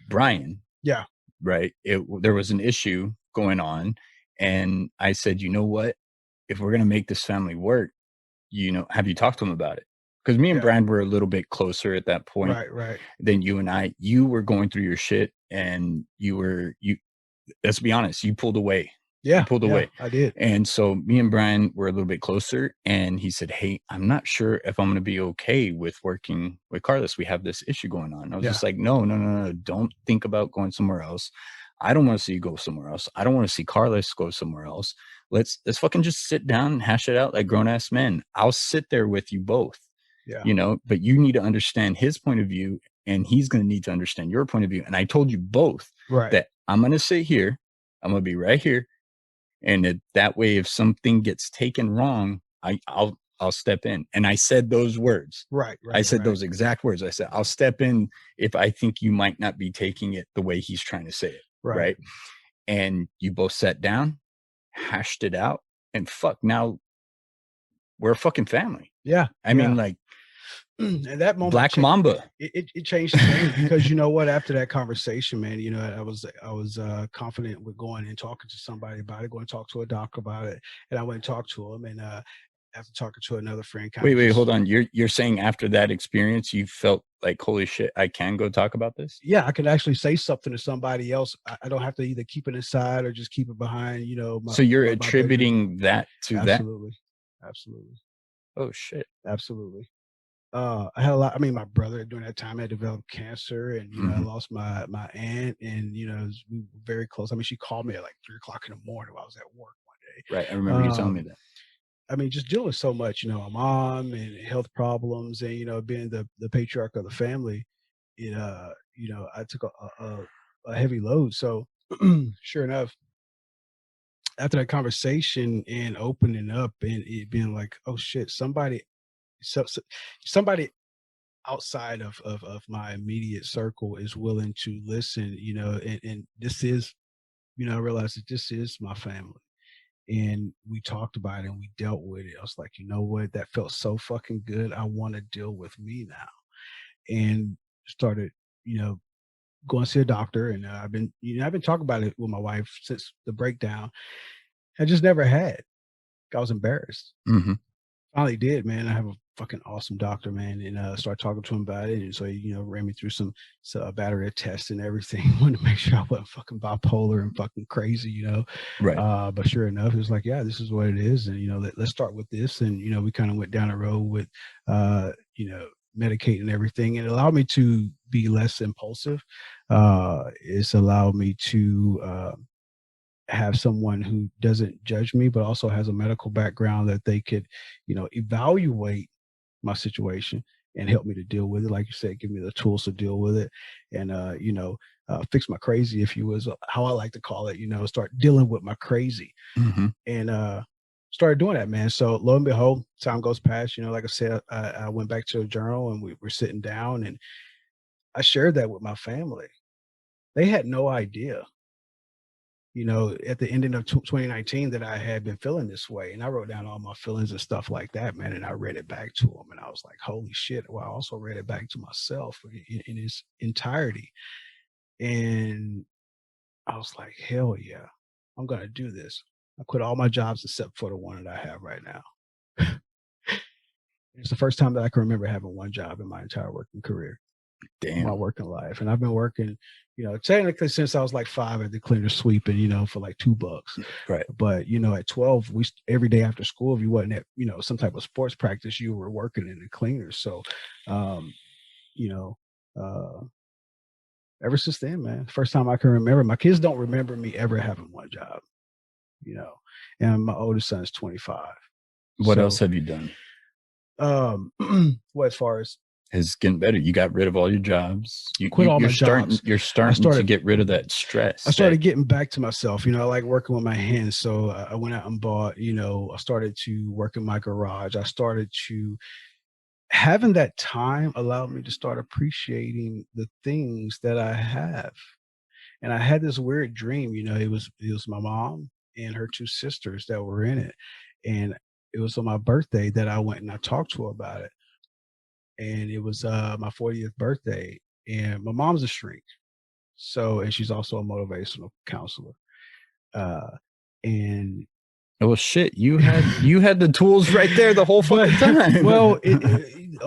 Brian, yeah, right, there was an issue going on, and I said, you know what, if we're going to make this family work, you know, have you talked to him about it? Because me and Brian were a little bit closer at that point right. than you and I. You were going through your shit, and you let's be honest, you pulled away. Yeah, you pulled away. I did. And so me and Brian were a little bit closer, and he said, hey, I'm not sure if I'm going to be okay with working with Karlis. We have this issue going on. I was just like, no, don't think about going somewhere else. I don't want to see you go somewhere else. I don't want to see Karlis go somewhere else. Let's fucking just sit down and hash it out like grown-ass men. I'll sit there with you both. Yeah. You know, but you need to understand his point of view, and he's going to need to understand your point of view. And I told you both that I'm going to sit here, I'm going to be right here, and that way, if something gets taken wrong, I'll step in. And I said those words. Right. I said those exact words. I said, I'll step in if I think you might not be taking it the way he's trying to say it. Right. And you both sat down, hashed it out, and now we're a fucking family. Yeah. I mean, like, and that moment, Black Mamba, it changed the game because you know what? After that conversation, man, you know, I was confident with going and talking to somebody about it, going to talk to a doctor about it, and I went and talked to him, and after talking to another friend, wait, hold on, you're saying after that experience, you felt like, holy shit, I can go talk about this? Yeah, I could actually say something to somebody else. I don't have to either keep it inside or just keep it behind, you know. So you're attributing that to absolutely. Oh shit. Absolutely. I had a lot. I mean, my brother during that time had developed cancer, and you know, I lost my aunt, and you know, we were very close. I mean, she called me at like 3 o'clock in the morning while I was at work one day. Right, I remember you telling me that. I mean, just dealing with so much, you know, my mom and health problems, and you know, being the patriarch of the family, you know, I took a heavy load. So, sure enough, after that conversation and opening up and it being like, oh shit, somebody outside of my immediate circle is willing to listen, you know, and this is, you know, I realized that this is my family. And we talked about it and we dealt with it. I was like, you know what? That felt so fucking good. I want to deal with me now. And started, you know, going to see a doctor. And I've been talking about it with my wife since the breakdown. I just never had. I was embarrassed. Finally did, man. I have a fucking awesome doctor, man, and started talking to him about it. And so, you know, ran me through some battery of tests and everything. Wanted to make sure I wasn't fucking bipolar and fucking crazy, you know. Right. But sure enough, it was like, yeah, this is what it is, and you know, let's start with this. And you know, we kind of went down the road with, you know, medicating and everything, and it allowed me to be less impulsive. It's allowed me to have someone who doesn't judge me, but also has a medical background that they could, you know, evaluate my situation and help me to deal with it. Like you said, give me the tools to deal with it, and you know, fix my crazy, if you was how I like to call it. You know, start dealing with my crazy, and started doing that, man. So lo and behold, time goes past. You know, like I said, I went back to a journal and we were sitting down, and I shared that with my family. They had no idea, you know, at the ending of 2019 that I had been feeling this way. And I wrote down all my feelings and stuff like that, man. And I read it back to them. And I was like, holy shit. Well, I also read it back to myself in its entirety. And I was like, hell yeah, I'm going to do this. I quit all my jobs except for the one that I have right now. It's the first time that I can remember having one job in my entire working career. Damn. my working life. And I've been working, technically since I was like 5 at the cleaner sweeping, for like $2. Right. But at 12, every day after school, if you wasn't at, some type of sports practice, you were working in the cleaners. So, ever since then, man, first time I can remember, my kids don't remember me ever having one job, and my oldest son is 25. What else have you done? Well, as far as is getting better. You got rid of all your jobs. Quit all my jobs. You're starting to get rid of that stress. I started getting back to myself. I like working with my hands. So I went out and bought, I started to work in my garage. I started to having that time allowed me to start appreciating the things that I have. And I had this weird dream, it was my mom and her 2 sisters that were in it. And it was on my birthday that I went and I talked to her about it. And it was my 40th birthday, and my mom's a shrink. So, and she's also a motivational counselor. And well, shit, you had the tools right there the whole fucking time. Well,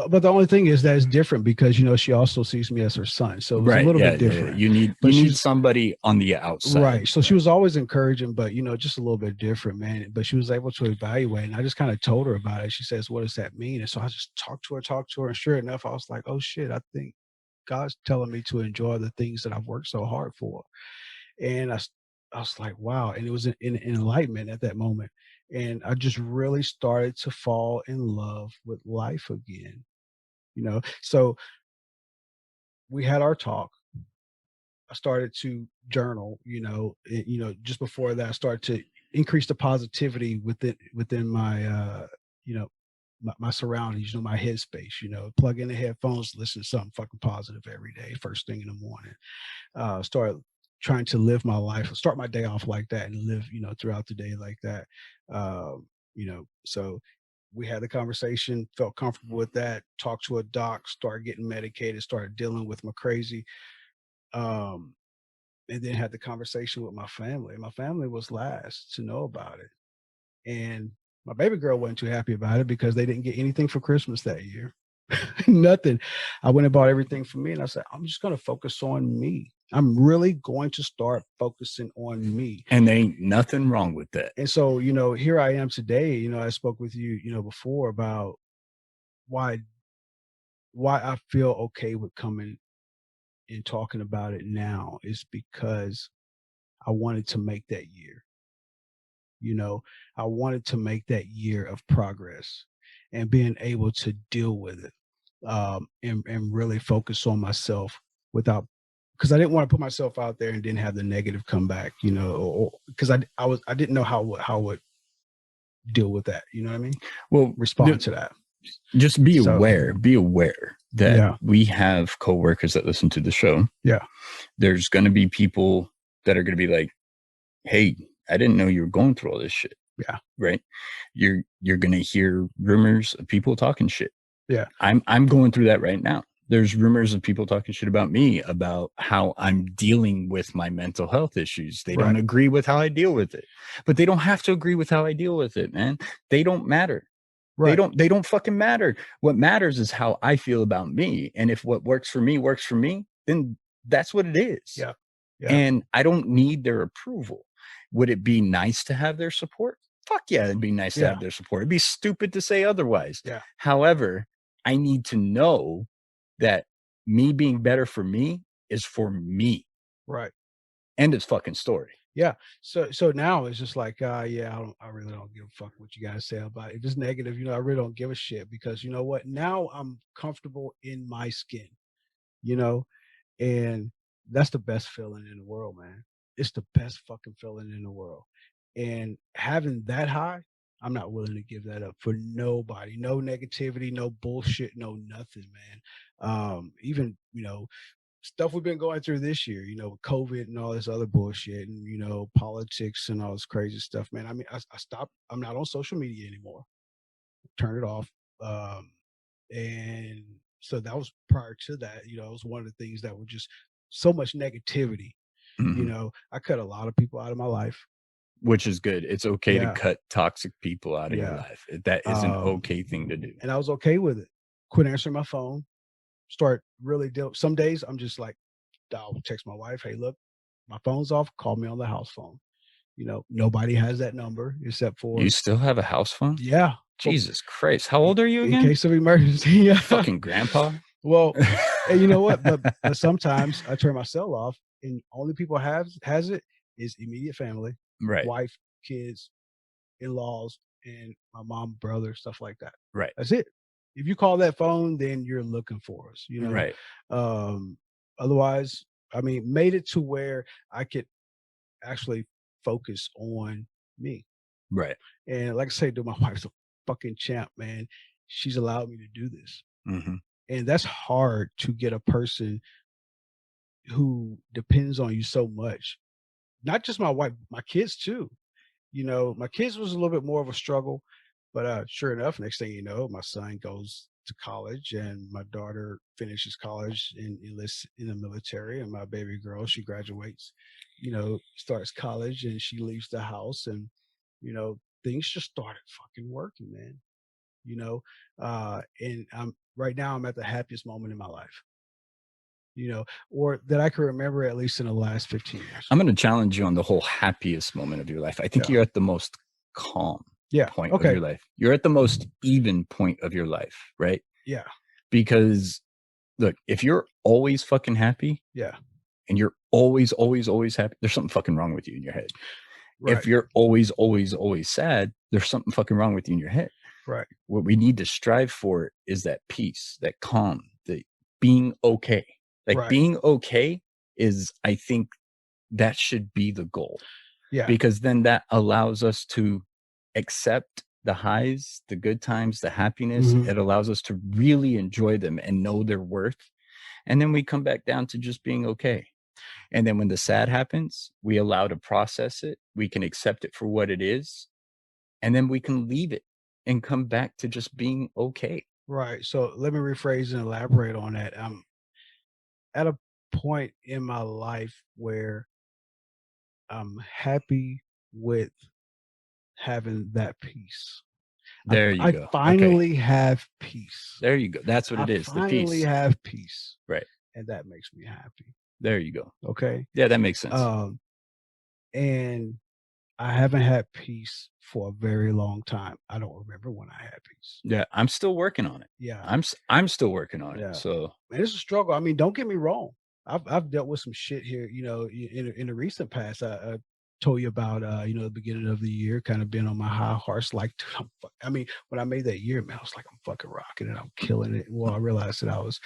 but the only thing is that it's different because she also sees me as her son, so it's a little bit different. Yeah. You need somebody on the outside, right? So she was always encouraging, but just a little bit different, man. But she was able to evaluate, and I just kind of told her about it. She says, "What does that mean?" And so I just talked to her, and sure enough, I was like, "Oh shit, I think God's telling me to enjoy the things that I've worked so hard for." And I was like, wow. And it was an enlightenment at that moment. And I just really started to fall in love with life again. So we had our talk. I started to journal, just before that, I started to increase the positivity within my, my surroundings, my headspace, plug in the headphones, listen to something fucking positive every day, first thing in the morning. Start trying to live my life, start my day off like that and live, throughout the day like that. So we had the conversation, felt comfortable with that, talked to a doc, started getting medicated, started dealing with my crazy. And then had the conversation with my family. My family was last to know about it. And my baby girl wasn't too happy about it because they didn't get anything for Christmas that year. Nothing. I went and bought everything for me. And I said, I'm just going to focus on me. I'm really going to start focusing on me. And there ain't nothing wrong with that. And so, here I am today. I spoke with you, before about why I feel okay with coming and talking about it now is because I wanted to make that year. I wanted to make that year of progress and being able to deal with it, and really focus on myself without, because I didn't want to put myself out there and then have the negative come back, or because I didn't know how I would deal with that. You know what I mean? Well, respond to that. Just be aware that we have coworkers that listen to the show. Yeah. There's going to be people that are going to be like, hey, I didn't know you were going through all this shit. Yeah. Right. You're going to hear rumors of people talking shit. Yeah. I'm going through that right now. There's rumors of people talking shit about me, about how I'm dealing with my mental health issues. They don't agree with how I deal with it, but they don't have to agree with how I deal with it, man. They don't matter. Right. They don't fucking matter. What matters is how I feel about me. And if what works for me, then that's what it is. Yeah. And I don't need their approval. Would it be nice to have their support? Fuck yeah, it'd be nice to have their support. It'd be stupid to say otherwise. Yeah. However, I need to know that me being better for me is for me. Right. End of fucking story. Yeah. So now it's just like, I really don't give a fuck what you guys say about it. If it's negative, I really don't give a shit, because you know what? Now I'm comfortable in my skin, and that's the best feeling in the world, man. It's the best fucking feeling in the world. And having that high, I'm not willing to give that up for nobody. No negativity, no bullshit, no nothing, man. Even, stuff we've been going through this year, with COVID and all this other bullshit and, politics and all this crazy stuff, man. I mean, I stopped. I'm not on social media anymore. Turn it off. And so that was prior to that, it was one of the things that were just so much negativity. Mm-hmm. I cut a lot of people out of my life. Which is good. It's okay to cut toxic people out of your life. That is an okay thing to do. And I was okay with it. Quit answering my phone. start really some days I'm just like, I'll text my wife, hey, look, my phone's off, call me on the house phone. Nobody has that number except for, You still have a house phone? yeah. Jesus Christ. How old are you In again? case of emergency. Yeah. Fucking grandpa? Well, and you know what? But sometimes I turn my cell off, and only people has it is immediate family, Right. wife, kids, in-laws, and my mom, brother, stuff like that. Right. That's it. If you call that phone, then you're looking for us. Right. Otherwise, I mean, made it to where I could actually focus on me. Right. And like I say, dude, my wife's a fucking champ, man. She's allowed me to do this. Mm-hmm. And that's hard to get a person who depends on you so much. Not just my wife, my kids too. My kids was a little bit more of a struggle, but sure enough, next thing you know, my son goes to college and my daughter finishes college and enlists in the military, and my baby girl, she graduates, starts college and she leaves the house, and things just started fucking working, man. And right now I'm at the happiest moment in my life, or that I can remember, at least in the last 15 years. I'm going to challenge you on the whole happiest moment of your life. I think you're at the most calm point of your life. You're at the most even point of your life, right? Yeah. Because look, if you're always fucking happy, and you're always, always, always happy, there's something fucking wrong with you in your head. Right. If you're always, always, always sad, there's something fucking wrong with you in your head. Right. What we need to strive for is that peace, that calm, the being okay. Like being okay is, I think that should be the goal. Yeah. Because then that allows us to accept the highs, the good times, the happiness. Mm-hmm. It allows us to really enjoy them and know their worth. And then we come back down to just being okay. And then when the sad happens, we allow to process it. We can accept it for what it is. And then we can leave it and come back to just being okay. Right. So let me rephrase and elaborate on that. I'm at a point in my life where I'm happy with having that peace. There you go. I finally have peace. There you go. That's what it is. The peace. I finally have peace. Right. And that makes me happy. There you go. Okay. Yeah, that makes sense. And I haven't had peace for a very long time. I don't remember when I had peace. Yeah, I'm still working on it. Yeah. I'm still working on it. So, and it's a struggle. I mean, don't get me wrong. I've dealt with some shit here, in the recent past. I told you about, the beginning of the year, kind of been on my high horse. Like, I mean, when I made that year, man, I was like, I'm fucking rocking it. I'm killing it. Well, I realized that I was,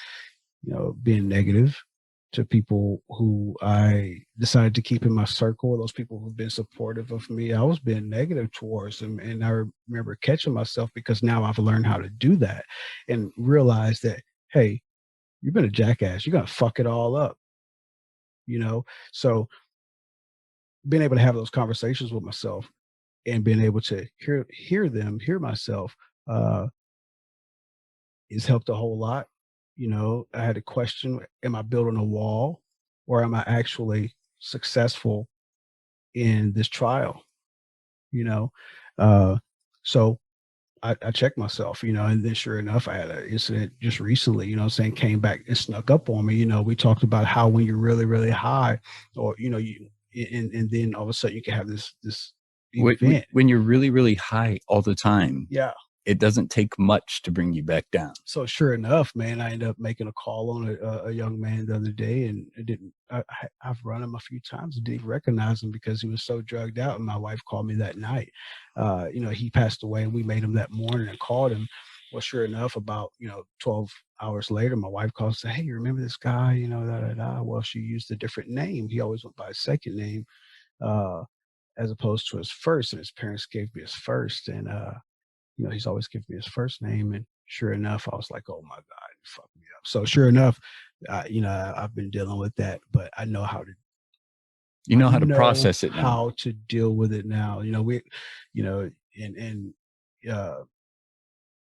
being negative to people who I decided to keep in my circle, those people who've been supportive of me. I was being negative towards them. And I remember catching myself, because now I've learned how to do that and realize that, hey, you've been a jackass. You're going to fuck it all up. So being able to have those conversations with myself and being able to hear myself, has helped a whole lot. I had a question, am I building a wall, or am I actually successful in this trial? So I checked myself, and then sure enough, I had an incident just recently, came back and snuck up on me. We talked about how when you're really, really high, or, and then all of a sudden you can have this event. When you're really, really high all the time. Yeah. It doesn't take much to bring you back down. So sure enough, man, I ended up making a call on a young man the other day, and I've run him a few times and didn't recognize him because he was so drugged out. And my wife called me that night. He passed away, and we made him that morning and called him. Well, sure enough, about 12 hours later, my wife calls and said, "Hey, you remember this guy?" Well, she used a different name. He always went by his second name, as opposed to his first, and his parents gave me his first, and he's always given me his first name. And sure enough, I was like, oh my God, you fucked me up. So sure enough, I've been dealing with that, but I know how to, process it now. How to deal with it now.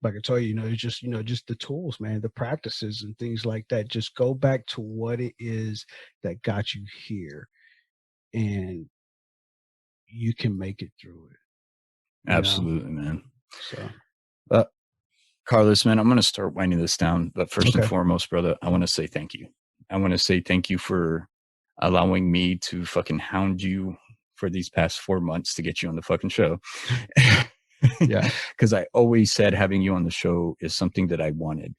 Like I tell you, it's just the tools, man, the practices and things like that. Just go back to what it is that got you here, and you can make it through it. Absolutely, man. So, Karlis, man, I'm going to start winding this down. But first and Okay. foremost, brother, I want to say thank you. I want to say thank you for allowing me to fucking hound you for these past 4 months to get you on the fucking show. Yeah. Because I always said having you on the show is something that I wanted.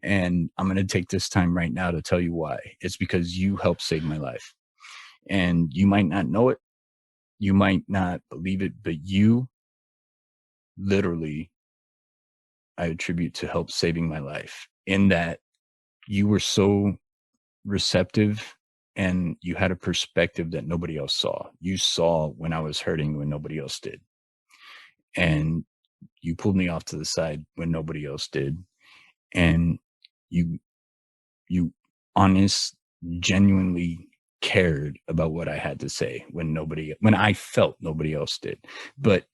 And I'm going to take this time right now to tell you why. It's because you helped save my life. And you might not know it. You might not believe it, but you literally, I attribute to help saving my life, in that you were so receptive and you had a perspective that nobody else saw. You saw when I was hurting when nobody else did. And you pulled me off to the side when nobody else did. And you honest, genuinely cared about what I had to say when I felt nobody else did. But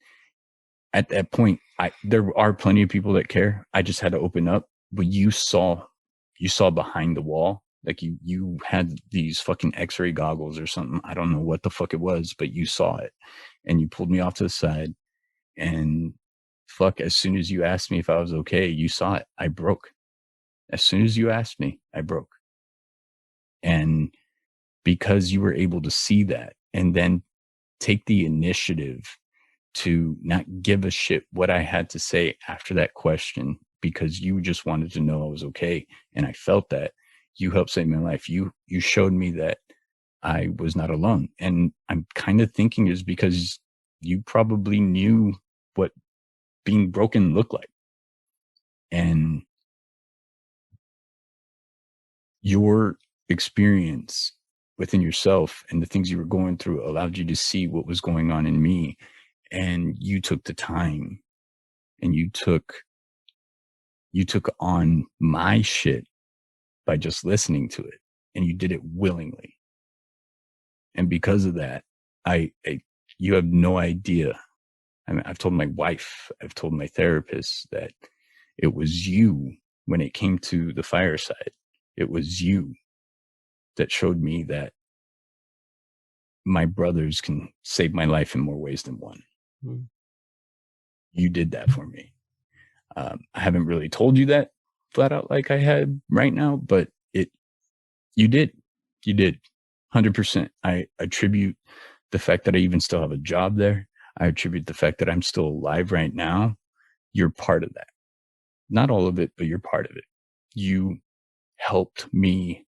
at that point, there are plenty of people that care. I just had to open up. But you saw behind the wall. Like you had these fucking X-ray goggles or something. I don't know what the fuck it was, but you saw it, and you pulled me off to the side. And fuck, as soon as you asked me if I was okay, you saw it. I broke. As soon as you asked me, I broke. And because you were able to see that and then take the initiative to not give a shit what I had to say after that question, because you just wanted to know I was okay. And I felt that. You helped save my life. You showed me that I was not alone. And I'm kind of thinking is because you probably knew what being broken looked like. And your experience within yourself and the things you were going through allowed you to see what was going on in me. And you took the time and you took on my shit by just listening to it, and you did it willingly. And because of that, you have no idea. I mean, I've told my wife, I've told my therapist that it was you when it came to the fireside. It was you that showed me that my brothers can save my life in more ways than one. Mm. You did that for me. I haven't really told you that flat out like I had right now, but you did 100%. I attribute the fact that I even still have a job there. I attribute the fact that I'm still alive right now. You're part of that. Not all of it, but you're part of it. You helped me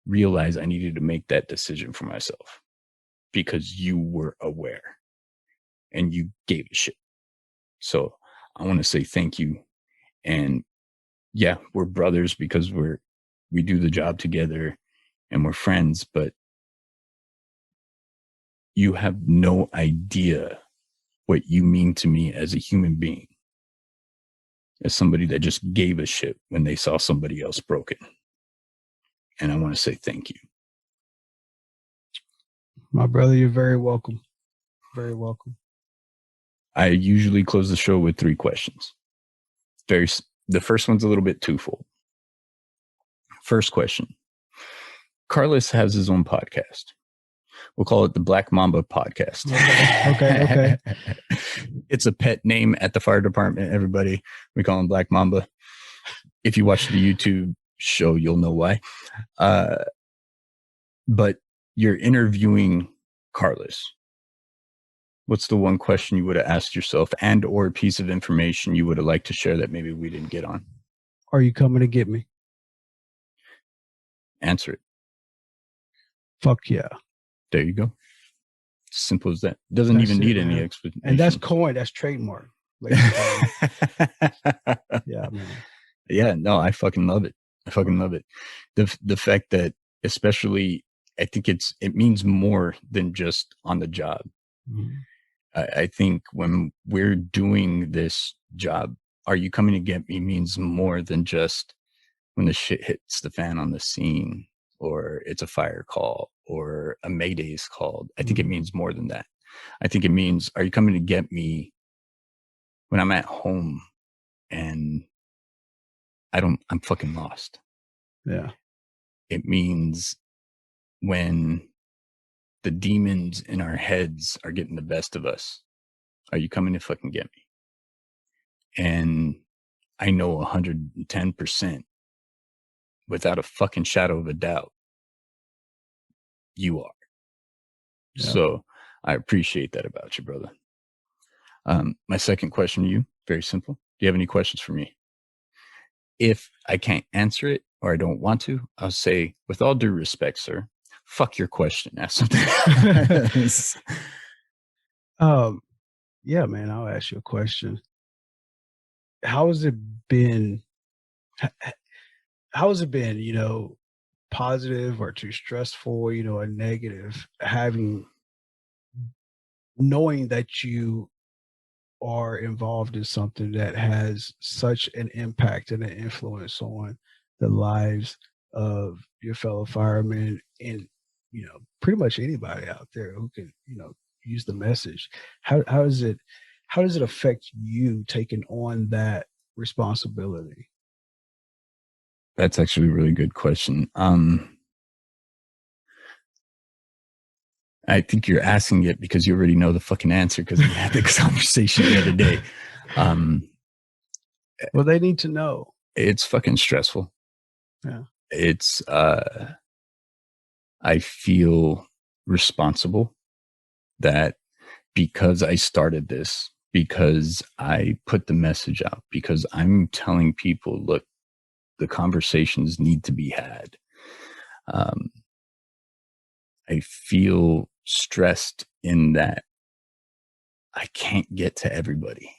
realize I needed to make that decision for myself because you were aware and you gave a shit. So I want to say thank you. And yeah, we're brothers because we do the job together and we're friends, but you have no idea what you mean to me as a human being, as somebody that just gave a shit when they saw somebody else broken. And I want to say thank you. My brother, you're very welcome. Very welcome. I usually close the show with 3 questions. The first one's a little bit twofold. First question. Karlis has his own podcast. We'll call it the Black Mamba Podcast. Okay. It's a pet name at the fire department, everybody. We call him Black Mamba. If you watch the YouTube show, you'll know why. But you're interviewing Karlis. What's the one question you would have asked yourself and or a piece of information you would have liked to share that maybe we didn't get on? Are you coming to get me? Answer it. Fuck yeah. There you go. Simple as that. Doesn't That's even it, need man. any explanation. And that's coin. That's trademark. Yeah, man. Yeah, no, I fucking love it. I fucking love it. The fact that, especially, I think it means more than just on the job. Mm-hmm. I think when we're doing this job, are you coming to get me means more than just when the shit hits the fan on the scene, or it's a fire call, or a mayday is called. I think it means more than that. I think it means, are you coming to get me when I'm at home and I'm fucking lost? Yeah. It means when the demons in our heads are getting the best of us, are you coming to fucking get me? And I know 110% without a fucking shadow of a doubt you are. Yeah. So I appreciate that about you, brother. My second question to you, very simple. Do you have any questions for me? If I can't answer it or I don't want to, I'll say, with all due respect, sir, fuck your question. Ask something else. Yeah, man, I'll ask you a question. How has it been? How has it been, positive or too stressful, or negative, knowing that you are involved in something that has such an impact and an influence on the lives of your fellow firemen and pretty much anybody out there who can use the message. How does it affect you taking on that responsibility? That's actually a really good question. I think you're asking it because you already know the fucking answer because we had this conversation the other day. Well, they need to know. It's fucking stressful. Yeah. It's I feel responsible that because I started this, because I put the message out, because I'm telling people, look, the conversations need to be had. I feel stressed in that I can't get to everybody.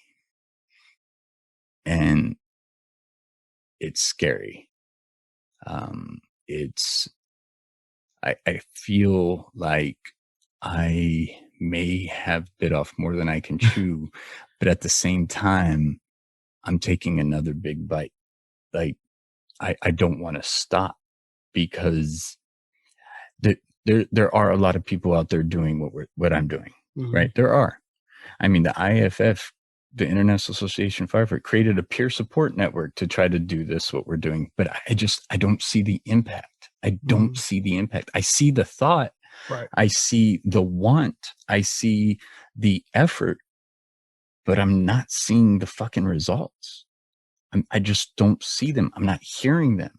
And it's scary. I feel like I may have bit off more than I can chew, but at the same time, I'm taking another big bite. Like I don't want to stop because there are a lot of people out there doing what I'm doing, right? There are. I mean, the IFF, the International Association of Firefighter, created a peer support network to try to do this, what we're doing. But I don't see the impact. I don't see the impact. I see the thought. Right. I see the want. I see the effort, but I'm not seeing the fucking results. I just don't see them. I'm not hearing them.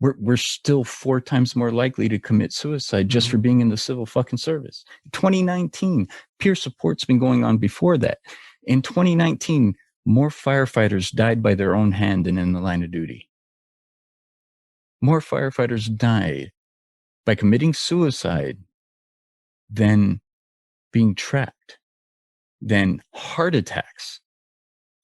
We're still 4 times more likely to commit suicide just for being in the civil fucking service. 2019, peer support's been going on before that. In 2019, more firefighters died by their own hand than in the line of duty. More firefighters died by committing suicide than being trapped, than heart attacks.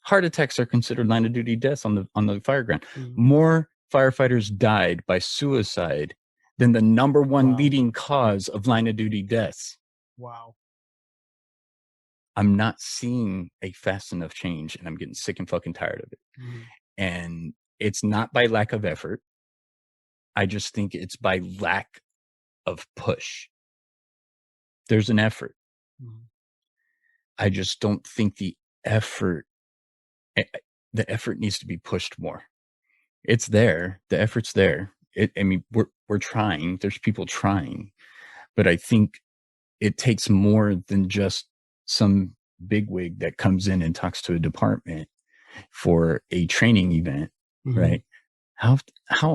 Heart attacks are considered line of duty deaths on the fire ground. More firefighters died by suicide than the number one leading cause of line of duty deaths. Wow. I'm not seeing a fast enough change, and I'm getting sick and fucking tired of it. And it's not by lack of effort. I just think it's by lack of push. There's an effort. I just don't think the effort needs to be pushed more. It's there. The effort's there. I mean, we're trying. There's people trying, but I think it takes more than just some bigwig that comes in and talks to a department for a training event, right? How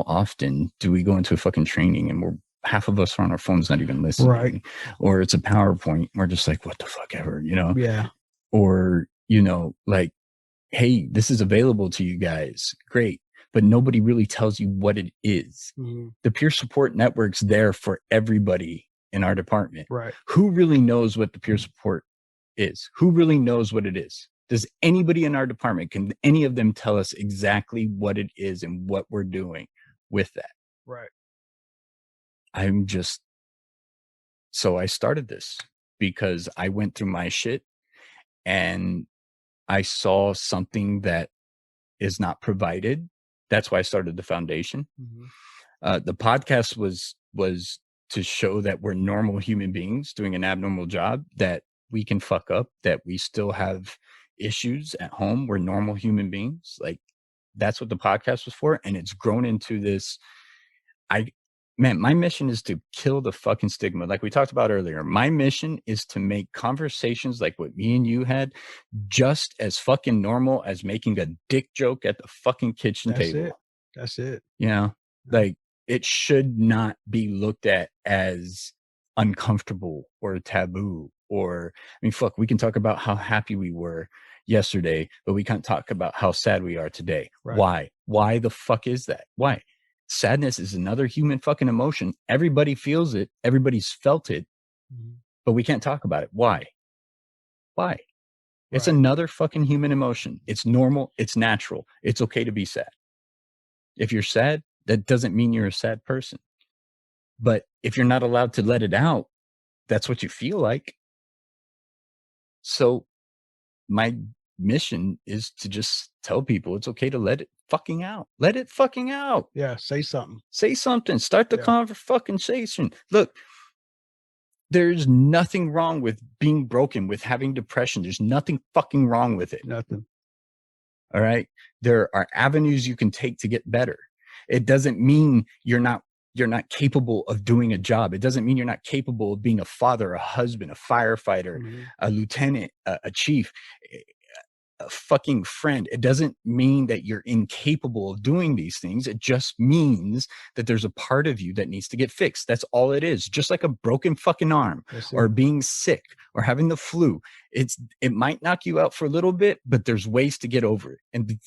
often do we go into a fucking training and half of us are on our phones not even listening, right? Or it's a PowerPoint. We're just like, what the fuck ever, Yeah. Or like, hey, this is available to you guys. Great. But nobody really tells you what it is. The peer support network's there for everybody in our department. Right. Who really knows what the peer support is? Who really knows what it is? Does anybody in our department, can any of them tell us exactly what it is and what we're doing with that? Right. So I started this because I went through my shit and I saw something that is not provided. That's why I started the foundation. The podcast was to show that we're normal human beings doing an abnormal job, that we can fuck up, that we still have issues at home. We're normal human beings. Like, that's what the podcast was for. And it's grown into this. man, my mission is to kill the fucking stigma. Like we talked about earlier, my mission is to make conversations like what me and you had just as fucking normal as making a dick joke at the fucking kitchen table. That's it. You know, like it should not be looked at as uncomfortable or taboo. Or, I mean, fuck, we can talk about how happy we were yesterday, but we can't talk about how sad we are today. Right. Why? Why the fuck is that? Why? Sadness is another human fucking emotion. Everybody feels it. Everybody's felt it, but we can't talk about it. Why? Why? It's another fucking human emotion. It's normal. It's natural. It's okay to be sad. If you're sad, that doesn't mean you're a sad person. But if you're not allowed to let it out, that's what you feel like. So my mission is to just tell people it's okay to let it fucking out. Let it fucking out. Yeah, say something. Say something. Start the conversation. Look, there's nothing wrong with being broken, with having depression. There's nothing fucking wrong with it. Nothing. All right. There are avenues you can take to get better. It doesn't mean you're not capable of doing a job. It doesn't mean you're not capable of being a father, a husband, a firefighter, a lieutenant, a chief, a fucking friend. It doesn't mean that you're incapable of doing these things. It just means that there's a part of you that needs to get fixed. That's all it is. Just like a broken fucking arm or being sick or having the flu. It might knock you out for a little bit, but there's ways to get over it.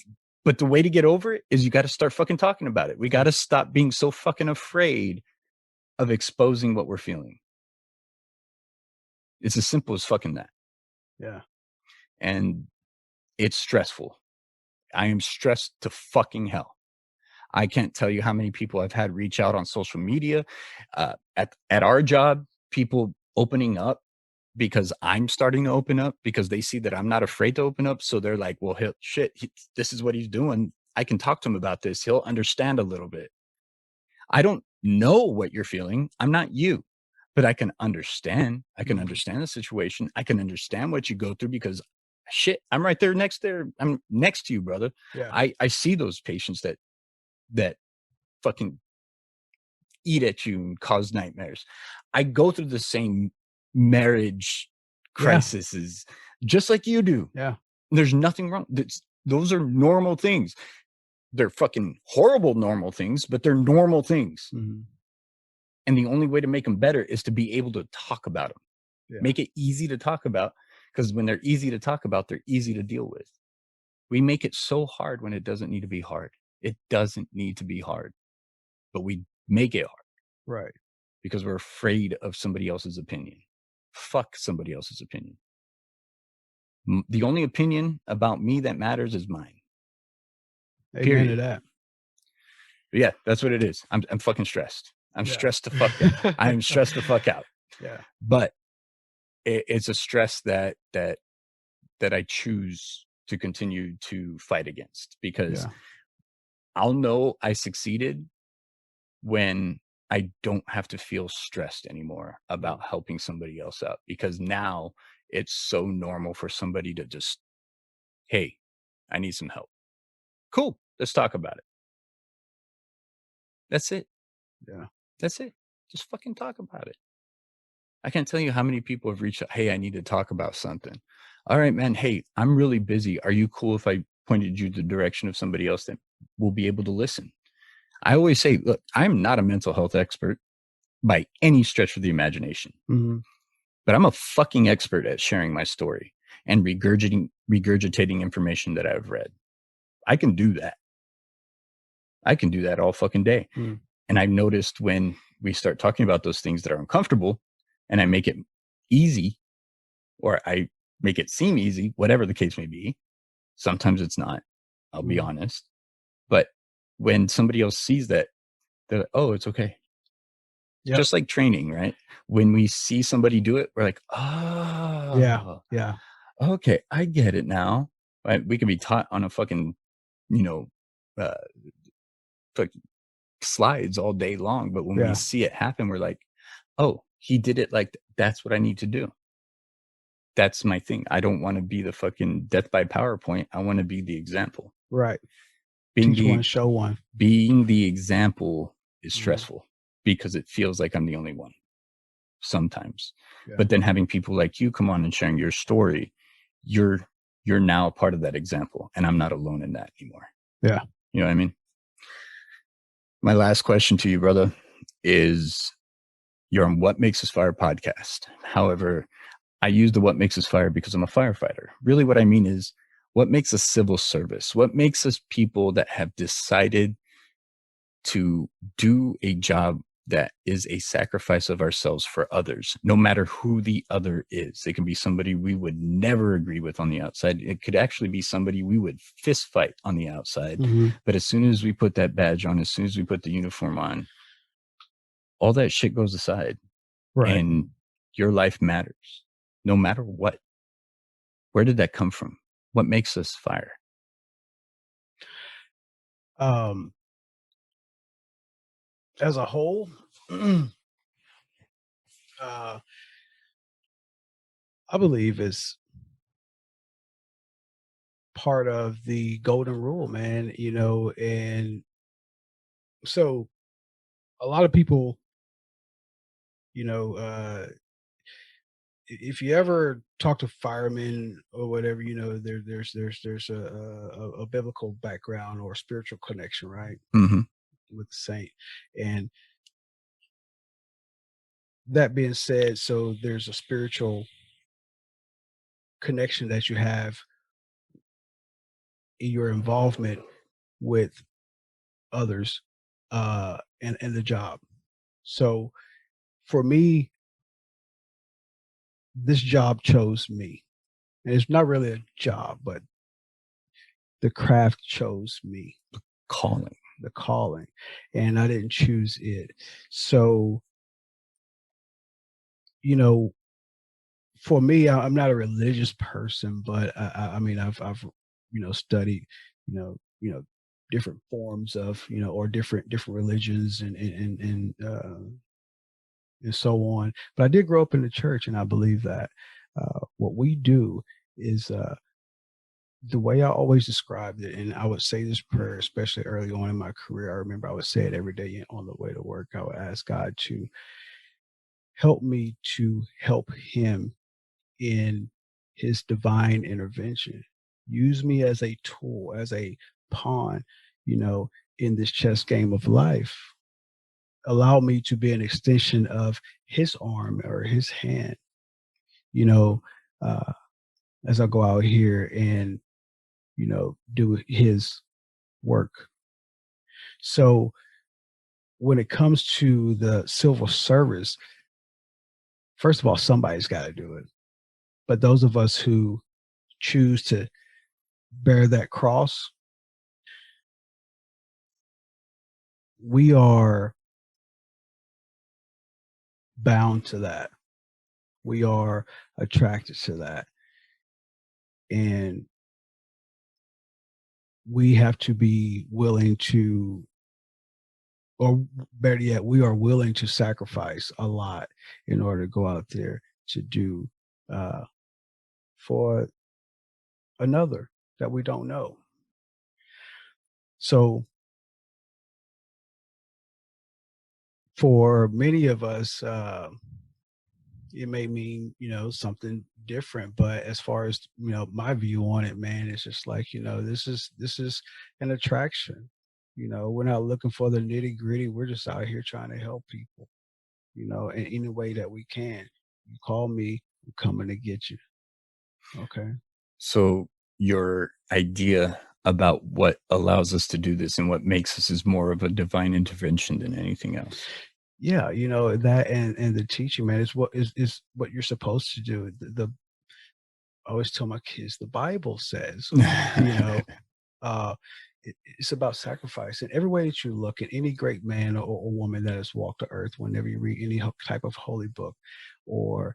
But the way to get over it is you got to start fucking talking about it. We got to stop being so fucking afraid of exposing what we're feeling. It's as simple as fucking that. Yeah. And it's stressful. I am stressed to fucking hell. I can't tell you how many people I've had reach out on social media, at our job, people opening up because I'm starting to open up because they see that I'm not afraid to open up. So they're like, well, this is what he's doing. I can talk to him about this. He'll understand a little bit. I don't know what you're feeling. I'm not you, but I can understand. I can understand the situation. I can understand what you go through because shit, I'm right there next there. I'm next to you, brother. Yeah. I see those patients that fucking eat at you and cause nightmares. I go through the same marriage crises just like you do. Yeah. There's nothing wrong. Those are normal things. They're fucking horrible normal things, but they're normal things. And the only way to make them better is to be able to talk about them. Yeah. Make it easy to talk about, because when they're easy to talk about, they're easy to deal with. We make it so hard when it doesn't need to be hard. It doesn't need to be hard, but we make it hard. Right. Because we're afraid of somebody else's opinion. Fuck somebody else's opinion. The only opinion about me that matters is mine. Amen to that. But yeah, that's what it is. I'm fucking stressed. I'm stressed to fuck out. I am stressed to fuck out. Yeah. But it's a stress that I choose to continue to fight against, because I'll know I succeeded when I don't have to feel stressed anymore about helping somebody else out, because now it's so normal for somebody to just, hey, I need some help. Cool. Let's talk about it. That's it. Yeah. That's it. Just fucking talk about it. I can't tell you how many people have reached out. Hey, I need to talk about something. All right, man. Hey, I'm really busy. Are you cool if I pointed you the direction of somebody else that will be able to listen? I always say, look, I'm not a mental health expert by any stretch of the imagination, but I'm a fucking expert at sharing my story and regurgitating information that I've read. I can do that. I can do that all fucking day. And I've noticed when we start talking about those things that are uncomfortable and I make it easy, or I make it seem easy, whatever the case may be. Sometimes it's not, I'll be honest. But when somebody else sees that, they're like, oh, it's okay. Yep. Just like training, right? When we see somebody do it, we're like, oh, yeah. Okay, I get it now. Right? We can be taught on a fucking, slides all day long, but when we see it happen, we're like, oh, he did it, like that's what I need to do. That's my thing. I don't want to be the fucking death by PowerPoint. I want to be the example. Right. Teach one, show one. Being the example is stressful because it feels like I'm the only one sometimes. Yeah. But then having people like you come on and sharing your story, you're now a part of that example, and I'm not alone in that anymore. Yeah. You know what I mean? My last question to you, brother, is you're on What Makes Us Fire podcast. However, I use the What Makes Us Fire because I'm a firefighter. Really what I mean is, what makes us civil service? What makes us people that have decided to do a job that is a sacrifice of ourselves for others, no matter who the other is? It can be somebody we would never agree with on the outside. It could actually be somebody we would fist fight on the outside. Mhm. But as soon as we put that badge on, as soon as we put the uniform on, all that shit goes aside. Right. And your life matters no matter what. Where did that come from? What makes us fire? As a whole, I believe is part of the golden rule, man. And so a lot of people, you know, if you ever talk to firemen or whatever, there's a biblical background or spiritual connection, right, Mm-hmm. with the saint. And that being said, so there's a spiritual connection that you have in your involvement with others, and the job. So for me, this job chose me. And it's not really a job, but the craft chose me, Calling. the calling, and I didn't choose it. So, for me, I'm not a religious person, but I mean, I've studied, different forms of, or different religions and so on. But I did grow up in the church, and I believe that what we do is, the way I always described it, and I would say this prayer, especially early on in my career. I remember I would say it every day on the way to work. I would ask God to help me to help him in his divine intervention. Use me as a tool, as a pawn, in this chess game of life. Allow me to be an extension of his arm or his hand, you know, uh, as I go out here and, do his work. So when it comes to the civil service, first of all, somebody's got to do it. But those of us who choose to bear that cross, we are bound to that. We are attracted to that. And we have to be willing to, or better yet, we are willing to sacrifice a lot in order to go out there to do for another that we don't know. So for many of us, it may mean, something different. But as far as, my view on it, man, it's just like, this is an attraction. We're not looking for the nitty gritty. We're just out here trying to help people, in any way that we can. You call me, I'm coming to get you. Okay. So your idea about what allows us to do this and what makes us is more of a divine intervention than anything else. Yeah, that, and the teaching, man, is what you're supposed to do. I always tell my kids, the Bible says, uh, it's about sacrifice in every way that you look at. Any great man or woman that has walked the earth, whenever you read any type of holy book or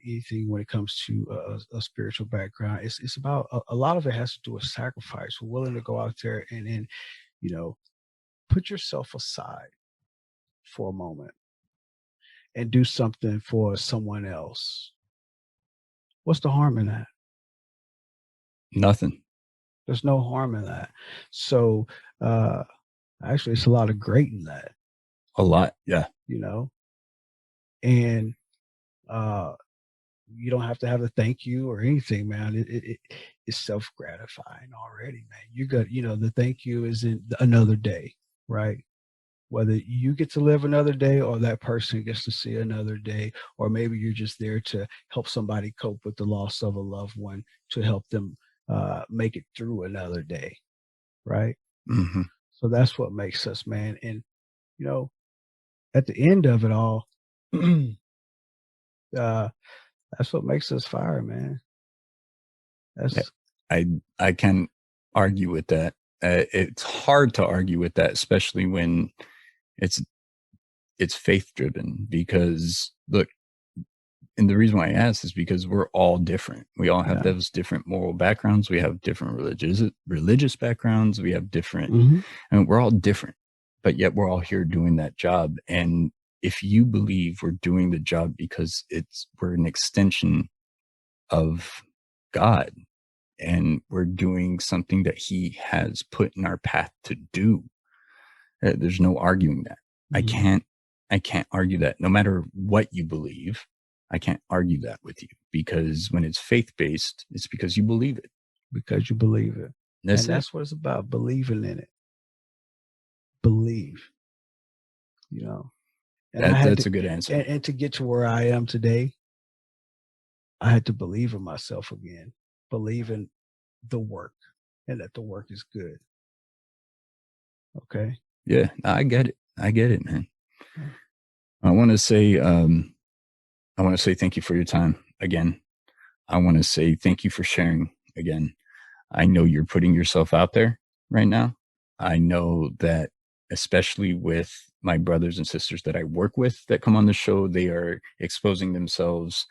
anything when it comes to a spiritual background, it's about a lot of it has to do with sacrifice. We're willing to go out there and put yourself aside for a moment and do something for someone else. What's the harm in that? Nothing. There's no harm in that. So actually, it's a lot of great in that. A lot. Yeah. you know, and you don't have to have a thank you or anything, man. It's self gratifying already, man. You got, the thank you is in another day, right? Whether you get to live another day or that person gets to see another day, or maybe you're just there to help somebody cope with the loss of a loved one, to help them make it through another day, right? Mm-hmm. So that's what makes us, man. And, you know, at the end of it all, that's what makes us fire, man. That's I can't argue with that. It's hard to argue with that, especially when it's faith driven. Because look, and the reason why I ask is because we're all different. We all have those different moral backgrounds. We have different religious backgrounds. We have different, and we're all different, but yet we're all here doing that job. And if you believe we're doing the job because we're an extension of God, and we're doing something that he has put in our path to do, there's no arguing that. I can't argue that. No matter what you believe, I can't argue that with you, because when it's faith-based, it's because you believe it. Because you believe it. That's what it's about, believing in it. Believe, And that's a good answer. And to get to where I am today, I had to believe in myself again, believe in the work, and that the work is good. Okay. Yeah, I get it, man. I want to say thank you for your time again. I want to say thank you for sharing again. I know you're putting yourself out there right now. I know that, especially with my brothers and sisters that I work with that come on the show, they are exposing themselves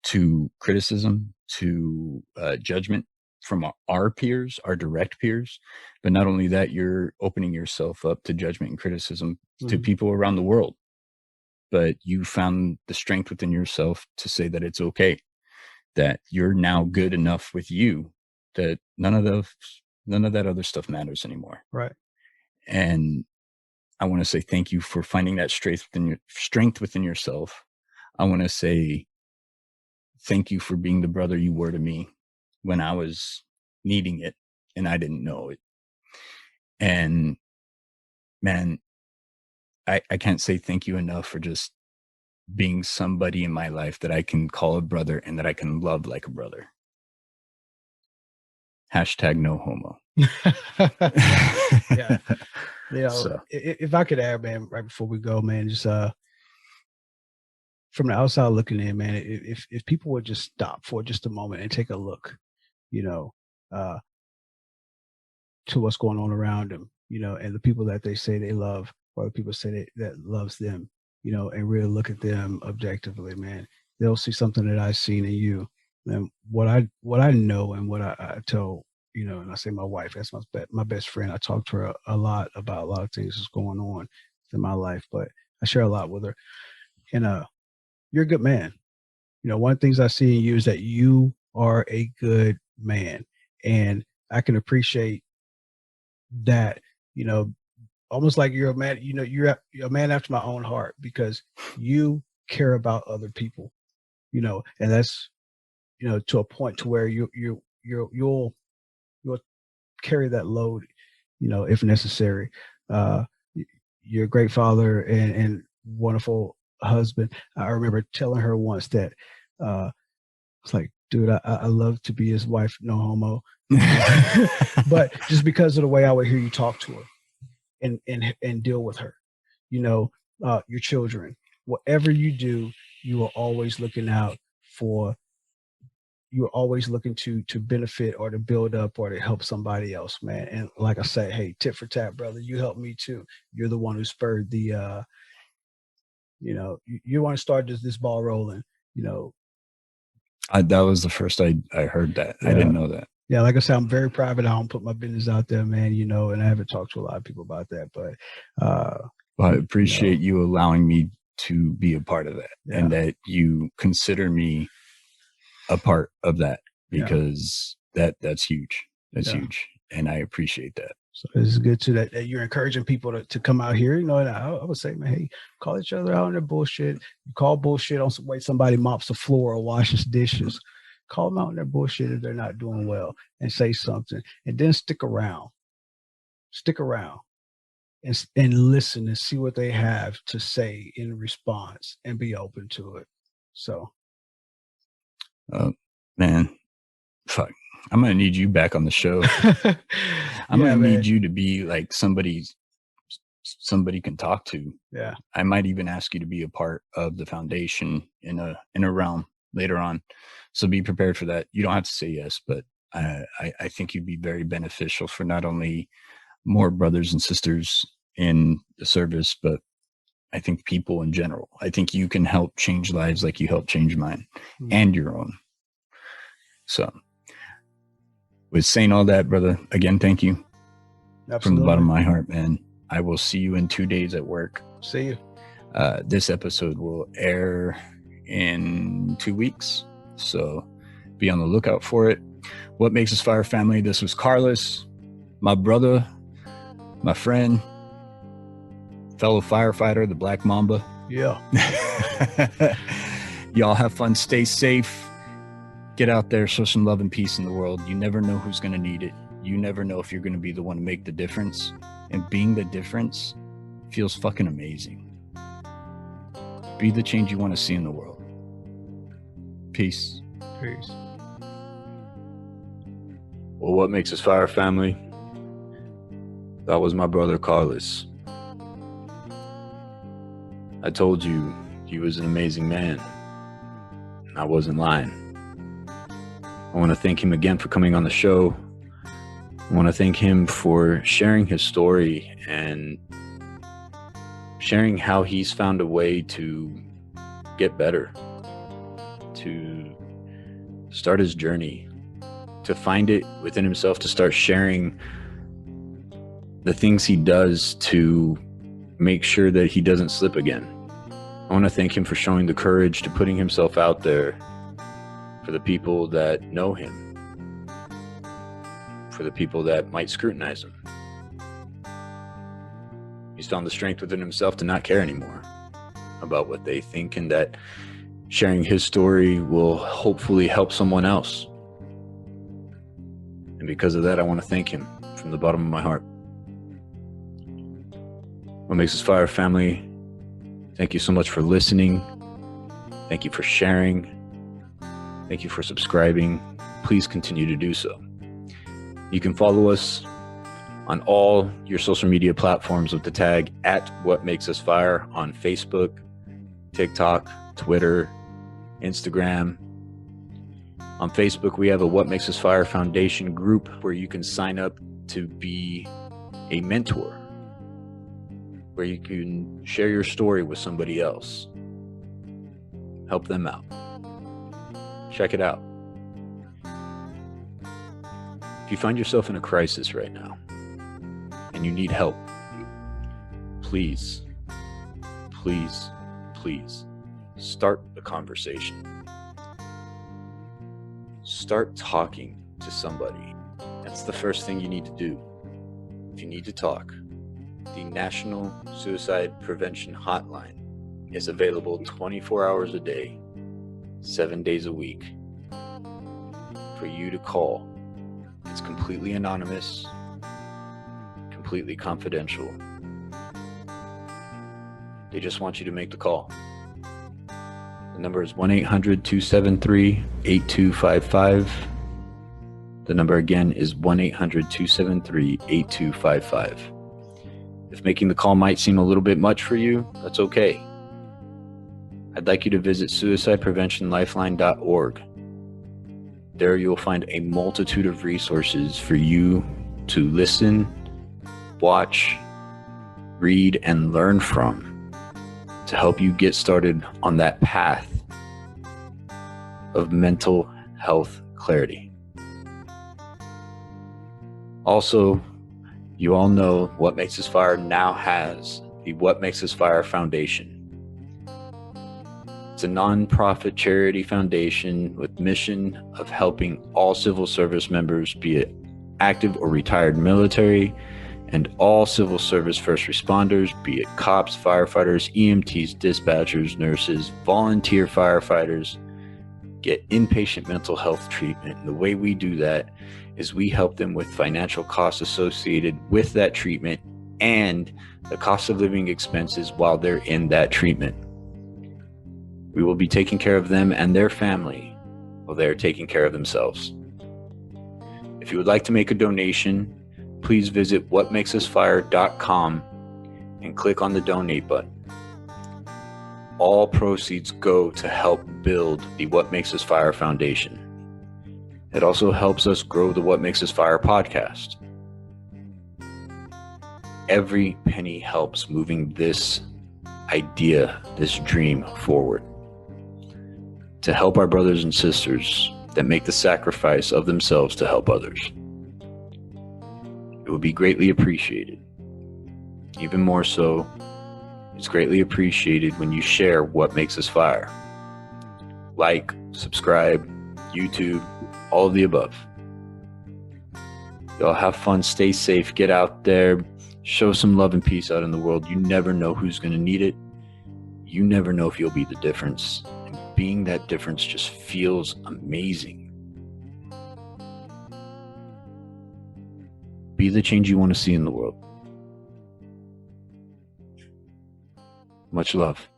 to criticism, to judgment from our peers, our direct peers. But not only that, you're opening yourself up to judgment and criticism to people around the world. But you found the strength within yourself to say that it's okay, that you're now good enough with you, that none of that other stuff matters anymore. Right. And I want to say thank you for finding that strength within yourself. I want to say thank you for being the brother you were to me when I was needing it and I didn't know it. And man, I can't say thank you enough for just being somebody in my life that I can call a brother and that I can love like a brother. #no homo. Yeah. If I could add, man, right before we go, man, just from the outside looking in, man, if people would just stop for just a moment and take a look, to what's going on around them, and the people that they say they love, or the people say that loves them, and really look at them objectively, man, they'll see something that I've seen in you. And what I know and what I tell, and I say my wife, that's my best friend. I talk to her a lot about a lot of things that's going on in my life, but I share a lot with her. And you're a good man. One of the things I see in you is that you are a good man, and I can appreciate that, almost like you're a man, you're a man after my own heart, because you care about other people, and that's, to a point to where you'll carry that load, if necessary. You're a great father and wonderful husband. I remember telling her once that it's like, dude, I love to be his wife, no homo. But just because of the way I would hear you talk to her and deal with her, your children, whatever you do, you are always looking out for, you're always looking to benefit or to build up or to help somebody else, man. And like I say, hey, tit for tat, brother, you helped me too. You're the one who spurred the, you want to start this ball rolling, that was the first I heard that. Yeah. I didn't know that. Yeah, like I said, I'm very private. I don't put my business out there, man, and I haven't talked to a lot of people about that. But well, I appreciate you allowing me to be a part of that, and that you consider me a part of that, because that's huge. That's huge. And I appreciate that. So it's good to that you're encouraging people to come out here. You know, and I would say, man, hey, call each other out on their bullshit. You call bullshit on some way somebody mops the floor or washes dishes. Call them out on their bullshit if they're not doing well and say something. And then stick around. Stick around and listen and see what they have to say in response and be open to it. So. Man, fuck. I'm going to need you back on the show. I'm going to need you to be like somebody can talk to. Yeah. I might even ask you to be a part of the foundation in a realm later on. So be prepared for that. You don't have to say yes, but I think you'd be very beneficial for not only more brothers and sisters in the service, but I think people in general. I think you can help change lives like you helped change mine and your own. So with saying all that, brother, again, thank you. Absolutely. From the bottom of my heart, man. I will see you in 2 days at work. See you. This episode will air in 2 weeks, so be on the lookout for it. What Makes Us Fire Family? This was Karlis, my brother, my friend, fellow firefighter, the Black Mamba. Yeah. Y'all have fun. Stay safe. Get out there, show some love and peace in the world. You never know who's going to need it. You never know if you're going to be the one to make the difference. And being the difference feels fucking amazing. Be the change you want to see in the world. Peace. Peace. Well, what makes us Fire Family? That was my brother Karlis. I told you he was an amazing man. I wasn't lying. I want to thank him again for coming on the show. I want to thank him for sharing his story and sharing how he's found a way to get better, to start his journey, to find it within himself, to start sharing the things he does to make sure that he doesn't slip again. I want to thank him for showing the courage to putting himself out there for the people that know him, for the people that might scrutinize him. He's found the strength within himself to not care anymore about what they think, and that sharing his story will hopefully help someone else. And because of that, I want to thank him from the bottom of my heart. What Makes Us Fire Family, thank you so much for listening. Thank you for sharing. Thank you for subscribing. Please continue to do so. You can follow us on all your social media platforms with the tag @WhatMakesUsFire on Facebook, TikTok, Twitter, Instagram. On Facebook, we have a What Makes Us Fire Foundation group where you can sign up to be a mentor, where you can share your story with somebody else. Help them out. Check it out. If you find yourself in a crisis right now and you need help, please, please, please start the conversation. Start talking to somebody. That's the first thing you need to do. If you need to talk, the National Suicide Prevention Hotline is available 24 hours a day, 7 days a week for you to call. It's completely anonymous, completely confidential. They just want you to make the call. The number is 1-800-273-8255. The number again is 1-800-273-8255. If making the call might seem a little bit much for you, that's okay. I'd like you to visit suicidepreventionlifeline.org. There you'll find a multitude of resources for you to listen, watch, read, and learn from to help you get started on that path of mental health clarity. Also, you all know What Makes Us Fire now has the What Makes Us Fire Foundation. It's a non-profit charity foundation with mission of helping all civil service members, be it active or retired military, and all civil service first responders, be it cops, firefighters, EMTs, dispatchers, nurses, volunteer firefighters, get inpatient mental health treatment. And the way we do that is we help them with financial costs associated with that treatment and the cost of living expenses while they're in that treatment. We will be taking care of them and their family while they're taking care of themselves. If you would like to make a donation, please visit WhatMakesUsFire.com and click on the donate button. All proceeds go to help build the What Makes Us Fire Foundation. It also helps us grow the What Makes Us Fire podcast. Every penny helps moving this idea, this dream forward. To help our brothers and sisters that make the sacrifice of themselves to help others. It would be greatly appreciated. Even more so, it's greatly appreciated when you share What Makes Us Fire. Like, subscribe, YouTube, all of the above. Y'all have fun, stay safe, get out there, show some love and peace out in the world. You never know who's going to need it. You never know if you'll be the difference. And being that difference just feels amazing. Be the change you want to see in the world. Much love.